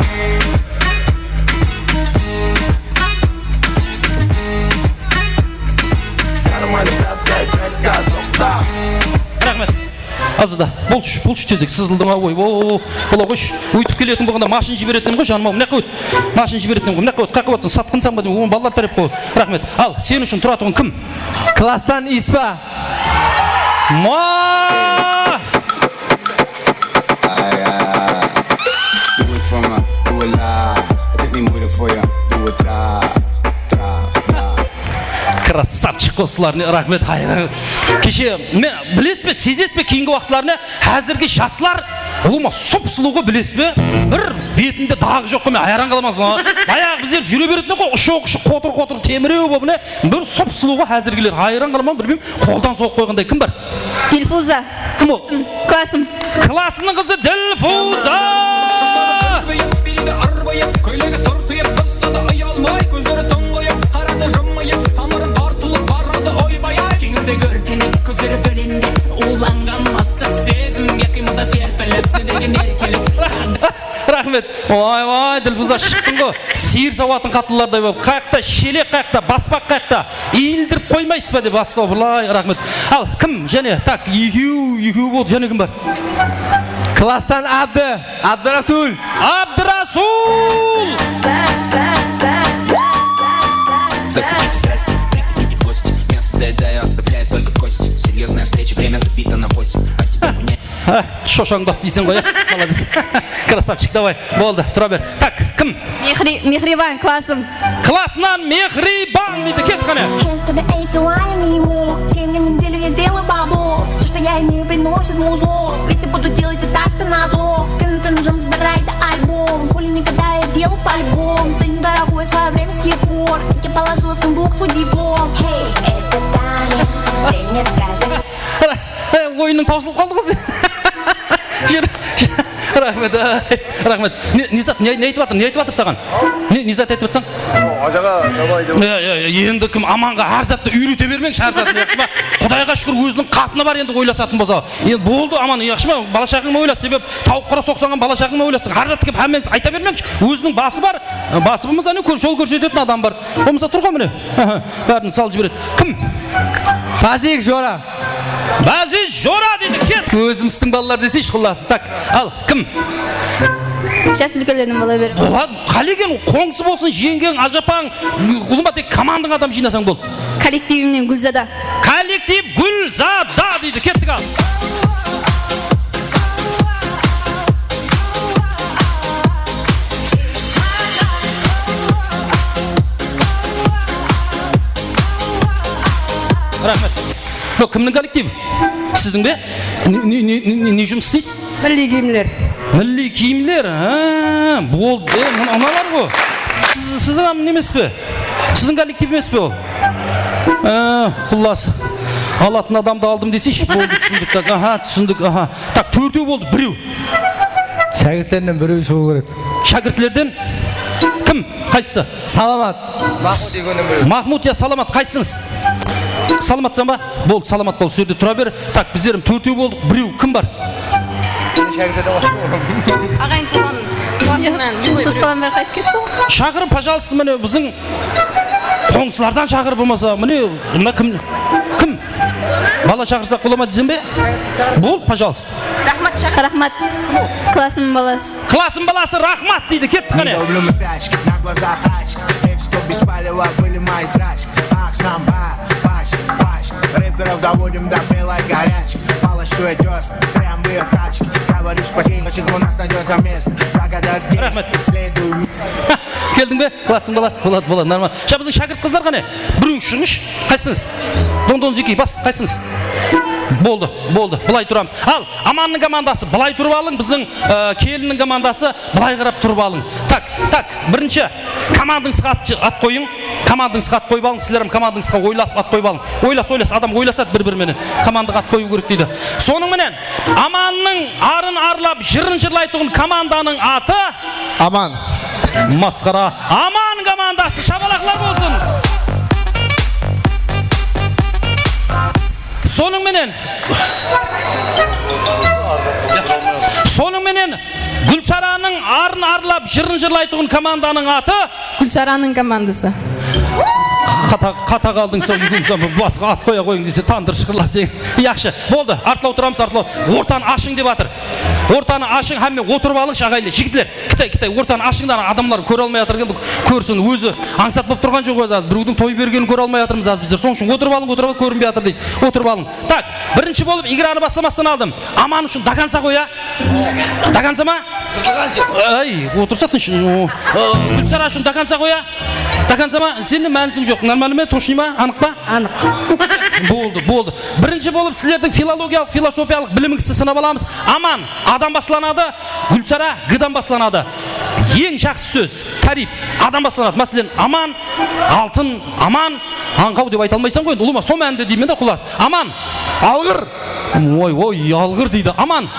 Кармане пятка и 5 тоқта. Рахмет. Азада, болшы тезек, сызылдың ой, бола қойш, өйтіп келетін болғанда машин жіберетін ғой, жаным ау, мына қойт, машин жіберетін ғой, мына қойт, қақы батсын, сатқынсам ба деймін, балалар тарап қой, рахмет. Ал, сен үшін тұратығын кім? Класстан Испа. Do it for me, do it live. Het is niet moeilijk voor je, doe het traag. Красавчик осыларына рахмет. Хайран. Кеше мен білесіз бе, сезесіз бе кейінгі уақытларына әзірге жаслар ұлыма сұп-сұлуға білесіз бе? Бір бетінде дағы жоқ қой, мен айран қаламасың. Баяғы біздер жүре беретін ғой, ұшы-ұшы қотыр-қотыр теміреу болып не? Бір сұп-сұлуға әзіргелер айран қаламан, білмеймін, қолдан соғып қойғандай кім бар? Дилфуза. Кім ол? Классым. Классының қызы Дилфуза. Көйлегі тортuyып тұрса да ұялмай, көздері тоңғойып, қарады жымайып, тамырын тартылып барады ойбай-ай. Кеңірдегі өртеніп, көздері бөленді, уланған астық сезімге қимылда серпіліп, недеген еркелік. Рахмет. Ой, Дилфуза шықтың ғой. Сиыр сауатын қатылардай болып, қаяқта шелек, қаяқта баспақ, қаяқта иілдіріп қоймайсыз ба деп бастау. Рахмет. Ал, кім? Және, так, екеу болды. Және кім бар? Класстан Абдырасул. Абдырасул! Захотите страсти, приходите в гости. Мясо доедаю, оставляет только кость. Серьезная встреча, время запито на 8. А тебя мне... Шошаң бас дейсің ғой, молодец. Красавчик, давай, болды, тұра бер. Так, кім? Мехрибан, классым. Классынан Мехрибан дейді, кет қане. Через неделю я делаю бабло. Все, что я имею, приносит музло. Ведь я буду делать и так-то назло. Ты ножом сбирай да альбом. Хули никогда я делаю по-любому. Ценю дорогой свое время с тех пор, как я положила в сундук свой диплом. Хей, это Таня, стрельнет Казахстан. Ойының таусылып қалды ғой. Рахмет, рахмет. Низат, не айтып жатыр саған? Низат айтып жатсаң? Ажаға, давай деп. Енді кім аманға әр затты үйрете бермеңші, әр затты. Құдайға шүкір өзінің қатыны бар енді ойласатын болса. Енді болды аман, яқшы ма? Бала шағыңа ойлас, себеп тауық қара соқсаңған бала шағыңа ойласың. Әр затты кеп әммен айта бермеңші. Өзінің басы бар. Басы болмаса не жол көрсететін адам бар. Болмаса тұр ғой міне. Бәрін салып жібереді. Кім? Фазик Жора. Бәзіз Жора дейді, кет. Өзіміздің балалар десейші құласы. Так, ал, кім? Жас үлкелердің бола бер. Болады, қалеген қоңсы болсын, жеңген, ажапаң, құлыма тек командаң адам жинасаң бол. Коллективімнен Гүлзада. Коллектив Гүлзада дейді, кеттік ал. Рахмет. Кімнің коллективі? Сіздің бе? Не жұмыс істейсіз? Милли киімдер. Милли киімдер? Болды. Аналар ғой. Сіздің ам немес пе? Сіздің коллектив емес пе ол? Құлласы. Алатын адамды алдым десейші. Болды, түсіндік. Түсіндік. Так, төртеу болды, біреу. Шәкірттерден біреу шығу керек. Шәкіртлерден? Кім? Қайсысы? Саламат. Махмуд я Саламат, қайсыңыз? Саламатсың ба? Болды, саламат бол, сөйде тұра бер. Так, біздерім төртеу болдық, біреу, кім бар? Ағайын тұрған тұсқалан бәрі қайтып кетті. Шақырып, пожалуйста, міне біздің қоңсылардан шақырып болмаса, міне, кім? Бала шақырсақ бола ма десем бе? Болды, пожалуйста. Рахмат шақыр. Рахмат. Классым баласы. Классым баласы Рахмат дейді, кетті қане. Рэперов доводим до белой горячки. Полощу идёс, прям в ее тачке. Говорю спасибо, у нас найдется место. Благодар действий, следуй. Келдің бе? Классың баласы, болады, нормально. Ша біздің шәкірт қыздар қане? Біреу шығыңыз, қайсыңыз? Дондон зеки, бас, қайсыңыз? Болды, былай тұрамыз. Ал, Аманның командасы, былай тұрып алың, біздің келіннің командасы, былай қарап тұрып алың. Так, бірінші, командыңызға ат қойың. Командыңызға ат қойып алың, сіздерім командыңызға ойласып ат қойып алың. Ойлас, адам ойласады бір-біріменен. Командаға ат қою керек дейді. Соның менен, Аманның арын арлап, жырын жырлайтұғын команданың аты? Аман. Масқара. Аман командасы, шабалақлар болсын. Соның менен Гүлсараның арын арлап, жырын жырлайтұғын команданың аты? Гүлсараның командасы. Қата қалдың сол үйгін басқа ат қоя қойың десе тандыр шықырлар сен. Яқшы, болды, артылау тұрамыз, ортаны ашың деп атыр. ортаны ашың, һәммен отырып алыңшы ағайлы жігітлер. Кітай ортаны ашыңдар, адамдар көре алмай жатыр келді. Көрсін, өзі аңсат болып тұрған жоқ өзі. Біреудің той бергенін көре алмай жатырмыз аз біздер. Соң үшін отырып алың, көрінбей жатыр дейді. Отырып алың. Так, бірінші болып играны бастамастан алдым. Аман үшін даканса қоя. Даканса ма? Ай, отырса тыныш. Гүлсара үшін даканса қоя. Даканса ма? Сенің мәнісің жоқ. Нормально ма? Точно ма? Анық па? Анық. Болды. Бірінші болып сіздердің филологиялық, философиялық біліміңізді сынап аламыз. Аман адам басланады, Гүлсара гыдан басланады. Ең жақсы сөз, тариф, адам басланады. Мәселен, аман, алтын, аман, аңқау деп айта алмайсың ғой. Ұлыма, сол мәнді деймін де құлас. Аман, алғыр. Ой, алғыр дейді. Аман.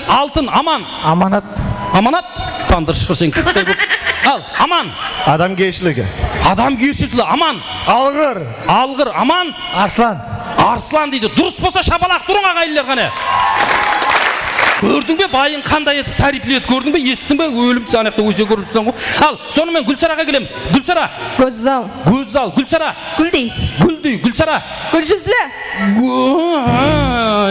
Алтын, аман. Аманат. Тандыр шықыр сен кіктай көп. Ал, аман. Адамгершілігі. Адамгершілігі, аман. Алғыр, аман. Арслан дейді. Дұрыс болса шапалақ тұрың ағайлар қане. Көрдің бе, байын қандай етіп тарифледі, көрдің бе, естің бе, өлім санақты өзе көріп тұрсың ғой. Ал, сонымен Гүлсараға келеміз. Гүлсара. Көззал. Гүлсара. Гүлдей. Гүлсара. Гүлжүзлі.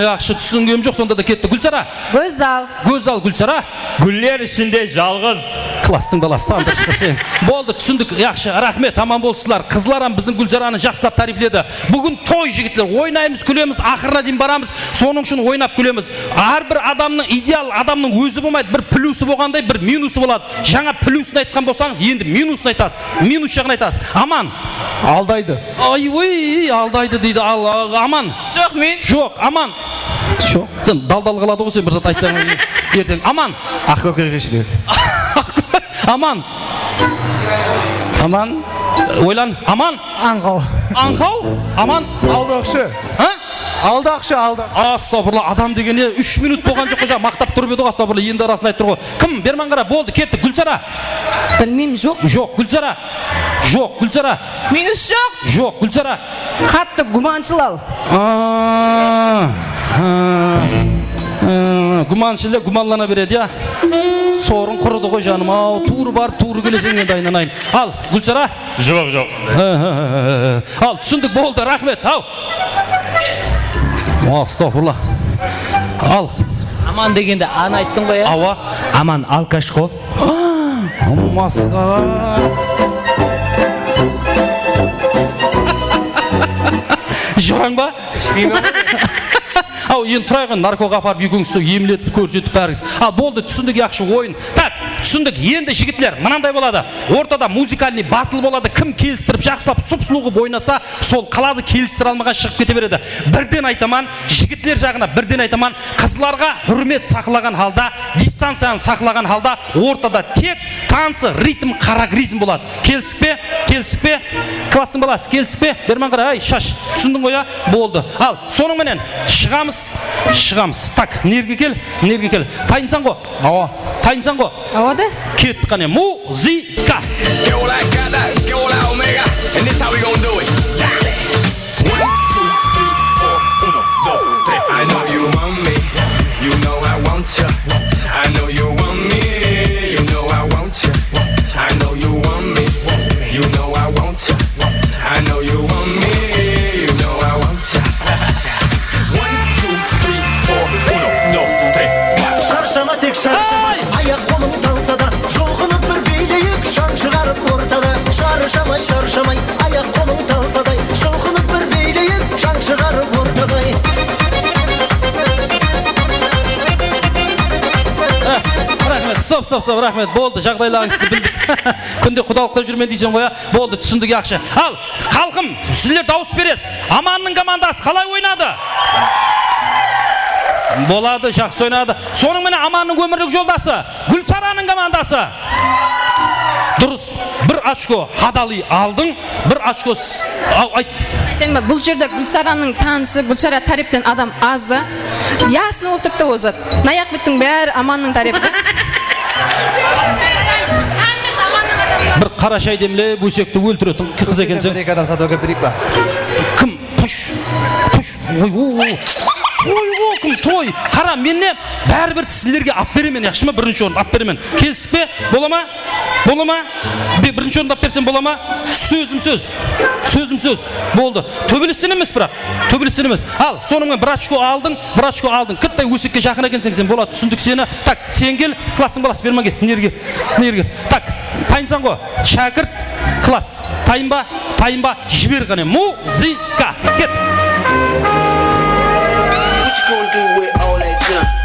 Яқшы түсінгем жоқ, сонда да кетті. Гүлсара. Көззал, Гүлсара. Гүллер ішінде жалғыз. Кластың баласы, андыр шықырсен. Болды, түсіндік, яқшы, рахмет, аман болсылар. Қызларам біздің Гүлсараны жақсылап тарифледі. Бүгін той жігітлер, ойнаймыз, күлеміз, ақырына дейін барамыз, соның үшін ойнап күлеміз. Әрбір адамның, идеал адамның өзі болмайды, бір плюсы болғандай, бір минусы болады. Жаңа плюсын айтқан болсаңыз, енді минусын айтасыз, минус жағын айтасыз. Аман. Алдайды. Алдайды дейді, аман. Жоқ, аман. Сен дал-дал қалады ғой, сен бір зат айтсаң ертең. Аман. Ақкөкіргешілер. Аман. Ойлан. Аман. Аңқау. Аман. Алдақшы. Астағфирулла, адам дегене 3 минут болған жоқ қожа, мақтап тұрып еді ғой, астағфирулла, енді арасын айтып тұр ғой. Кім? Берман қара, болды, кетті. Гүлсара. Білмеймін, жоқ. Жоқ, Гүлсара. Минус жоқ. Жоқ, Гүлсара. Қатты гуманшылал. Гуманшылы гуманлана береді, я. Сорын құрыды ғой жаным, ау, туыры барып, туыры келесен енді айнанайын. Ал, Гүлсара? Жоқ. Ал, түсіндік, болды, рахмет, ау. Астағфирулла. Ал. Аман дегенде ан айттың ғой, Ауа. Аман алкаш қой. Масқара. Жораң ба? Ау, енді тұрайған наркоға апарып екіңсі емлетіп көрсетіп бәріңіз. Ал, болды, түсіндік, яқшы ойын. Так, түсіндік, енді жігітлер мынандай болады. Ортада музыкальный батл болады. Кім келістіріп, жақсылап, сұп-сұлу қылып ойнатса, сол қалады, келістіре алмаған шығып кете береді. Бірден айтаман, жігітлер жағына бірден айтаман, қызларға хүрмет сақлаған халда, дистанцияны сақлаған халда, ортада тек танцы, ритм, қарагризм болады. Келісіп пе? Классың баласы, келісіп пе? Берман қара, ай, шаш. Түсіндің ғой, болды. Ал, соның менен шығамыз. Так, нерге кел. Тайынсан ғой? Тайынсан ғой? Ауады? Кетті қане, музыка. Que hola gata, que hola omega, and this how we gon' do it. 1, 2, 3, 4, 1, 2, 3. I know you want me, you know I want ya. I know you want me, you know I want ya. I know you want me, you know I want ya. I know you want me, you know I want ya. 1, 2, 3, 4, 1, 2, 3. Шаршама тек шаршама, аяқ қолың талса да, жұлқынып бір билейік, шаң шығарып ортада. Шаршамай, аяқ қолың талсадай, жұлқынып бір билейік, шаң шығарып ортадай. Стоп, рахмет, болды, жағдайларыңызды білдік. Күнде құдалықта жүрмен дейсен қоя, болды, түсіндік яқшы. Ал, халқым, сіздер дауыс бересіз. Аманның командасы қалай ойнады? Болады, жақсы ойнады. Соның мені Аманның өмірлік жолдасы, Гүлсараның командасы. Дұрыс, 1 очко хадали алдың, 1 очко айт. Бұл жерде Гүлсараның танысы, Гүлсара тарифтен адам азды. Ясыны отырды озат. Наяқметтің бәрі Аманның тарифі. Бір қара шай демле, бөсекті өлтіретін қыз екенсің. Бір-екі адам сатуға берейік ба? Кім? Пұш. Кім той? Қара, менне бәрібір сіздерге ап беремен, яқшы ма? Бірінші орын ап беремен. Келсік пе? Бола ма? Бірінші орын ап берсем бола ма? Сөзім сөз. Sözüm söz. Болды. Төбелестен емес бірақ. Төбелестен емес. Ал, сонымен бір очко алдың. Қыттай өсекке жақын екенсің сен болады. Түсіндік сені. Так, сен кел, классың баласы берме кел. Нерге. Так, тайынсаң ғой. Шәкірт, класс. Тайынба, жібер ғане. Музыка. Кет.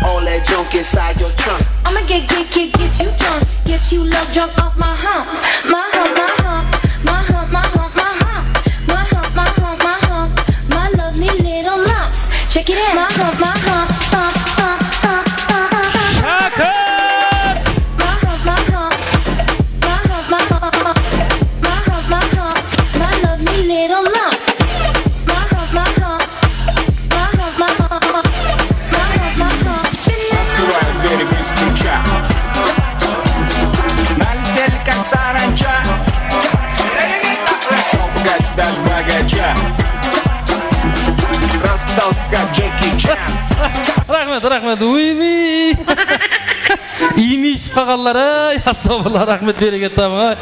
All that junk inside your trunk. I'ma get you drunk, get you love drunk off my hump, my hump, my hump, my hump, my hump, my hump, my hump, my hump, my hump, my lovely little lumps. Check it out, my hump, my hump, hump, hump, hump, hump, hump. My hump, my hump, my hump, my hump, my hump, my hump, my lovely little lump. My hump, my hump, my hump, my hump. Скуча. Налетели как саранча. Стал богач, даже богача. Раскидался как Джеки Чан. Рахмет. Уйми. Имейсіп қағалар, асабырлар, рахмет береге тамы.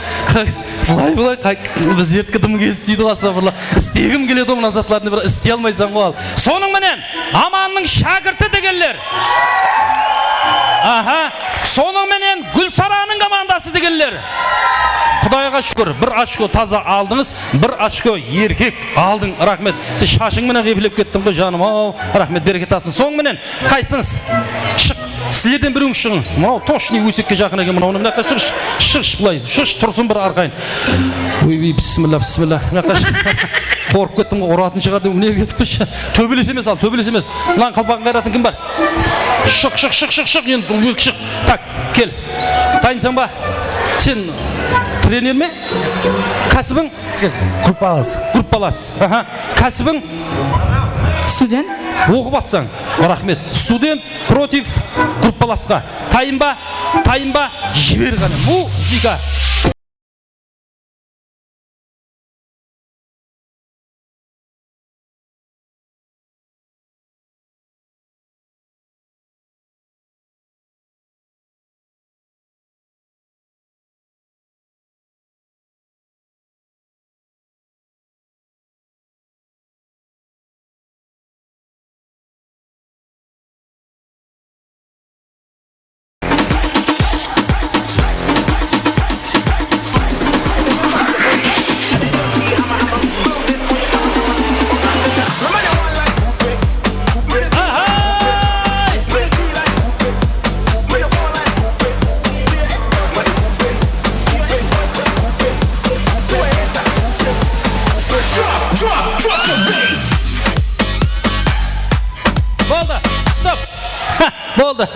Бұлай, біз ерткідім келіспейді асабырлар. Істегім келеді omын азатларыны бір істей алмайсаң ғой. Соның менен Аманның шәкірті дегенлер. Соның менен Гүлсараның командасы дегенлер. Құдайға шүкір, бір очко таза алдыңыз, бір очко еркек алдың. Рахмет. Сен шашың менен қепілеп кеттің ғой жаным. Рахмет береке татын. Соң менен қайсыңыз? Шық. Сіздерден бірің шығың. Мынау тошный өсекке жақын екен. Мынау мынаққа шығыш бұлай. Шығыш тұрсын бір арқайын. Ой, бисмилла. Қорып кеттім ғой, ұратын шығады. Өнер кетіпші. Төбелес емес ал, төбелес емес. Лан қалпағын қайратын кім бар? Шық. Енді шық. Так, кел. Дайынсың ба? Сен тренер ме? Кәсібің? Группалас. Кәсібің? Студент. Оқып атсаң. Рахмет. Студент против группаласқа. Тайынба, жібер ғана. Музыка.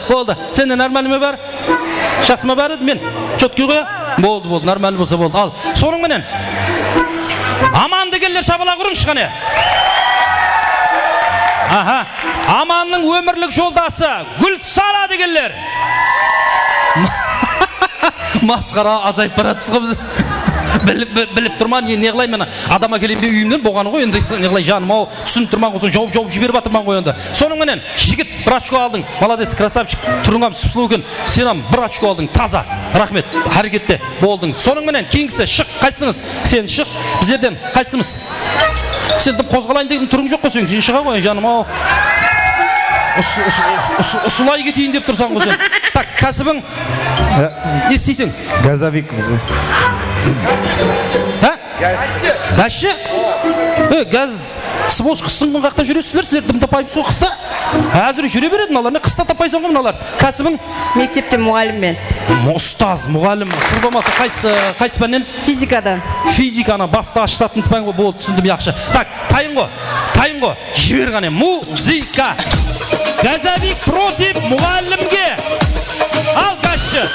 Болды. Сенде нормальный ме бар? Жақсы ма бар еді мен? Четкий қоя? Болды, нормальный болса болды. Ал, соның менен Аман дегенлер шабала құрыңшы қане. Аманның өмірлік жолдасы Гүлсара дегенлер. Масқара азайып баратсыз ғой біз. Біліп тұрман, не қылай мен адама келемде үйімден болғаны ғой, енді не қылай жаным ау, түсініп тұрман ғой, жауып жіберіп батырман ғой енді. Соның менен жігіт бір очко алдың, молодец, красавчик, тұрыңам сұпсылу екен, сенам бір очко алдың, таза, рахмет, әрекетте болдың. Соның менен кейінгісі шық, қайсыңыз? Сен шық, біздерден қайсымыз? Сен қозғалайын деген тұрың жоқ қой, сен шыға ғой жаным ау. Ұсылай кетейін деп тұрсаң ғой сен. Так, кәсібің? Не істейсің? Газовик бізде. Газшы? Газ своз қыстың күн қақта жүресіздер, сіздер дым тапайып сол қыста? Әзір жүре береді мыналар, не қыста тапайсың ғой мыналар? Кәсібің? Мектепте мұғаліммен. Ұстаз, мұғалім, сыр болмаса қайсы пәннен? Физикадан. Физиканы баста аштатын спәң ғой, болды, түсіндім яқшы. Так, тайын ғой, жібер ғане, музыка. Газовик против мұғалімге. Ал гашшы.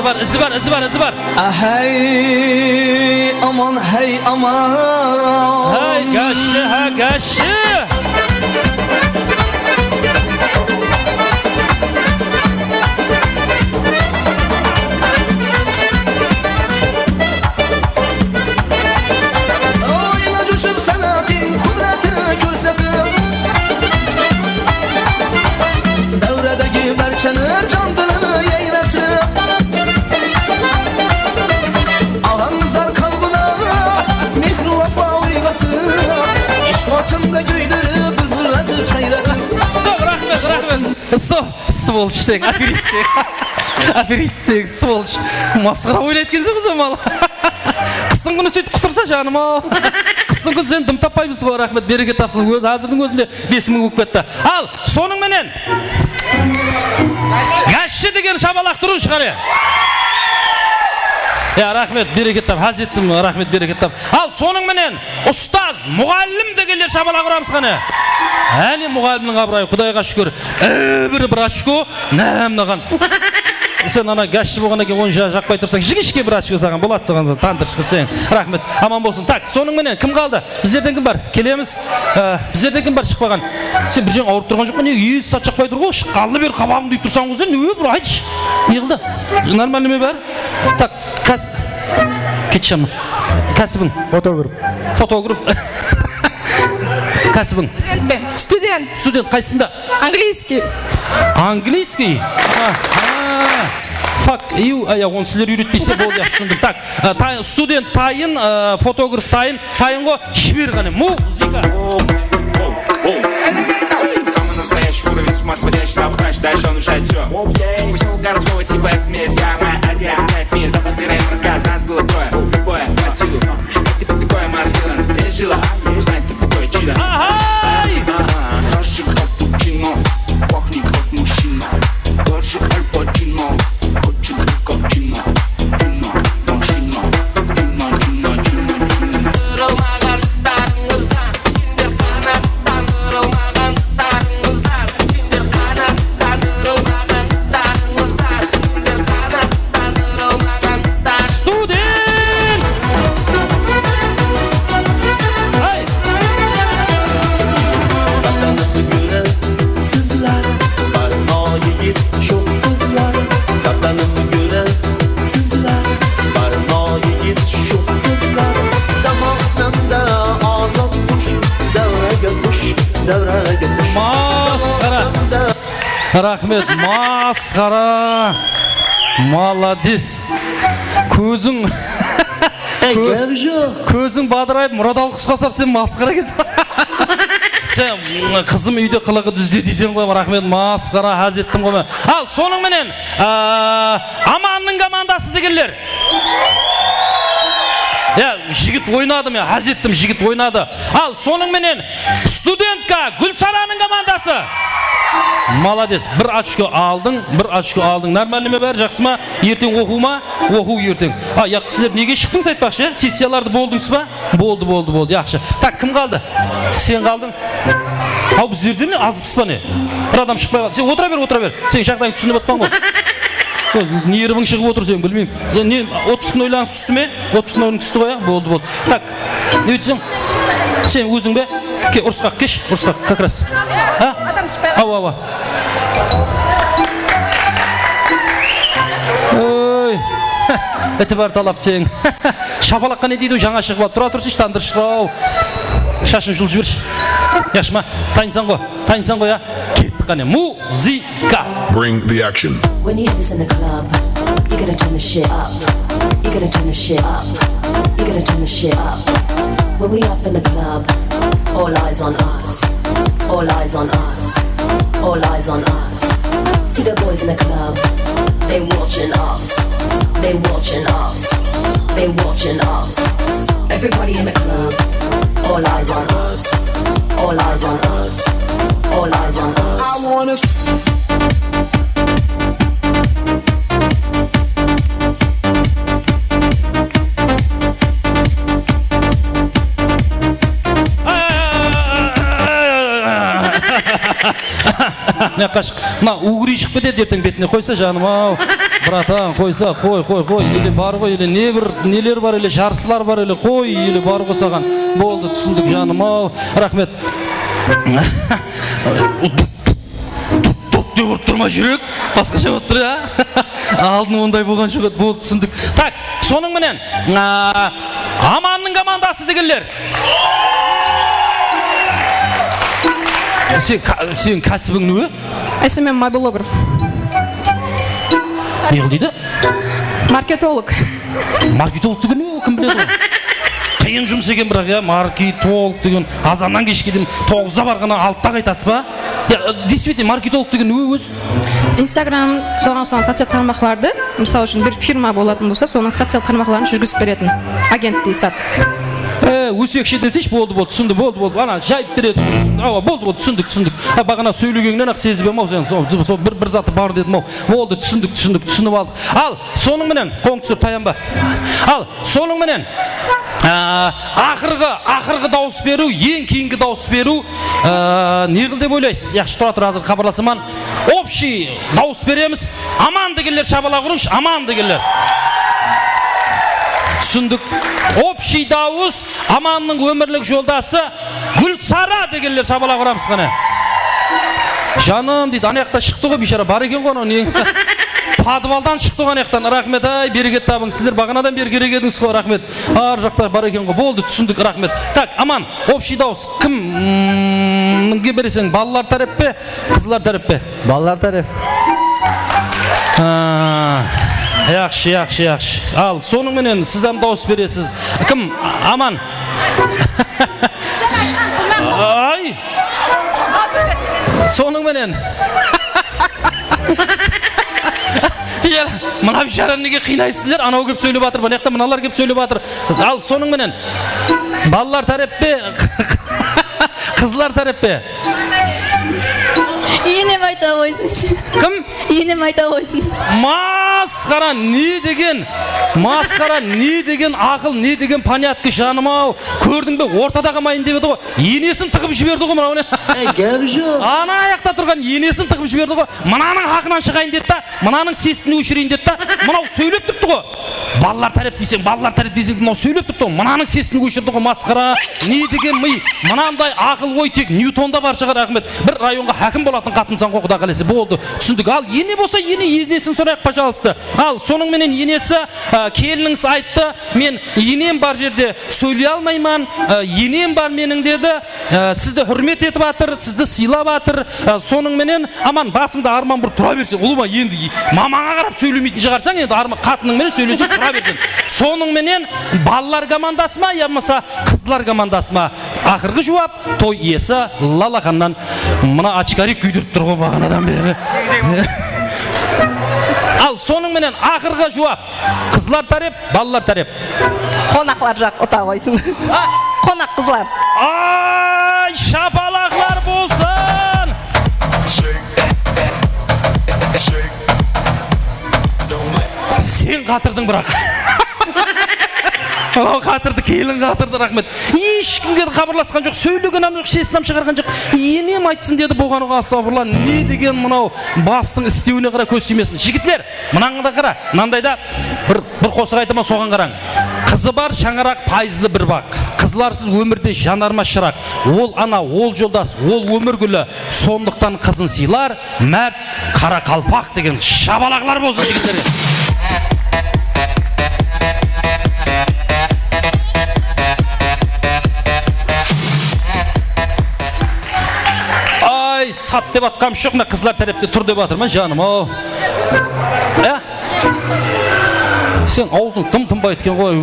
Var, izi var. Ahay, aman hey aman. Hey gaşı ha gaşı. Oyuna düşüp sanatın kudretini görsetim. Devredeki berçeni can dilini yeyletim. Alanzar kalbına mihru vefa uygatım. İşkoçımda güydürüp bülbül atıp seyretip. Rahmet. Сволочь sen, aferin sen. Aferin sen, сволочь. Masqara o'ylayotgansiz o'zi mal. Qisqin kuni сөйтіп құтырса жаным ау. Qisqin kuni sen dım таппайбыз ғой, рахмет, береке тапсын. Өзі азырдың өзінде 5000 болып кетті. Ал, соның менен Гашшы деген шабалақ тұру шығар. Ya rahmet, bereket tap, hazrettim, rahmet, bereket tap. Al, soның менен ұстаз, мұғалім дегендер шабалақ ұрамыз қане. Әлі мұғалімнің абырайы, Құдайға шүкір. Бір брачко, нәмнаған. Sen ana gaşçı болғаннан кейін оны жақпай тұрсаң, жігішке брачко саған болады саған тандырып қырсаң. Рахмет, аман болсын. Так, соның менен кім қалды? Біздерден кім бар? Келеміз. Біздерден кім бар шықпаған? Сен бір жең ауырып тұрған жоқ па? Не үй сат шықпай тұр ғой? Шыққалы бер қабағыңды үйіп тұрсаң ғой сен. Не бір айтшы. Не қылды? Нормальный ме бар? Так, кетші ма? Кәсібің? Фотограф. Кәсібің? Студент. Студент қайсында? Английский. Английский? Fuck you, оны сілер үйретпейсе болды, түсіндім. Так, студент тайын, фотограф тайын ғой шебер ғане, музыка. Самый настоящий уровень, с ума сводящий запах, дальше он уже все. Как посел городского типа, это месяц, моя Азия объединяет мир. Повторяем рассказ, нас было трое, любое под силу. Как тебе такое маскирован, пережила, узнать, ты такое чудо. Хороший капучино, пахнет как мужчина. Горжи альпачино, хочет как чино. Чино, машина, чино, чино, чино, чино. Рылмаған тарыңыздан, сендер қанаттан ырылмаған тарыңыздан. Сендер қанаттан ырылмаған тарыңыздан. Сендер қанаттан ырылмаған тарыңыздан. Студент! Ай! Vatanını gören sizler, barına yiğit çok kızlar. Vatanını gören sizler, barına yiğit çok kızlar. Zamanında azat kuş, devrege kuş, devrege kuş. Masqara. Rahmet, masqara. Молодец. Көзің Көзің бадырайып, мұрадалық құсқасап, сен масқара кез. Сен қызым үйде қылығы дүзде дейсен ғой, рахмет, масқара, хазеттім ғой. Ал, соның менен Аманның командасы дегенлер. Жігіт ойнады мен, хазеттім, жігіт ойнады. Ал, соның менен студентка Гүлсараның командасы. Молодец, бір очко алдың. Нормальный ме бәрі, жақсы ма? Ертең оқу ма? Оқу ертең. Сіздер неге шықтыңыз айтпақшы? Сессияларды болдыңыз ба? Болды, яқшы. Так, кім қалды? Сен қалдың? Ау, біздерден азыпсыз ба не? Бір адам шықпай қалды. Сен отыра бер. Сен жағдайың түсініп отпан ғой. Нервің шығып отыр, сен білмеймін. Сен отпускын ойлағың түсті ме? Отпускын ойлағың түсті ғой, болды. Так, не өтсің? Сен өзің бе? Ұрысқақ, кеш, ұрысқақ, как раз. Ау. Ой, әті бар талап сен. Шапалаққа не дейді, жаңа шығып ал. Тұра тұрсыш, тандыр шығып ау. Шашын жыл жіберші. Яшма, тайынсан ғой, я. Кеттік қане, музыка. Bring the action. When you hear this in the club, you're gonna turn the shit up. You're gonna turn the shit up. You're gonna turn the shit up. When we up in the club, all eyes on us. All eyes on us. All eyes on us. See the boys in the club, they watching us. They watching us. They watching us. Everybody in the club, all eyes on us. All eyes on us. All eyes on us. I wanna Ne kaşık. Ma uğri çıkıp ede derten betine koysa canım. Братан, қойса, қой. Еле бар ғой, еле нелер бар, еле жарысылар бар, еле қой, еле бар ғой саған. Болды, түсіндік жаным ау. Рахмет. Деп ұрып тұрма жүрек, басқаша болып тұр, алдын ондай болған жоқ, болды, түсіндік. Так, соның менен, Аманның командасы дегенлер. Сен кәсібің не? SMM мобилограф. Не дейді? Маркетолог. Маркетолог деген не? Кім біледі ғой? Қиын жұмыс екен бірақ, маркетолог деген азаннан кешке дейін 9-да барғаннан 6-да қайтасыз ба? Действительно, маркетолог деген не өз? Instagram соған социал тармақларды, мысалы үшін бір фирма болатын болса, соның социал тармақларын жүргізіп беретін агент дейсат. Өсекші десеш, болды, түсінді, болды, ана жайып береді, болды, түсіндік. Бағана сөйлегеннен ақ сезбем ау, бір заты бар дедім ау, болды, түсініп алдық. Ал, соның менен, қоң түсір, таянба. Ал, соның менен, ақырғы дауыс беру, ең кейінгі дауыс беру, неғыл деп ойлайсыз? Яқшы тұра тұр, азыр хабарласыман. Общий дауыс береміз, аман дегенлер шабала құрыңш, аман дегенлер. Түсіндік. Общий дауыс, Аманның өмірлік жолдасы Гүлсара дегенлер шабала құрамыз ғана. Жаным дейді, анаяқта шықты ғой, бишара бар екен ғой, Падвалдан шықты ғой анаяқтан. Рахмет, берекет табың. Сіздер бағанадан бері керек едіңіз ғой, рахмет. Ар жақта бар екен ғой, болды, түсіндік, рахмет. Так, Аман, общий дауыс кімге бересің? Балалар тарап пе, қызлар тарап пе? Балалар тарап. Яқшы. Ал, соның менен сіз әм дауыс бересіз. Кім? Аман. Ай! Соның менен. Мына бишараны неге қинайсыздар? Анау кеп сөйлеп жатыр, мынаяқта мыналар кеп сөйлеп жатыр. Ал, соның менен. Балалар тарап пе? Қызлар тарап пе? Енем айта қойсын. Кім? Енем айта қойсын. Масқара не деген ақыл, не деген понятки жаным ау. Көрдің бе, ортадағы майын деп еді ғой. Енесін тығып жіберді ғой мынау. Гәп жоқ. Ана аяқта тұрған енесін тығып жіберді ғой. Мынаның хақынан шығайын деді та, мынаның сесін өшірейін деді та, мынау сөйлеп тұқты ғой. Балалар тарап дейсің, мынау сөйлеп тұқты ғой. Мынаның сесін өшірді ғой, масқара. Не деген ми? Мынандай ақыл ой тек Ньютонда бар шығар, рахмет. Бір районға хакім болатын қатынсан ғой, Құда қаласа. Болды, түсіндік. Ал, ене болса, енесін сұрайық, пожалуйста. Ал, соның менен енесі, келініңіз айтты, мен енем бар жерде сөйлей алмайман, енем бар менің деді, сізді хүрмет етіп атыр, сізді сыйлап атыр, соның менен, аман, басымда арман бір тұра берсен, ұлыма енді мамаңа қарап сөйлемейтін шығарсаң, енді қатының менен сөйлесен тұра берсен. Соның менен, балалар командасы ма, ямаса қызлар командасы ма? Ақырғы жауап, той иесі Лалақаннан мына очкарик күйдіріп тұр ғой бағанадан бері. Ал, соның менен ақырғы жауап, қызлар тарап, балалар тарап. Қонақлар жақ ұта қойсын. Қонақ қызлар. Ай, шапалақлар болсын. Сен қатырдың бірақ. Қатырды, келін қатырды, рахмет. Ешкімге хабарласқан жоқ, сөйлеген жоқ, сесінам шығарған жоқ. Енем айтсын деді болғануға, астағфирулла. Не деген мынау бастың істеуіне қара көз тимесін. Жігітлер, мынаңда қара, мынандайда бір қосық айтыма соған қараң. Қызы бар шаңырақ, пайызлы бір бақ. Қызларсыз өмірде жанарма шырақ. Ол ана, ол жолдас, ол өмір гүлі. Сондықтан қызын сыйлар, мәрт, қара қалпақ деген шабалақлар болсын жігітлерге. Сат деп атқам жоқ, мына қызлар тарапта тұр деп атыр ма жаным ау. Сен аузың тым-тымбай еткен ғой.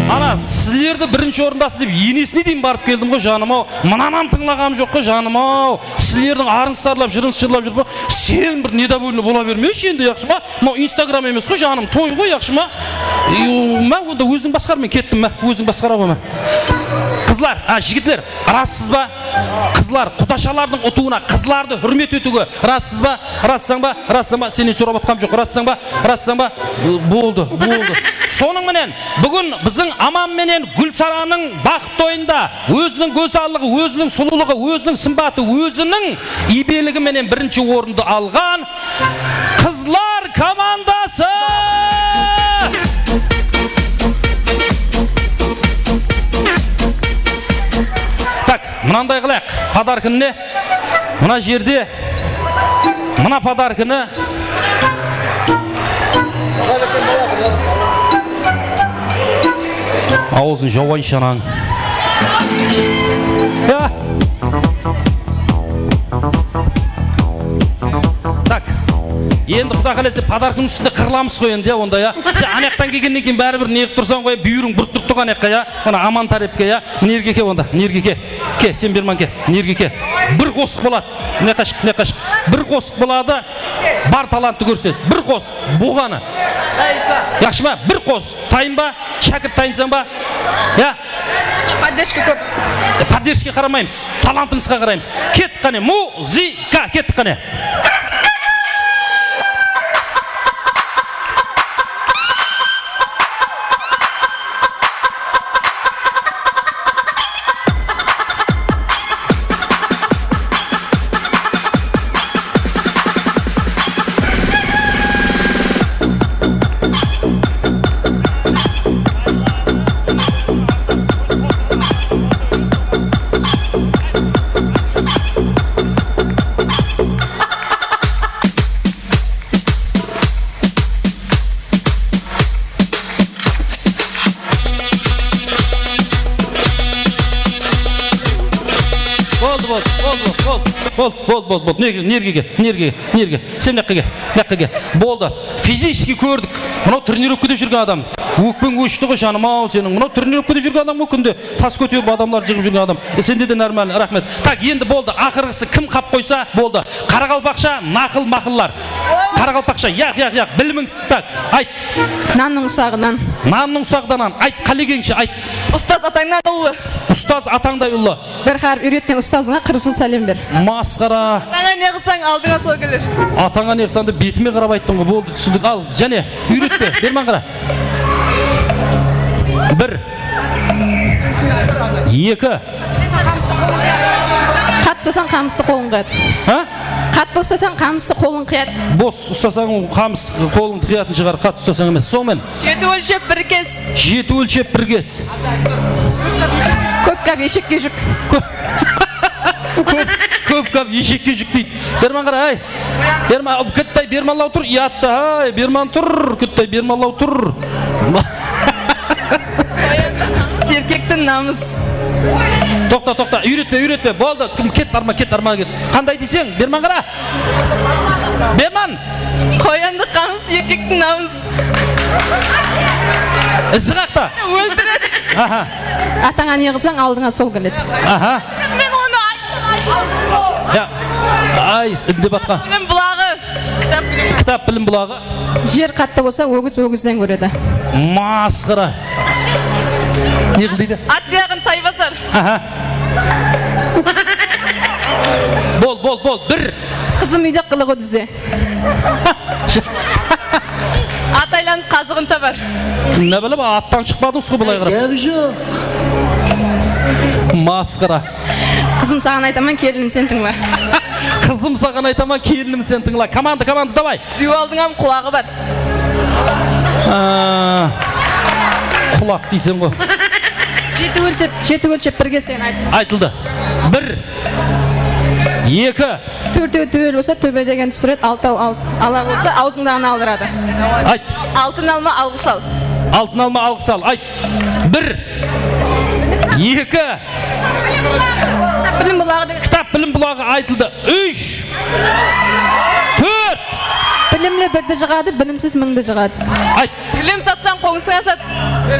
Ана, сіздерді бірінші орындасыз деп енесіне дейін барып келдім ғой жаным ау. Мынанам тыңлағам жоқ қой жаным ау. Сіздердің арыңыстарлап, жырыңыз шырлап жүріп, сен бір недовольны бола бермеші енді, яқшы ма? Мынау Инстаграм емес қой жаным, той ғой, яқшы ма? Мә, онда өзің басқар, мен кеттім, мә, өзің басқара ғой, мә. Қызлар, жігітлер, рассыз ба? Қызлар, құдашалардың ұтуына, қызларды хүрмет етуге рассыз ба? Рассаң ба? Сенен сұрап атқам жоқ, рассаң ба? Болды. Соның менен, бүгін біздің Аман менен Гүлсараның бақыт тойында өзінің көзаллығы, өзінің сұлулығы, өзінің сымбаты, өзінің ибелігі менен бірінші орынды алған қызлар командасы. Так, мынандай қылайық. Подарканы не? Мына жерде мына подарканы аузын жауайыншы анаң. Так, енді құда қаласа подаркының үстінде қырыламыз қой енді, онда я. Сен анаяқтан келгеннен кейін бәрібір неғып тұрсаң қой, бүйірің бұрт тұрып тұрған аяққа я. Оны аман тарепке я. Нерге ке онда, нерге ке. Ке, сен берман ке, нерге ке. Бір қосық болады. Не қашық. Бір қосық болады. Бар талантты көрсет. Бір қосық. Бұғаны. Яқшы ма? Бір қосық. Тайын ба? Шәкірт тайынсаң ба? Я? Поддержка көп. Поддержка қарамаймыз. Талантыңызға қараймыз. Кеттік қане. Музыка. Кеттік қане. Болды. Нерге. Сен наққаге. Болды. Физически көрдік. Мынау тренировкада жүрген адам. Өкпең өшті ғой жаным ау сенің. Мынау тренировкада жүрген адам өкінде. Тас көтеріп адамлар жығып жүрген адам. Сенде де нормально. Рахмет. Так, енді болды. Ақырғысы кім қап қойса болды. Қарақалпақша, нақыл-мақыллар. Қарақалпақша, яқ. Біліміңіз. Так, айт. Нанның ұсағынан. Нанның ұсағынан. Айт, қалегенші, айт. Ұстаз атаңнан ұлы. Ұстаз атаңдай ұлы. Бір қарып үйреткен ұстазыңа қырсын сәлем бер. Масқара. Атаңа не қылсаң алдыңа сол келер. Атаңа не қылсаң да бетіме қарап айттың ғой. Болды, түсіндік. Ал, және үйретпе. Берман қара. 1 2 Қатты ұстасаң қамысты қолың қияды. Қатты ұстасаң қамысты қолың қияды. Бос ұстасаң қамысты қолыңды қиятын шығар, қатты ұстасаң емес. Сонымен 7 өлшеп бір кес. 7 өлшеп бір кес. Көп қап ешекке жүк. Көп қап ешекке жүк дейді. Берман қара, ай. Берман, күттай бермалау тұр. Ятты, ай. Берман тұр. Күттай бермалау тұр. Серкектің намыс. Тоқта. Үйретпе. Болды. Кім кет арма. Қандай дейсең? Берман қара. Берман. Қоянды қамыс, еркектің намыс. Ізіғақта. Өлтіреді. Атаңа не қылсаң алдыңа сол келеді. Мен оны айттым. Ай, үнде батқан. Білім бұлағы. Кітап білім бұлағы. Жер қатты болса өгізден көреді. Масқыра. Не қыл дейді? Ат яғын тай басар. Бол. 1 Қызым үйде қылығы дүзде. Атайланып қазығын табар. Не біліп, аттан шықпадыңыз ғой бұлай қарап. Гәп жоқ. Масқыра. Қызым саған айтаман, келінім сен тыңла. Қызым саған айтаман, келінім сен тыңла. Команда, давай. Дюалдыңам құлағы бар. Құлақ дейсен ғой. 7 өлшеп бірге сен айтылды. 1 2 4 төбел болса төбе деген түсіреді, 6 ала болса аузыңдағын алдырады. Айт. Алтын алма алғыс ал. Алтын алма алғыс ал. Айт. 1 2 Білім бұлағы деген. Кітап білім бұлағы айтылды. 3 4 Білімлі бірді жығады, білімсіз мыңды жығады. Айт. Білім сатсаң қоңсыңа сат.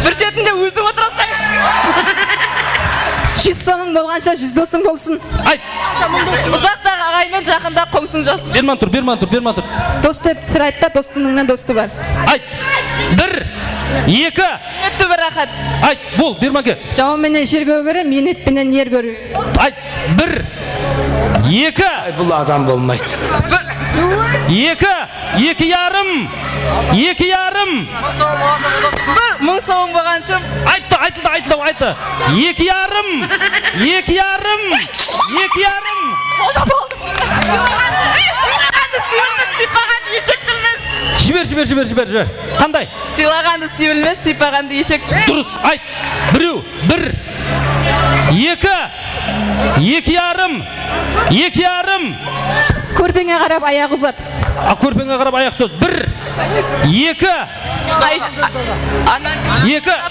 Бір шетінде өзің отырасың. 100 сомың болғанша 100 досың болсын. Айт. Ұзақтағы ағаймен жақында қоңсың жасын. Берман тұр. Дос деп сыр айтта, достыңнан досты бар. Айт. 1 2 Өтті бір рахат. Айт, бол, берманге. Жауменен жер көрі, менетпенен ер көрі. Айт. 1 2 Бұл адам болмайды. 2 ярым. 2 ярым. Бір мың соғын болғаншым. Айтты. 2 ярым. 2 ярым. Болды. Сүйірміз, сүйпаған ешек білміз. жібер. Қандай? Сыйлағанды сүйілмес, сыйпағанды ешек. Дұрыс, айт. Біреу, бір. Екі ярым. Көрпеңе қарап аяқ ұзат. Көрпеңе қарап аяқ сөз. Bir, екі.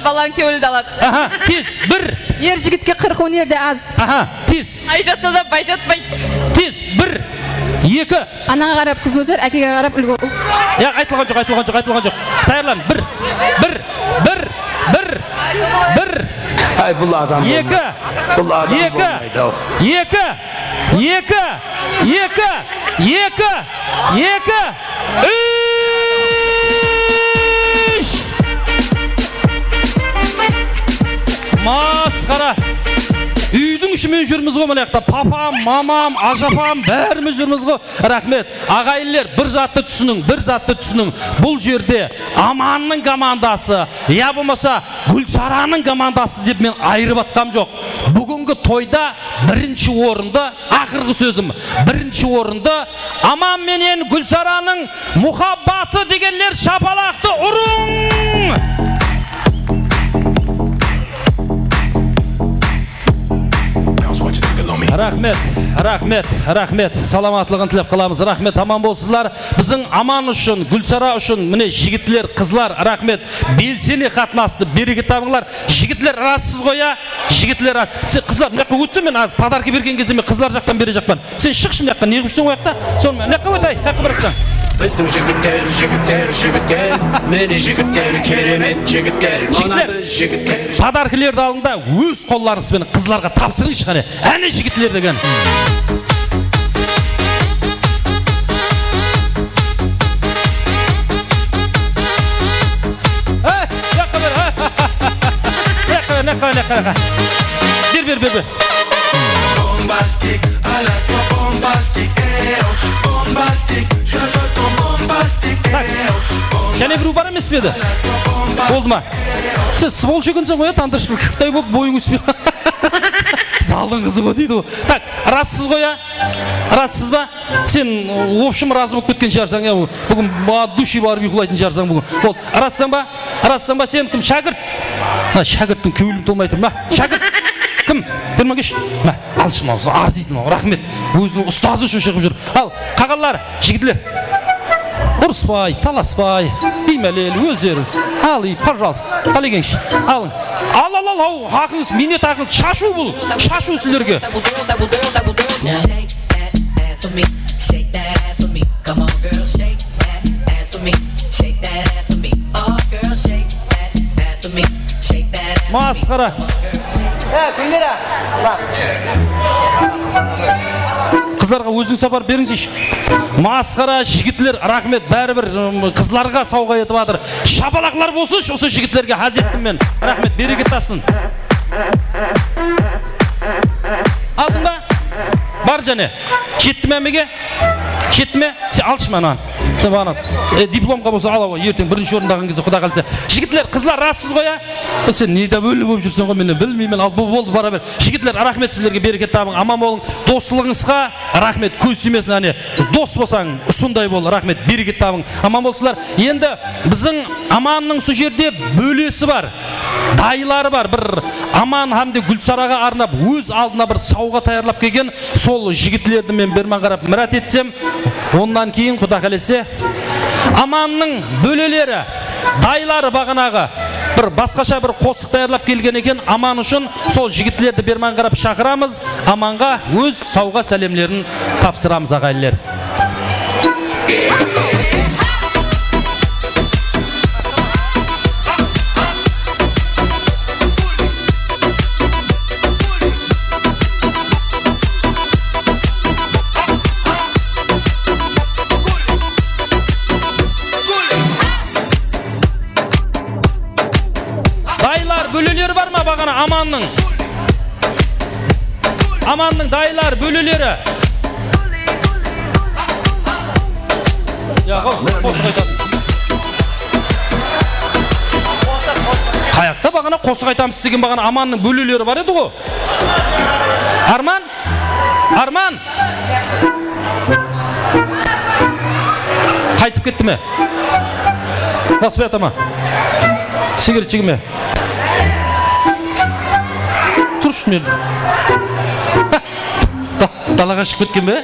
Балаң кеуілді алады. Аха, тез. Bir. Ер жігітке 40 өнерде аз. Аха, тез. Ай жатса да бай жатпайды. Тез. Bir, екі. Анаға қарап қыз өсер, әкеге қарап үлгі ұл. Айтылған жоқ. Тайырлан. Bir. Ay bu adam Екі. Үш. Масқара. Үйдің ішімен жүрміз ғой мына жақта. Папам, мамам, ажапам бәріміз жүрміз ғой. Рахмет. Ағайындар, бір затты түсінің. Бұл жерде Аманның командасы, я болмаса Гүлсараның командасы деп мен айырып атқам жоқ. Бүгінгі тойда бірінші орынды, ақырғы сөзім, бірінші орынды Аман менен Гүлсараның мұхаббаты дегенлер шапалақты ұрың! Рахмет. Саламатлығын тілеп қаламыз. Рахмет, аман болсызлар. Біздің Аман үшін, Гүлсара үшін, міне жігітлер, қызлар, рахмет. Белсене қатынасты, береке табыңлар. Жігітлер рассыз қоя, жігітлер рас. Сен қызлар, мына жаққа өтсем мен аз подарка берген кезде мен қызлар жақтан бере жақпан. Сен шықшы мына жаққа, не қылып жүрсің ол жақта? Соны мына жаққа өтайық, мына жаққа барып Біздің жігіттер, мені жігіттер, керемет жігіттер, мына біз жігіттер. Подаркілерді алында өз қолларыңызбен қызларға тапсырыңызшы қане. Әне жігітлер деген. Бер. Bombastic, I like your bombastic, bombastic, je veux ton bombastic, және біреу бар емес пе еді? Болды ма? Сен сволшы күнсің ғой, тандыршыл кіфтай болып бойың өспей. Залдың қызы ғой дейді ғой. Так, рассыз ғой, рассыз ба? Сен, в общем, разы болып кеткен шығарсың, бүгін души барып ұйқылайтын шығарсың бүгін. Болды, рассызсан ба, сен кім? Шәкірт? Шәкірттің көйлім толмайтын ма? Шәкірт? Кім? Берма кеш? Алшы мауыз, арзитін мау, рахмет. Өзінің ұстазы үшін шығып жүр. Ал, қағалар, жігітлер. Ұрыспай, таласпай, беймәлел, өздеріңіз. Ал, пожалуйста, қалегенші. Алың. Ал, хақыңыз, минет хақыңыз, шашу бұл. Шашу сілерге. Масқара. Қыздарға өзің сапар беріңізші. Масқара, жігітлер, рахмет, бәрібір қызларға сауға етіп атыр. Шапалақлар болсын, осы жігітлерге хазеттім мен. Рахмет, береке тапсын. Алдың ба? Бар және. Жетті ме әмеге? Жетті ме? Сен алшы маған. Сен бағанат. Дипломға болса ала ғой, ертең бірінші орындаған кезде құда қалса. Жігітлер, қызлар, рассыз ғой, сен не да өлі болып жүрсің ғой, мен білмеймін. Ал болды, бара бер. Жігітлер, рахмет сіздерге, береке табың. Аман болың. Достылығыңызға рахмет. Көз сүймесін, әне. Дос болсаң, сондай бол. Рахмет, береке табың. Аман болсылар. Енді біздің Аманның сол жерде бөлесі бар. Дайлары бар. Бір Аман hamde Гүлсараға арнап өз алдына бір сауға таярлап келген. Сол жігітлерді мен бермен қарап мұрат етсем, ондан кейін құда қалесе Аманның бөлелері, дайлары бағанағы бір басқаша бір қосық даярлап келген екен. Аман үшін сол жігітлерді бермен қарап шақырамыз. Аманға өз сауға сәлемлерін тапсырамыз ағайлар. Bölülері бар ма бағана Аманның? Аманның дайлар, бөлілері. Қосық айтамыз. Қаяқта бағана қосық айтамыз деген бағана Аманның бөлілері бар еді ғой. Арман? Қайтып кетті ме? Баспай атама. Сигарет чегіме. Тұршы мерді. Далаға шығып кеткен бе?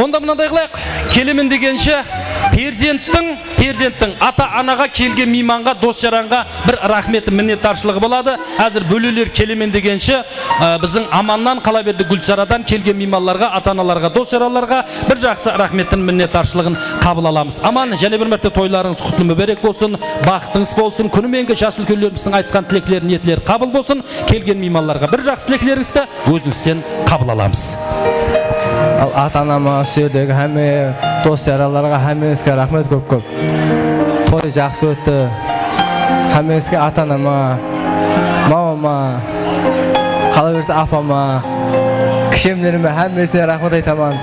Онда мынандай қылайық. Келемін дегенше перзенттің ата-анаға келген мейманға, дос-жаранға бір рахметі, миннеттаршылығы болады. Әзір бөлелер келемен дегенше біздің Аманнан, Қалаберді, Гүлсарадан келген мейманларға, ата-аналарға, дос-жаранларға бір жақсы рахметтің, миннеттаршылығын қабыл аламыз. Аман, және бір мәрте тойларыңыз құтлы мүбәрек болсын, бақытыңыз болсын, күніменгі жас үлкендеріміздің айтқан тілектері, ниеттері қабыл болсын. Келген мейманларға бір жақсы тілектеріңізді өзіңізден қабыл аламыз. Ал ата-анама, сүйдегі әме, дос-жаранларға әмеңізге рахмет көп-көп. Той жақсы өтті. Әмеңізге ата-анама, мамама, Қалаберді апама, кішемдеріме әмеңізге рахмет айтаман.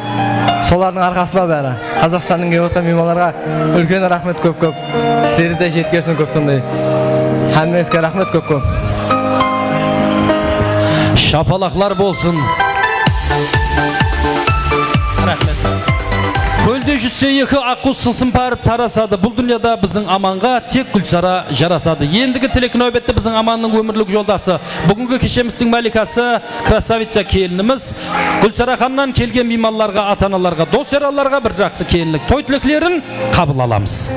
Солардың арқасында бәрі. Қазақстанның келіп отқан мейманларға үлкен рахмет көп-көп. Сіздерді де жеткерсін көп сондай. Әмеңізге рахмет көп-көп. Шапалақлар болсын. Рахмет. Көлде жүзсе екі аққу сылсын парып тарасады. Бұл дүнияда біздің Аманға тек Гүлсара жарасады. Ендігі тілек нәубетті біздің Аманның өмірлік жолдасы. Бүгінгі кешеміздің мәликасы, красавица келініміз Гүлсара ханнан келген мейманларға, ата-аналарға, дос-жаранларға бір жақсы келінлік той тілектерін қабыл аламыз.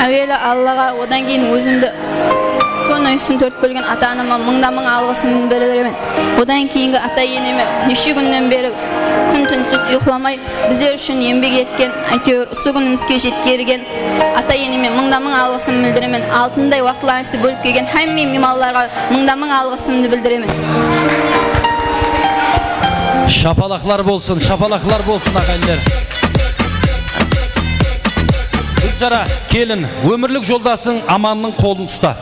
Әуелі Аллаға, одан кейін өзімді Тоны үшін төрт бөлген ата-анама мың алғысын білдіремін. Одан кейінгі ата-енеме неше күннен бері күн-түнсіз ұйқыламай біздер үшін еңбек еткен, әйтеуір осы күнімізге жеткерген ата-енеме мың алғысын білдіремін. Алтындай уақытларыңызды бөліп келген әмме мейманларға мың алғысымды білдіремін. Шапалақлар болсын ағайындар. Гүлсара, келін, өмірлік жолдасың Аманның қолын ұста.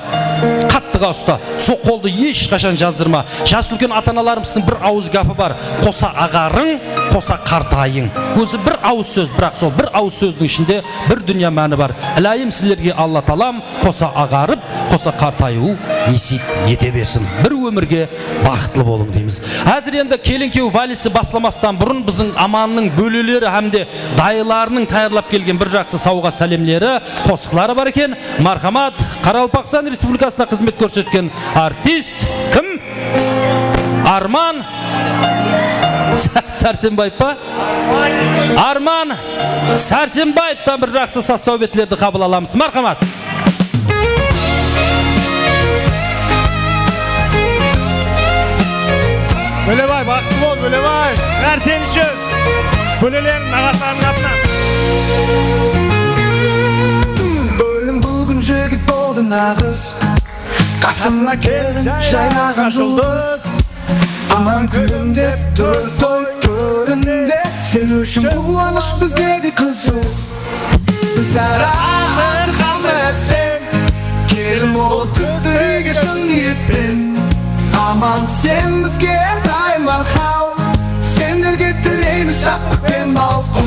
Қаттыға ұста. Со қолды ешқашан жаздырма. Жас үлкен ата-аналарымыздың бір ауыз гапы бар. Қоса ағарың, қоса қартайың. Өзі бір ауыз сөз, бірақ сол бір ауыз сөздің ішінде бір дүния мәні бар. Ілайым сіздерге Алла Талам қоса ағарып, қоса қартаю несіп ете берсін. Бір өмірге бақытлы болың дейміз. Әзір енді келін-кеу валисі басламастан бұрын біздің Аманның бөлелері әмде дайыларының тайырлап келген бір жақсы сауға сәлемлері, қосықлары бар екен. Мархамат, Қарақалпақстан Республикасына қызмет көрсеткен артист кім? Арман Сәрсенбаев па? Арман Сәрсенбаевтан бір жақсы саубетлерді қабыл аламыз. Мархамат. Бөлебай, бақытты бол, Бөлебай. Бәрі сен үшін. Бөлелерің ағаттарының атынан. Бүгін жігіт болды нағыз, қасымна келін жайнаған жұлдыз. Аман күлімдеп тұр той төрінде, сен үшін қуаныш бізге де қызу. Гүлсара қандай әсем, келін болып бізді үйге шын ниетпен. Аман сен бізге әрдайым арқау, сендерге тілейміз шаттық пен балқу.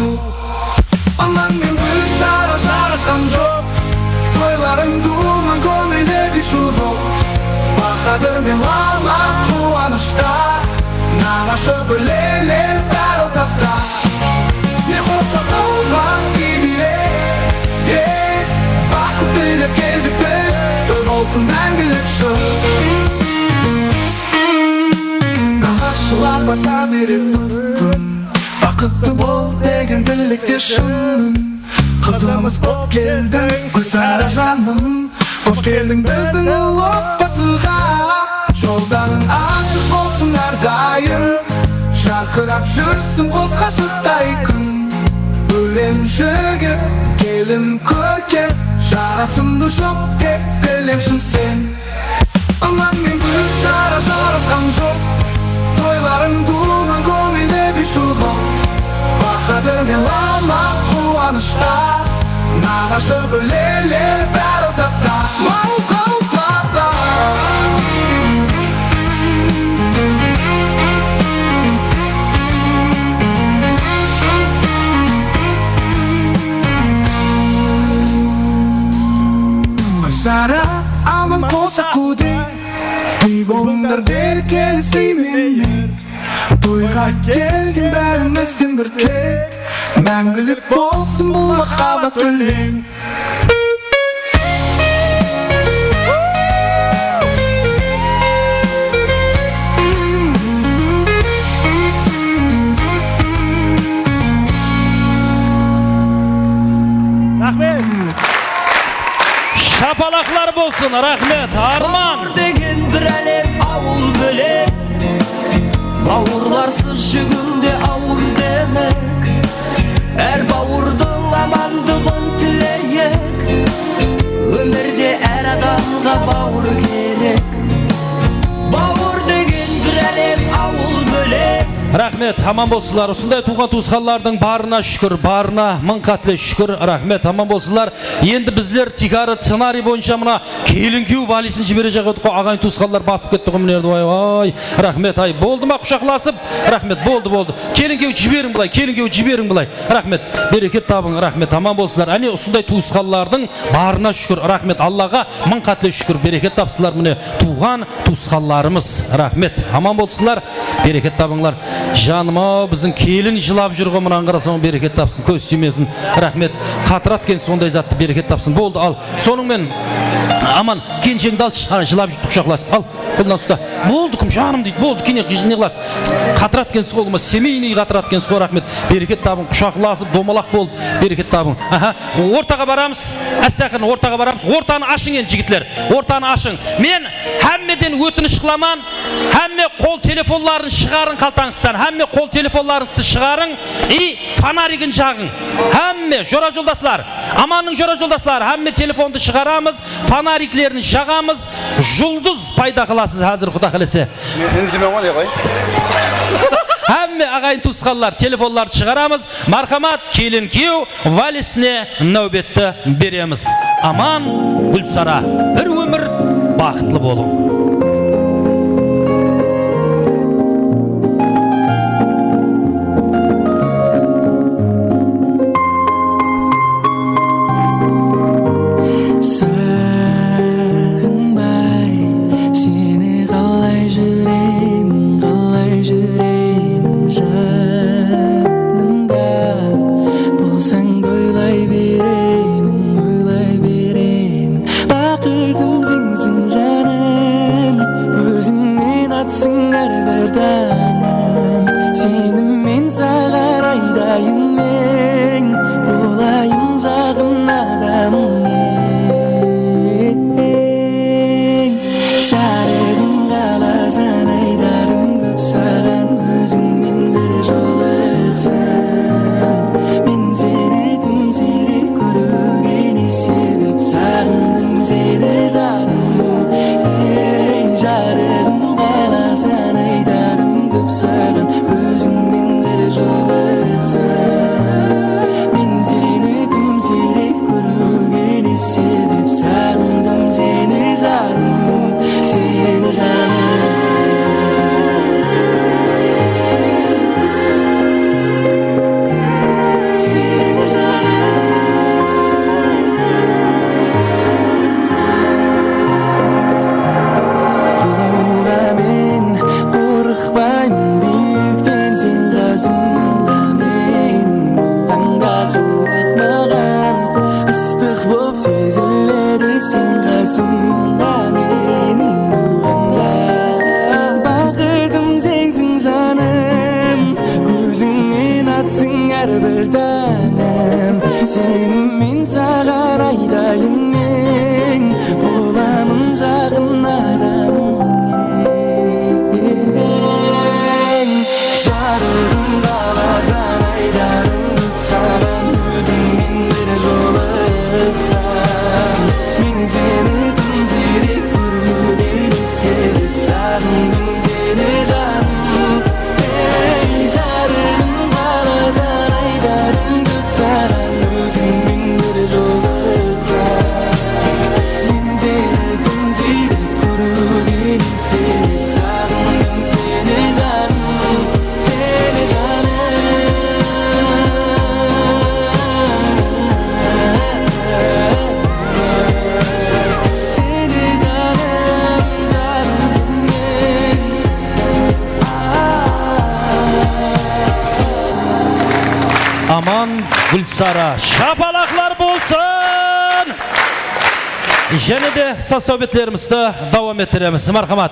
Аман мен Гүлсара жарасқан жоқ, тойларың думан көңілдегі шуруп. Бақадыр мен лала қуанышта, нағашы бөлелер бәр отапта. Не қоса болған кемеле, ес бақыт тілеп келдік біз, той болсын мәңгілік шын. Нағашылар бата беріп күн, бақытты бол деген тілекте шын. Қызымыз боп келдің, Гүлсара жаным, қош келдің біздің ұлы отбасыға. Жолдарың ашық болсын әрдайым, жарқырап жүрсін қос ғашықтай күн. Өлем жігіт, келін көркем, жарасымды жоқ тек білемшін сен. Аман мен Гүлсара жарасқан жоқ, тойларың думан көңілде бейшұлғып. Бақадыр мен лала қуанышта, нағашы бөлелер бәр отапта. Мауқалықтарда Гүлсара аман қоса құдай, үй болыңдар дер келісеймен. Toyga geldin berimizden bir tek Мәңгілік болсын бұл махаббат өлең Рахмет. Şapalaklar bolsun, rahmet, Arman. Bavur degen bir әлем ауыл бөлек Бауырларсыз жүгінде ауыр демек Әр бауырдың амандығын тілейік Өмірде әр адамға бауыр керек Бауыр деген бір әлем ауыл бөлек Рахмет, аман болсылар. Осындай туған туысқанлардың барына шүкір, барына мың қатлы шүкір. Рахмет, аман болсылар. Енді біздер тигары сценарий бойынша мына келін күйеу валисін жібере жағыдық қой. Ағайын туысқанлар басып кетті ғымлерді. Ой, рахмет, ай, болды ма құшақласып? Рахмет, болды. Келін күйеу жіберің бұлай, келін күйеу жіберің бұлай. Рахмет, берекет табың, рахмет, аман болсылар. Әне осындай туысқанлардың барына шүкір. Рахмет, Аллаға мың қатлы шүкір. Берекет тапсылар міне туған туысқанларымыз. Рахмет, аман болсылар. Берекет табыңлар. Жаным-ау, біздің келін жылап жүрген мұнан қарасаң берекет тапсын, көз сүймесін. Рахмет, қатырат кен сондай затты берекет тапсын. Болды, ал. Соныңмен аман, кеншеңді алшы, жылап жүрді құшақласып. Ал, қолынан ұста. Болды, кім жаным дейді. Болды, кене қылас. Қатырат кен қолыма, семейный қатырат кен сол. Рахмет, берекет табың, құшақласып, домалақ болып, берекет табың. Ортаға барамыз. Әсәқін ортаға барамыз. Ортаны ашың ен жігітлер. Ортаны ашың. Мен әммеден өтініш қыламан. Әмме қол телефонларын шығарын қалтаңыздан. Әмме қол телефонларыңызды шығарың. И фонаригін жағың. Әмме жора жолдаслар. Аманның жора жолдаслар. Әмме телефонды шығарамыз. Фонариклерін жағамыз. Жұлдыз пайда қыласыз әзір құда қылесе. Әмме ағайын туысқанлар телефонларды шығарамыз. Мархамат келін күйеу валисіне нәубетті береміз. Аман Гүлсара, бір өмір бақытлы болың. Gülsara. Şapalaklar bolsun. Yine de sohbetlerimizde devam ettiremiz. Marhamat.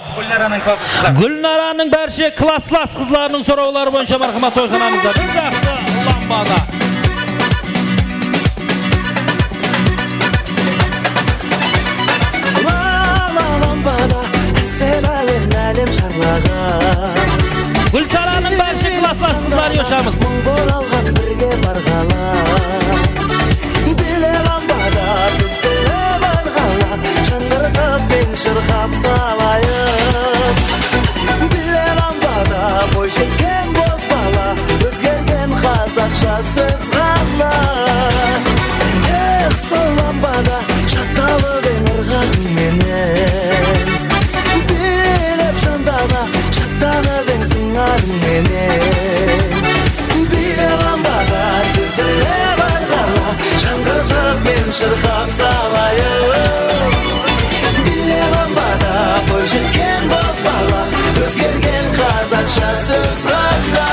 Gülnaranın berşe klaslas kızlarının soruları boyunca marhamat oykanamızda. Bir жақсы lambada. Gülsara'nın berşe klaslas kızları yaşamız. Şangırgıp ben şırgap salayım Bile lambada boy çeken bozbala Özgergen kazakça söz galla Sol lambada şattalı ben ırgan menen Bilep şandana şattana ben sınarım menen Bile lambada düzüle bargala Şangırgıp ben şırgap salayım Özgergen kazakça söz galla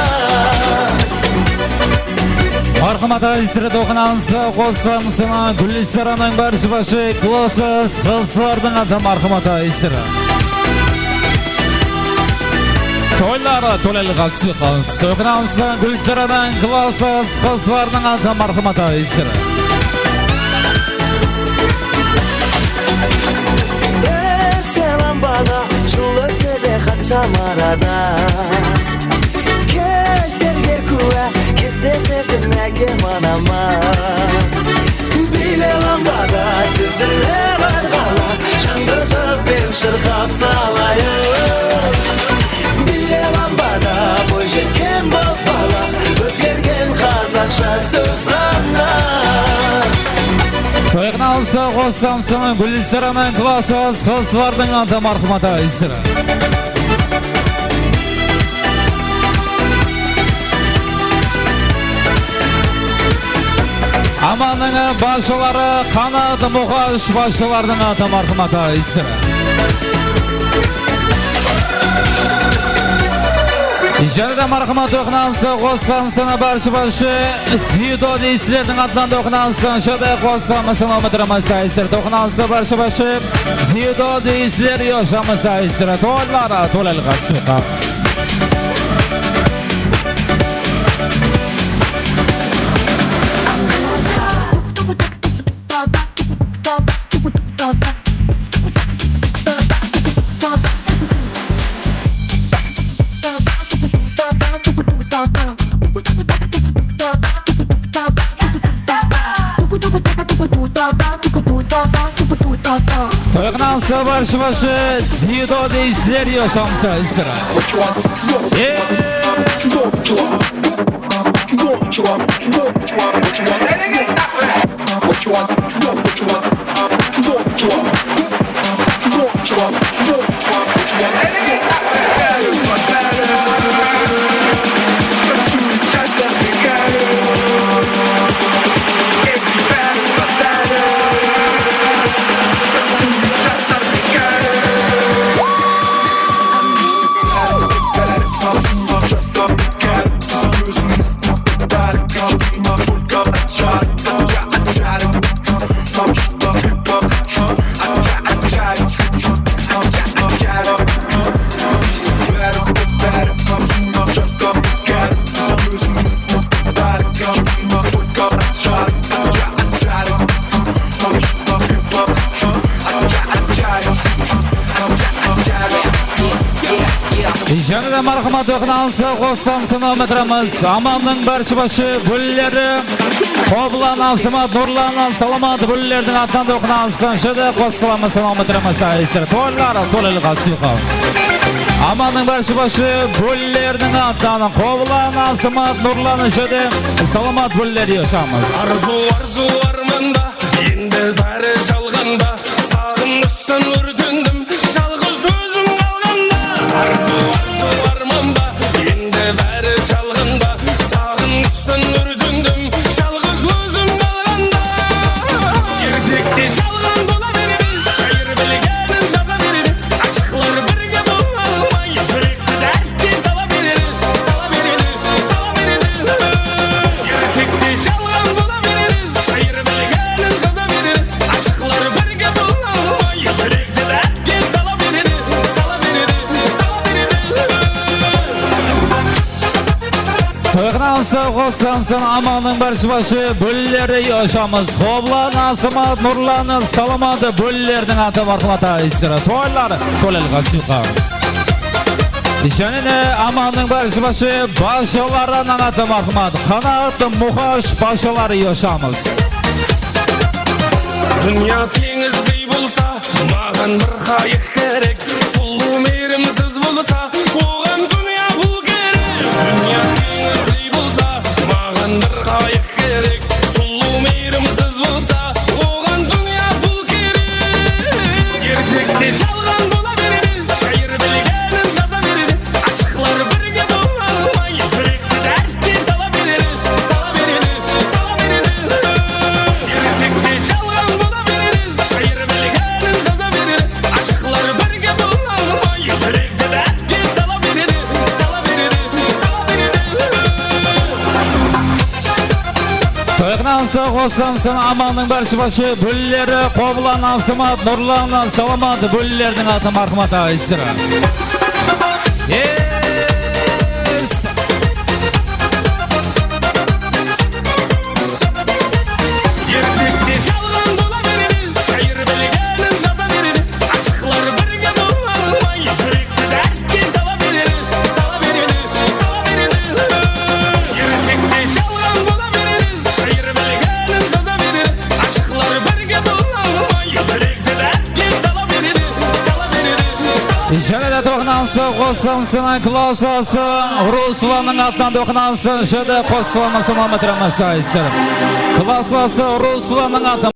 Marhamata isri dokunansı kolsamsına Gülsaranın başı klosuz kılsılardın adı marhamata isri Toylara tolelga sıkız Dokunansı Gülsaranın klosuz kılsılardın adı marhamata isri Жыл өтсе де қаншама арада Кештерге куә кездесетін әкем анама Биле ламбада тізіле барғала Шаңдыртып мен шырқап салайын Биле ламбада бой жеткен бозбала Өзгерген қазақша сөз ғана Toyqnalsa qo'ssamsini Gülsaranın klosuz qizlarning аты marhamata isri Amanın başları kanadı muhaş başlarının аты marhamata isri Jarda marhamat oqnansa qo'ssamsini başı Zido deysizlerдің adından oqnansa Şada qo'ssamsini omadramasa isri Oqnansa başı Zido deysizler yaşamasa isri To'llara to'lalga suqa Toyqnansa başı Zido deysizler yaşamasa isri Janada marhamat oqnansa qo'ssamsini omadramız Amanның başı gülleri Qoblan alsamat nurlanan salamat güllerдің atından oqnansın Şada qo'ssamsini omadramasa isri To'llara to'lalga suqamiz Amanның başı güllerдің atından Qoblan alsamat nurlanan Şada salamat gülleri yaşamız Arzu armanda Endi bari çalganda Sağınmıştan ürkündüm Çalgız özüm kalganda Arzu armanda Endi bari çalganda Sağınmıştan ürkündüm Çalgız özüm kalganda Ertekte çalgan dola verir Şayır bilgenin jaza verir Aşıklar birge bolalmay Yürekte dertli sala verir Sala verir Ertekte çalgan dola verir sağ olsun amanın başı bölleri yaşamız. Hoblan asımat nurlanın salamadı böllerden atı marhumata isira. Toylar tolelga silqağız. Dişanine amanın başı başılarından atı marhumat. Kanatı muhaş başıları yaşamız. Dünya tengizday bo'lsa, ma'gan bir qayiq kerak. Sulu merimsiz bo'lsa, oğan dünya pul kerak. Dünya tengizday bo'lsa, ma'gan bir qayiq kerak. Sulu merimsiz bo'lsa, oğan dünya pul kerak. Ertekde shalg'an bo'la beradi, shayr bilganin jaza beradi. Aşıqlar birga bo'lmay, yurakda dardga sala beradi, sala beradi, sala beradi. Ertekde shalg'an bo'la beradi, shayr bilganin jaza beradi. Aşıqlar birga bo'lmay, yurakda dardga sala beradi, sala beradi, sala beradi. Toyqnan sağ olsun amanın başı bölleri qoblan asımat nurlanan salamat böllerden atı marhumata isira. Yes. Ertekde shalg'an bo'la beradi, shayr bilganin jaza beradi. Aşıqlar birga bo'lmay, yurakda dardga sala beradi, sala beradi, sala beradi. Ertekde shalg'an bo'la beradi, shayr bilganin jaza beradi. Aşıqlar birga bo'lmay, yurakda dardga sala beradi, sala beradi, sala beradi. İşarede to'qnansın qo'ssamsın klasası Ruslanın atdan to'qnansın şede qo'ssamasın amatıramasa isira. Klasası Ruslanın atdan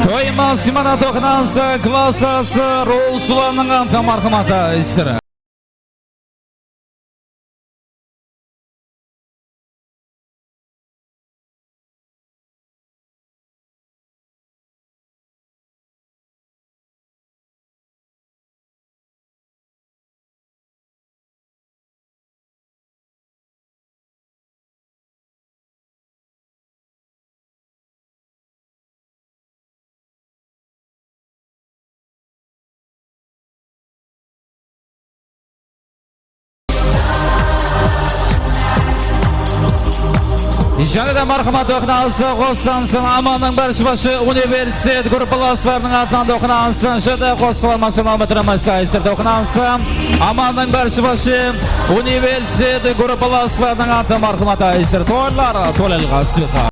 Toyman simana to'qnansın klasası Ruslanın atdan marhumata isira. İşarede marhuma to'qnansın qo'ssamsın amanın başı universitet gruppalaslarının atdan to'qnansın şede qo'ssamasın amatıramasa isira to'qnansın amanın başı universitet gruppalaslarının atdan marhumata isira. Toylar tolelga silqağız.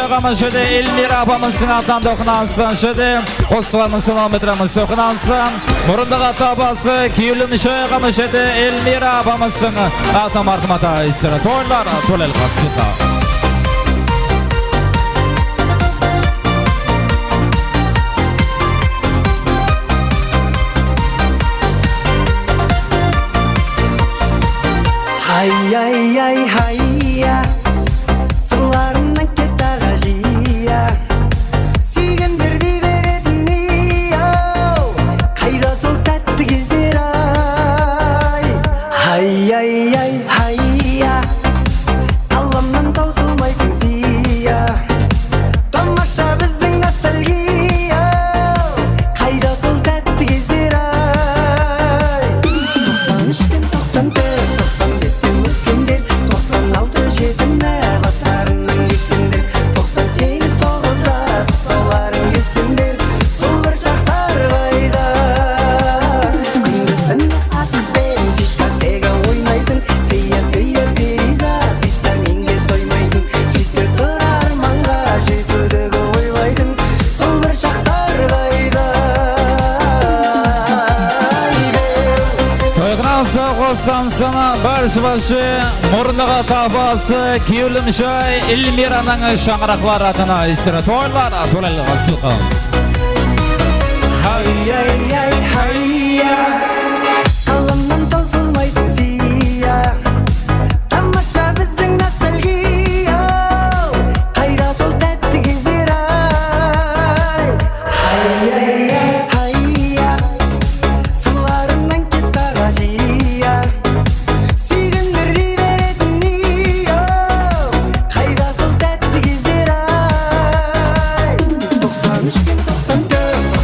şöyle şöyle Elmira apamızın attan dokunansın şöyle Qo'sqilamiz kilometrimiz okunansın Murundağa tabası kiyulun şöyle Elmira apamızın attan marhumata isra toylar tolel qasliqas Hay ay ay hayya Sırlarından ketağa jiya Sүйгендерді беретін ей-ау Қайда сол тәтті кездер ай Hay ay ay hayya Қаламнан таусылмайтын зия Тамаша біздің ностальгия Қайда сол тәтті кездер ай 93 пен 94 95-тен өскендер 96 жетімді бастарынан кешкендер 98 тоғызда тұсауларын кескендер сол бір шақтар қайда күндіз-түні асықпен кешкі сега ойнайтын фея перизат витаминге тоймайтын сөйтпей тұр арманға жетудегі ойлайтын сол бір шақтар қайда Toyqnansa qo'samsana başı Murundağa tabası kiyulun Elmira'nın şangıraqları atına isra toylar tolel qasliqas Hay ay ay hayya Қаламнан таусылмайтын зия Тамаша біздің ностальгия Қайда сол тәтті кездер ай Hay ay ay hayя Сырларынан кеттаға жия Сүйгендерді беретін ей-ау Қайда сол тәтті кездер ай 93 пен 94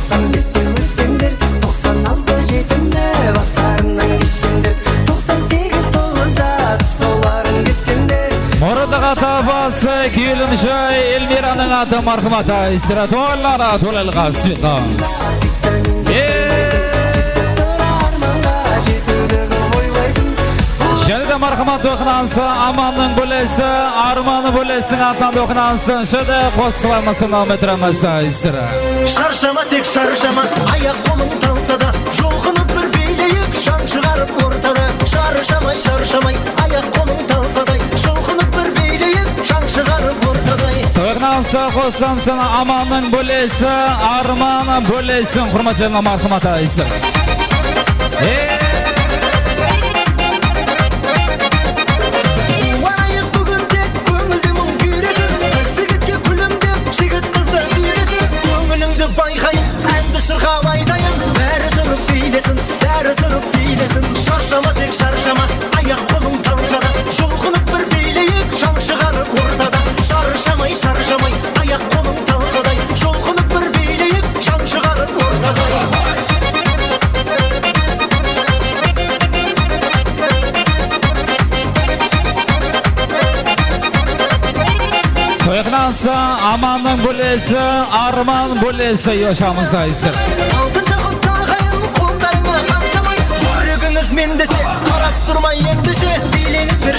95-тен өскендер 96 жетімді бастарынан кешкендер 98 тоғызда тұсауларын кескендер Murundağa tabası kiyulun Elmira'nın atı marhumata isra toylar tolel qasliqas Şöyle marhamat dokunansın, amanın bulesi, armanı bulesin attan dokunansın. Şöyle qo'sqilamiz kilometrimiz isra. Шаршама тек шаршама аяқ қолың талса да жолқынып бір билейік шаң шығарып ортада шаршамай шаршамай аяқ қолың талса да жолқынып бір билейік шаң шығарып ортадай Toyqnansa qo'sqilamiz amanın bulesi, armanı bulesin. Hurmatli marhamat isra. Қуанайық бүгін тек көңілде мұң күйресін қыз жігітке күлімдеп жігіт қызды сүйресін көңіліңді байқайын әнді шырқап айтайын бәрі тұрып билесін шаршама тек шаршама аяқ қолың талса да жұлқынып бір билейік шаң шығарып ортада шаршамай шаршамай аяқ қолың талса да жұлқынып бір билейік шаң шығарып ортада Toyqnansa amanın bulesi, arman bulesi yaşamız isra. алтын жақұт тағайын қолдарыңа қаншамай жүрегіңіз мен десе қарап тұрмай ендеше билеңіздер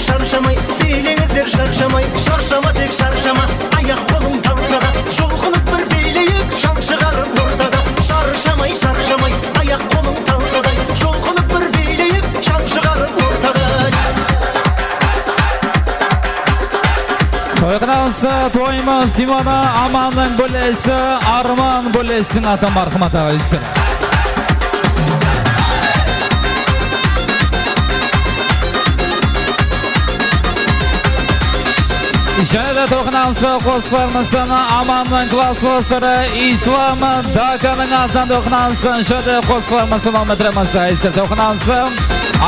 шаршамай шаршама тек шаршама аяқ қолың талса да жұлқынып бір билейік шаң шығарып ортада шаршамай шаршамай аяқ қолың талса да жұлқынып бір билейік шаң шығарып ортада Toyqnansa toyimiz imana amanın bulesi, arman bulesin atı marhumata isra. Şöyle toyqnansa qo'sqilamiz amanın klaslasları İslam'ı Dakanın attan toyqnansın. Şöyle qo'sqilamiz kilometrimiz isra toyqnansın.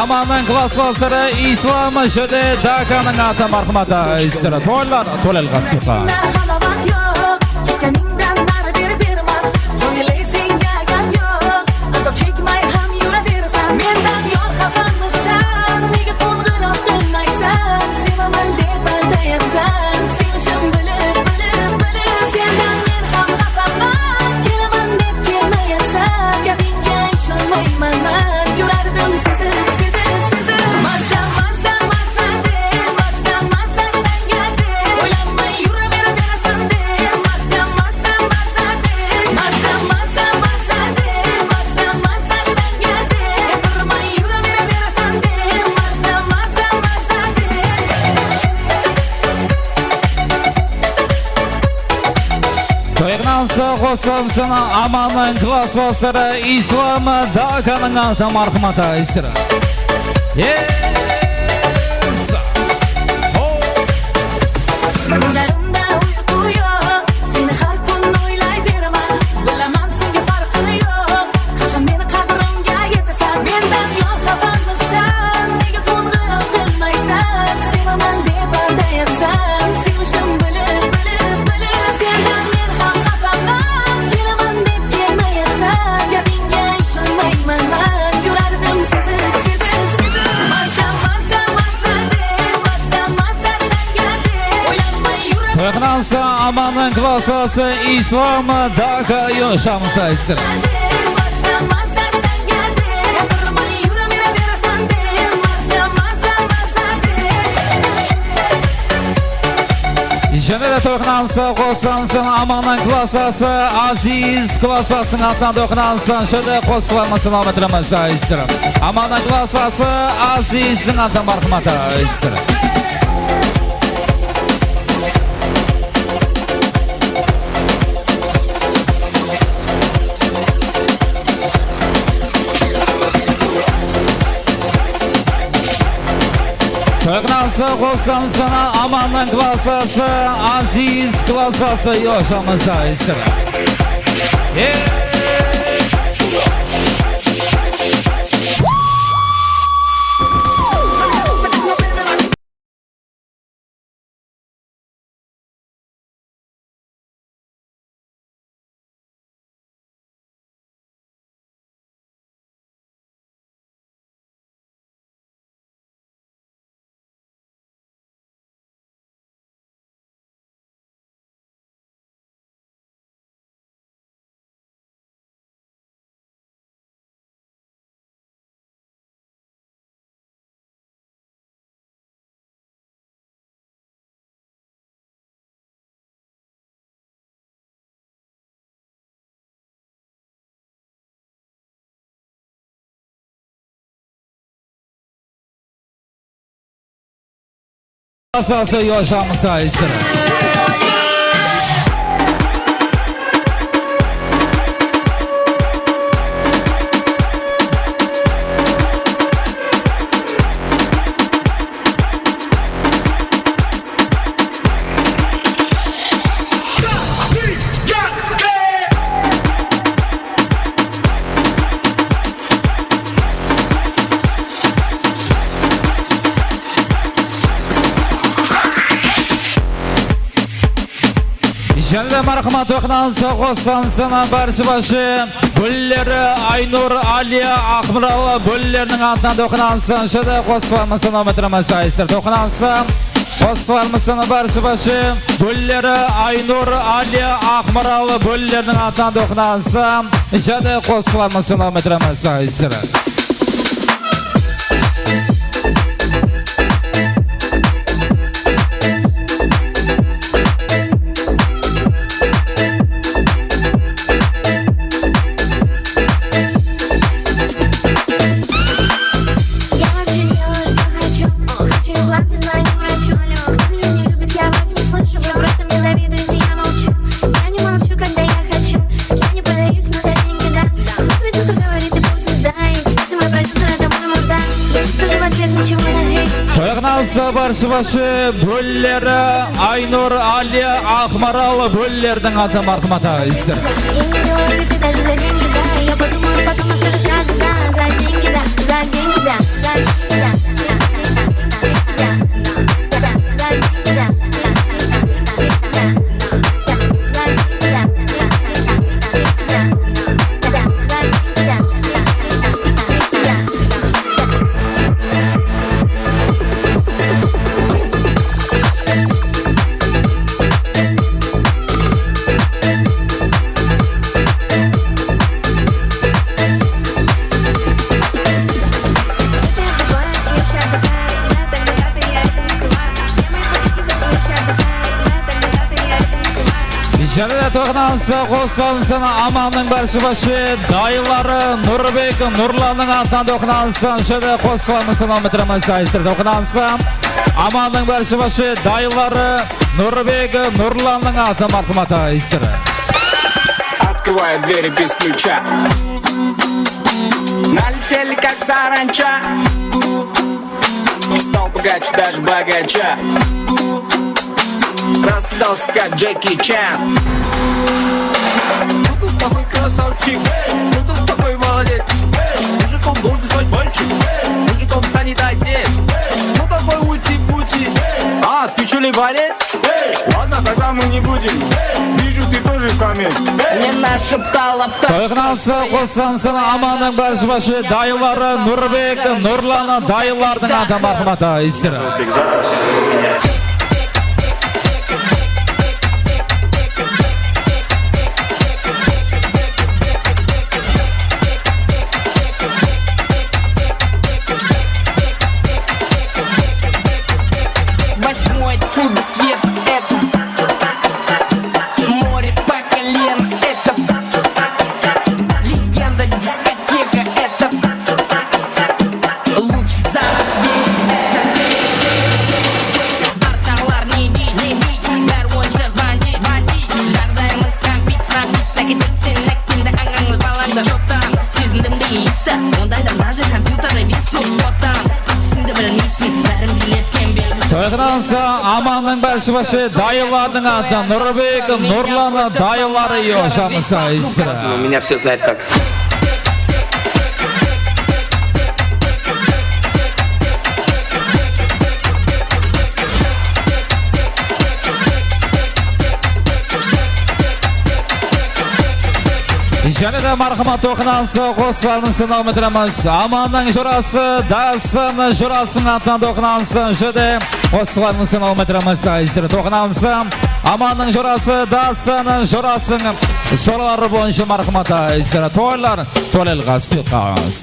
Amanın klaslasları İslam'ı şöyle Dakanın atı marhumata isra toylar tolel qasliqas Salavat yok, gitganinden nari beri berman O'ylaysan gagam yok, azob chekmay ham yuraversan Mendan yor xafammisan, nega qo'ng'iroq qilmaysan Sevaman deb aldayapsan, sevishim bilib Sendan men ham xafaman, kelaman deb kelmayapsan Gapingga ishonmayman man, yurardim sezib Marsa deb, marsa sanga deb O'ylanmay yuraversan sağ olsun sana amanın klaslasları İslam'ı Dakanın altı marhumata isra. Yes. Gözlerimde uyku yok, seni her gün oylayveraman. Bilemem senga farqi yok, qachon meni qadrimga yetasan. Mendan yor xabarmisan, nega qo'ng'iroq qilmaysan? Sevaman deb aldayapsan, sevishim bilib. Sendan men ham xafaman, kelaman deb kelmayapsan. Gapingga ishonmayman man, yurardim sezib. To'qnansa amanın klasası İslam'ı Daka yaşamsa isra. Jenere to'qnansa qo'slansin amanın klasası Aziz klasasının altına to'qnansin şöyle qo'slanmasın ametremasa isra. Amanın klasası Aziz'in altına marhumata isra. To'qnansa qo'slansin amanın klasası Aziz klasası yaşamasa isra. Klasası yaşamsa isra. Jelle marhamat to'qnansa qo'slansin barcha Bulleri Aynur Aliya Akmurova Bullerning altından to'qnansin şöyle qo'slanmasın ametremasa isra. To'qnansin qo'slanmasın barcha Bulleri Aynur Aliya Akmurova Bullerning altından to'qnansin şöyle qo'slanmasın ametremasa isra. To'qnansa barcha Bulleri Aynur Aliya Akmurova Bullerning аты marhumata isra. Я подумаю, потом скажу сразу да, за деньги да, за деньги да, за деньги да. Jelle to'qnansa qo'slansin amanning barcha dayılları Nurbek Nurlanning altından to'qnansin şöyle qo'slansin ametremasa isra. To'qnansin amanning barcha dayılları Nurbek Nurlanning altından marhumata isra. открываю двери без ключа. Налетели как саранча, стал богаче даже богача, раскидался как Джеки Чан. Ну ты такой красавчик, ну ты такой молодец. Мужиком должен стать мальчик, мужиком станет отец. Ну такой ути-пути. А, ты что ли борец? Ладно, тогда мы не будем. Вижу, ты тоже самец. Не нашептала Toyqansa qo'ssamsana amanning barcha dayilari Nurbek, Nurlana dayillarning ata marhamati isra. Восьмой чудо свет это море по колено это легенда дискотека это луч забей арталар не бей бәр ойыншық бандит жағдайымыз кәмпит пробит әкететтен әккенде аңаңыз балаңды жоқтан сезіндім де иісі ондайдан даже компьютерде виснув фотам атысыңды білмейсің бәрін билеткен белгісі. Toyqansa amanning barcha dayillarning ata Nurbek, Nurlana dayillari yoshamisa isra. Меня все знают как. Janada marhamat to'qinansa qo'slarni salom etamiz. Amanning jurasi, dasin jurasining atan to'qinansa jide qo'slarni salom etamiz. Isra to'qinansa amanning jurasi, dasin jurasining so'lari bo'yicha marhamat. Isra to'ylar to'lilga siqas.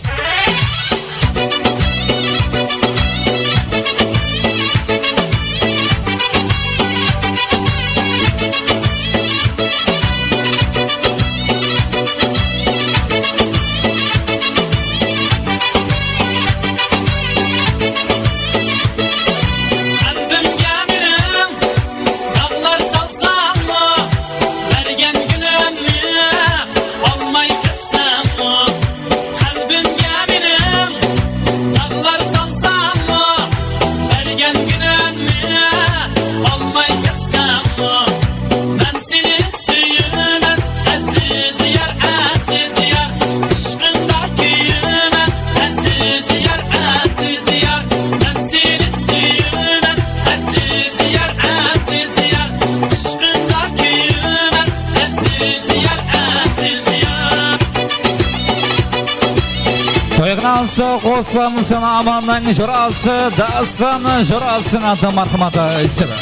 Toyqansa qo'ssamsana amanning jurasi, dasin jurasining ata marhamati isra.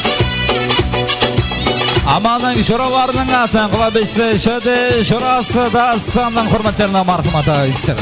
Amanning juralarining ata qilabisi shade jurasi, dasinning hurmatlarini marhamati isra.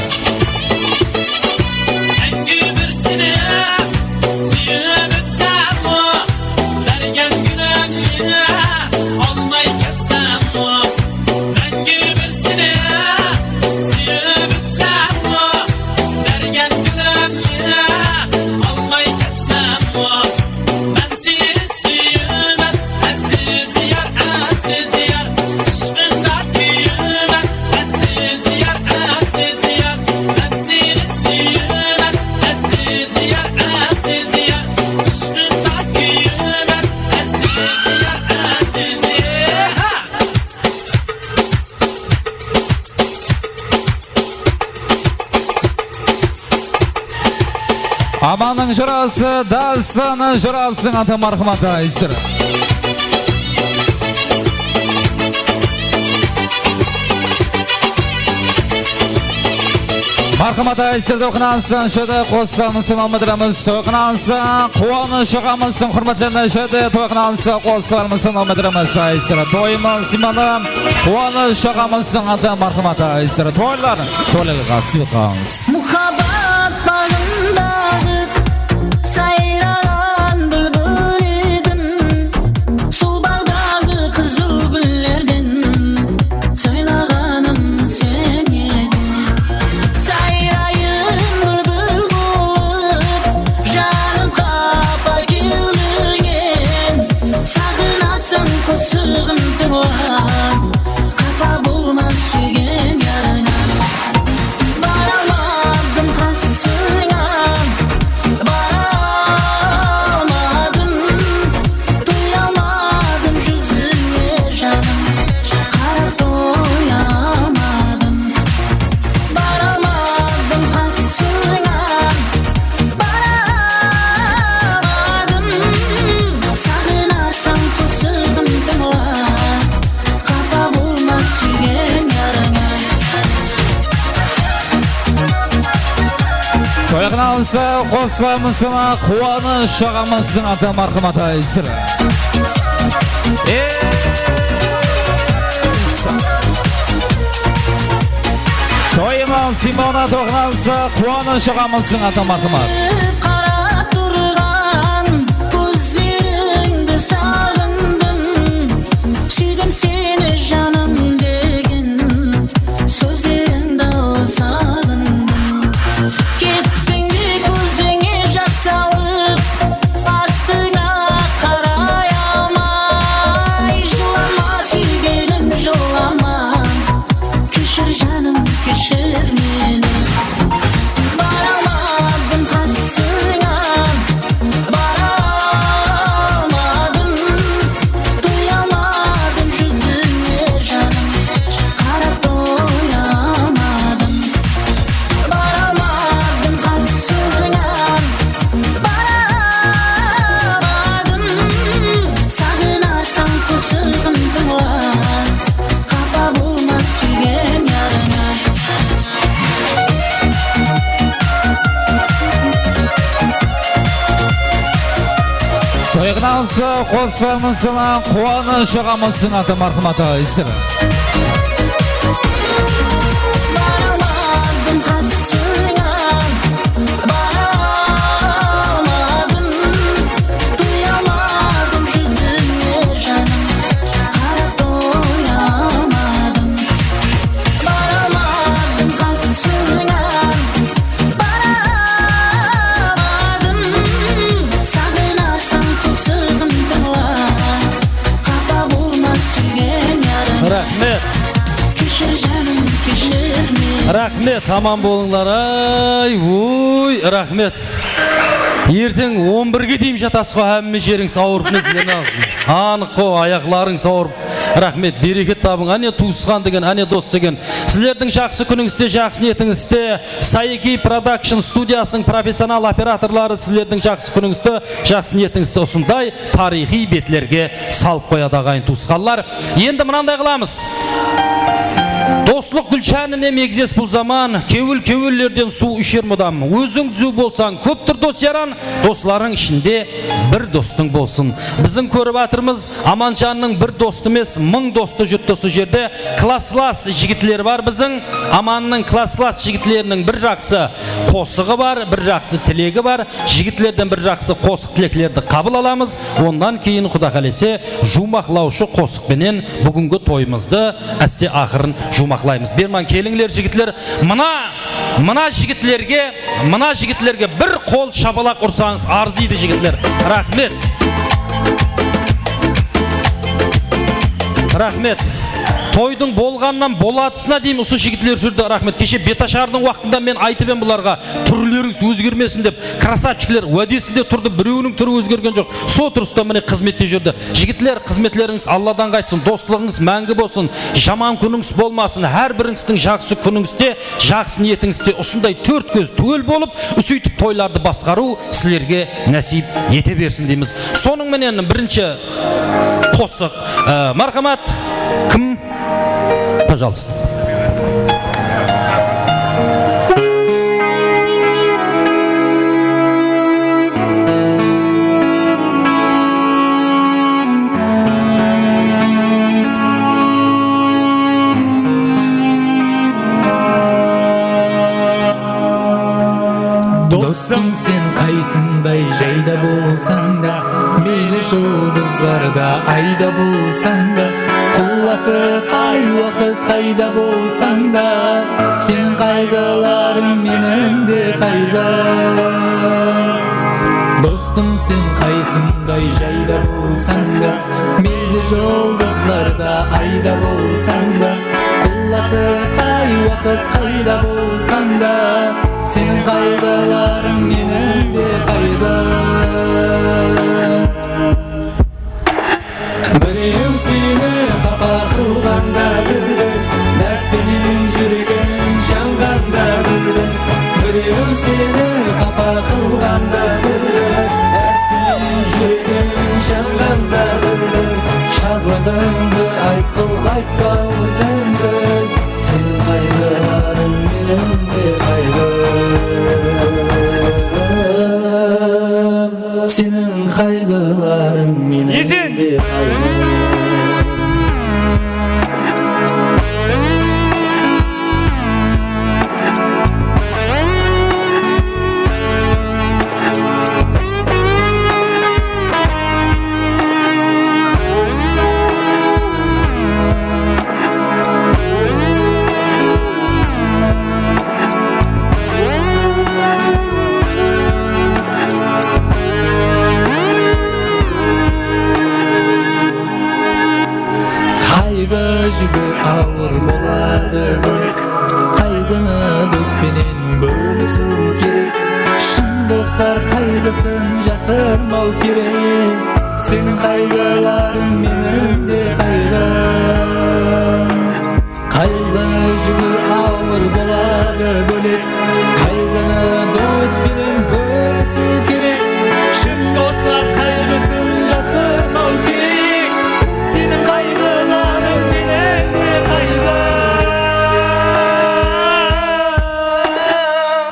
Amanning jurasi, dasin jurasining ata marhamati isra. Marhamat aytsirdi o'qinansin, shada qo'ssamni salom etamiz. O'qinansin, quvonish og'amizning hurmatlarini shada o'qinansin, qo'ssamni salom etamiz. Aytsirdi to'yimiz simadan quvonish og'amizning ata marhamat aytsirdi. To'ylar to'lilga siqamiz. Muhabbat bağındağı sayralan bülbül idim. Sul bağdağı kızıl güllerden söylağanım sen yedin. Sayrayın bülbül bulup canım kapa gülüyen. Sağınarsın kosuğum duvar kapa bulmaz Toyğınansa qoslamısına quvanish şağamızın adı marhamat aysır. Toyman Simona Toyğınansa quvanish şağamızın adı marhamat. Qarab turgan gözleringde sağındım. Süydüm seni canım degen sözlerinde sağındım. Kettin de gözüne jас salıp артыңа қарай алмай. Жылама сүйгенім жылама, кешір жаным кешір мені. Бара алмадым қасыңа, бара алмадым. Тоя алмадым жүзіңе жаным, қарап тоя алмадым. Бара алмадым қасыңа, бара алмадым. Сағынасаң құсығын тыңла, қапа болма сүйген ярыңа. Toyğınansa qoslamısına quvanish şağamızın adı marhamat aysır. Baramadım qasına, baramadım. Duyamadım yüzüne canım, qarab doyamadım. Baramadım qasına, baramadım. Sağınarsan qusығын tыңla, қапа болма сүйген ярым. Rahmet. Кешір жаным, кешір мені. Rahmet, tamam bolыңlar. Ay, uy, rahmet. Ертең 11-ге дейін жатасыз ғой, әмме жерің сауырып несілен ал. Анық қой, аяқларың сауырып. Рахмет, берекет табың. Әне туысқан деген, әне дос деген. Сіздердің жақсы күніңізде, жақсы ниетіңізде, Сайги Production студиясының профессионал операторлары сіздердің жақсы күніңізде, жақсы ниетіңізде осындай тарихи бетлерге салып қояды ағайын туысқандар. Енді мынандай қыламыз. Достық гүлшәніне мегзес бұл заман, кеуіл-кеуілерден су ішер мұдам. Өзің түзу болсаң, көптір дос яран, досларың ішінде бір достың болсын. Біздің көріп атырмыз, Аманжанның бір досты емес, 1000 досты жүртті осы жерде. Класслас жігітлер бар біздің. Аманның класслас жігітлерінің бір жақсы қосығы бар, бір жақсы тілегі бар. Жігітлерден бір жақсы қосық тілеклерді қабыл аламыз. Ондан кейін Құда қалесе жумақлаушы қосықпенен бүгінгі тойымызды әсте ақырын жумақлаймыз. Берман келіңлер жігітлер. Мына жігітлерге бір қол шабалақ ұрсаңыз арзиды жігітлер. Рахмет. Рахмет. Тойдың болғаннан болатысына дейін осы жігітлер жүрді. Рахмет. Кеше беташардың уақытында мен айтып ем бұларға, түрлеріңіз өзгермесін деп. Красавчиклер уәдесінде тұрды, біреуінің түрі өзгерген жоқ. Со тұрыста міне қызметте жүрді. Жігітлер, қызметлеріңіз Алладан қайтсын, достығыңыз мәңгі болсын, жаман күніңіз болмасын. Әр біріңіздің жақсы күніңізде, жақсы ниетіңізде осындай төрт көз түгел болып, сөйтіп тойларды басқару сіздерге нәсіп ете берсін дейміз. Соның менен бірінші қосық. Мархамат, кім? Пожалуйста. Достым, сен қайсындай жайда болсаң да, мейлі жұлдызларда айда болсаң да, құласы қай уақыт қайда болсаң да, сенің қайғыларың менің де қайда. Достым, сен қайсындай жайда болсаң да, мейлі жұлдызларда айда болсаң да, құласы қай уақыт қайда болсаң да, сенің қайғыларың менің де қайда. Біреу сені қапа қылғанда білдім, дәртпенен жүрегім жанғанда білдім. Біреу сені қапа қылғанда білдім, дәртпенен жүрегім жанғанда білдім. Шатлығыңды айтқыл айтпа өзіңді, сенің қайғыларың менің де қайда. dostlar kaygısın jasırmau kerek. Senin kaygıların benim de kaygım. Kaygı жүгі ağır болады bölek. Kaygını dost bilen bölüşü kerek. Şın dostlar kaygısın jasırmau kerek. Senin kaygıların benim de kaygım.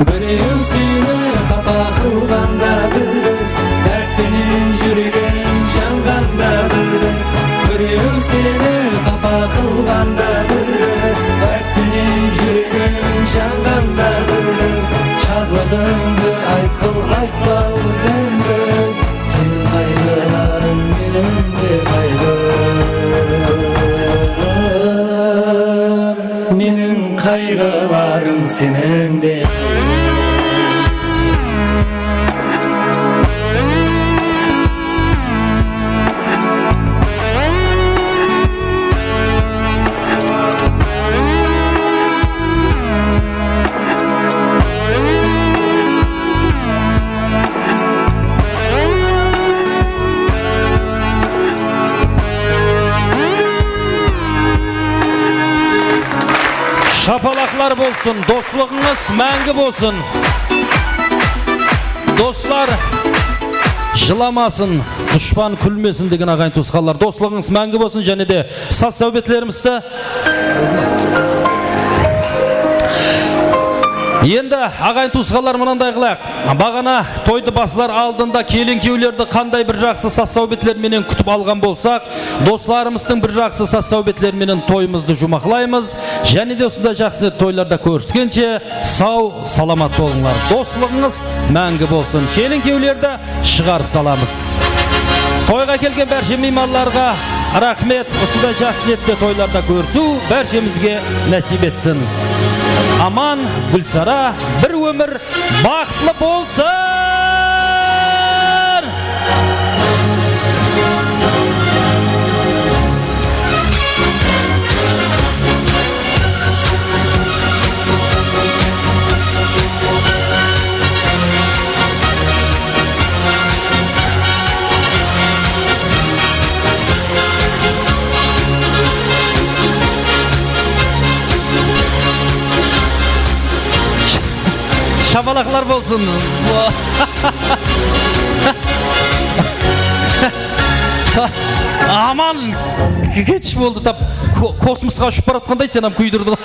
Birew seni xafa qilganda bildir, dardning yuragin yanganda bildir. Birew seni xafa qilganda bildir, dardning yuragin yanganda bildir. Şadligingni aytqil aytma o'zingga, sening qayg'ularing mening de qayg'um. Mening qayg'ularim sening de Şapalaklar bolsun, dostluğunuz мәңгі bolsun. Dostlar жыламасын, düşman күлмесін деген ағайын туысқандар. Достluğunuz мәңгі bolsun және де саз сәубеттерімізді. Енді ағайын туысқандар мынандай қылайық. Бағана тойды басылар алдында келін күйеулерді қандай бір жақсы саз сәубетлерменен күтіп алған болсақ, достарымыздың бір жақсы саз сәубетлерменен тойымызды жұмақлаймыз. Және де осындай жақсы тойларда көріскенше сау, саламат болыңдар. Достығыңыз мәңгі болсын. Келін күйеулерді шығарып саламыз. Тойға келген бәрше мейманларға рахмет. Осындай жақсы ниетте тойларда көрсу бәршемізге нәсіп етсін. Аман, Гүлсара, бір өмір бақытлы болсын! Şapalaklar bolsun. Aman, geç oldu tap kosmosқа ұшып баратқандай сен күйдірдің.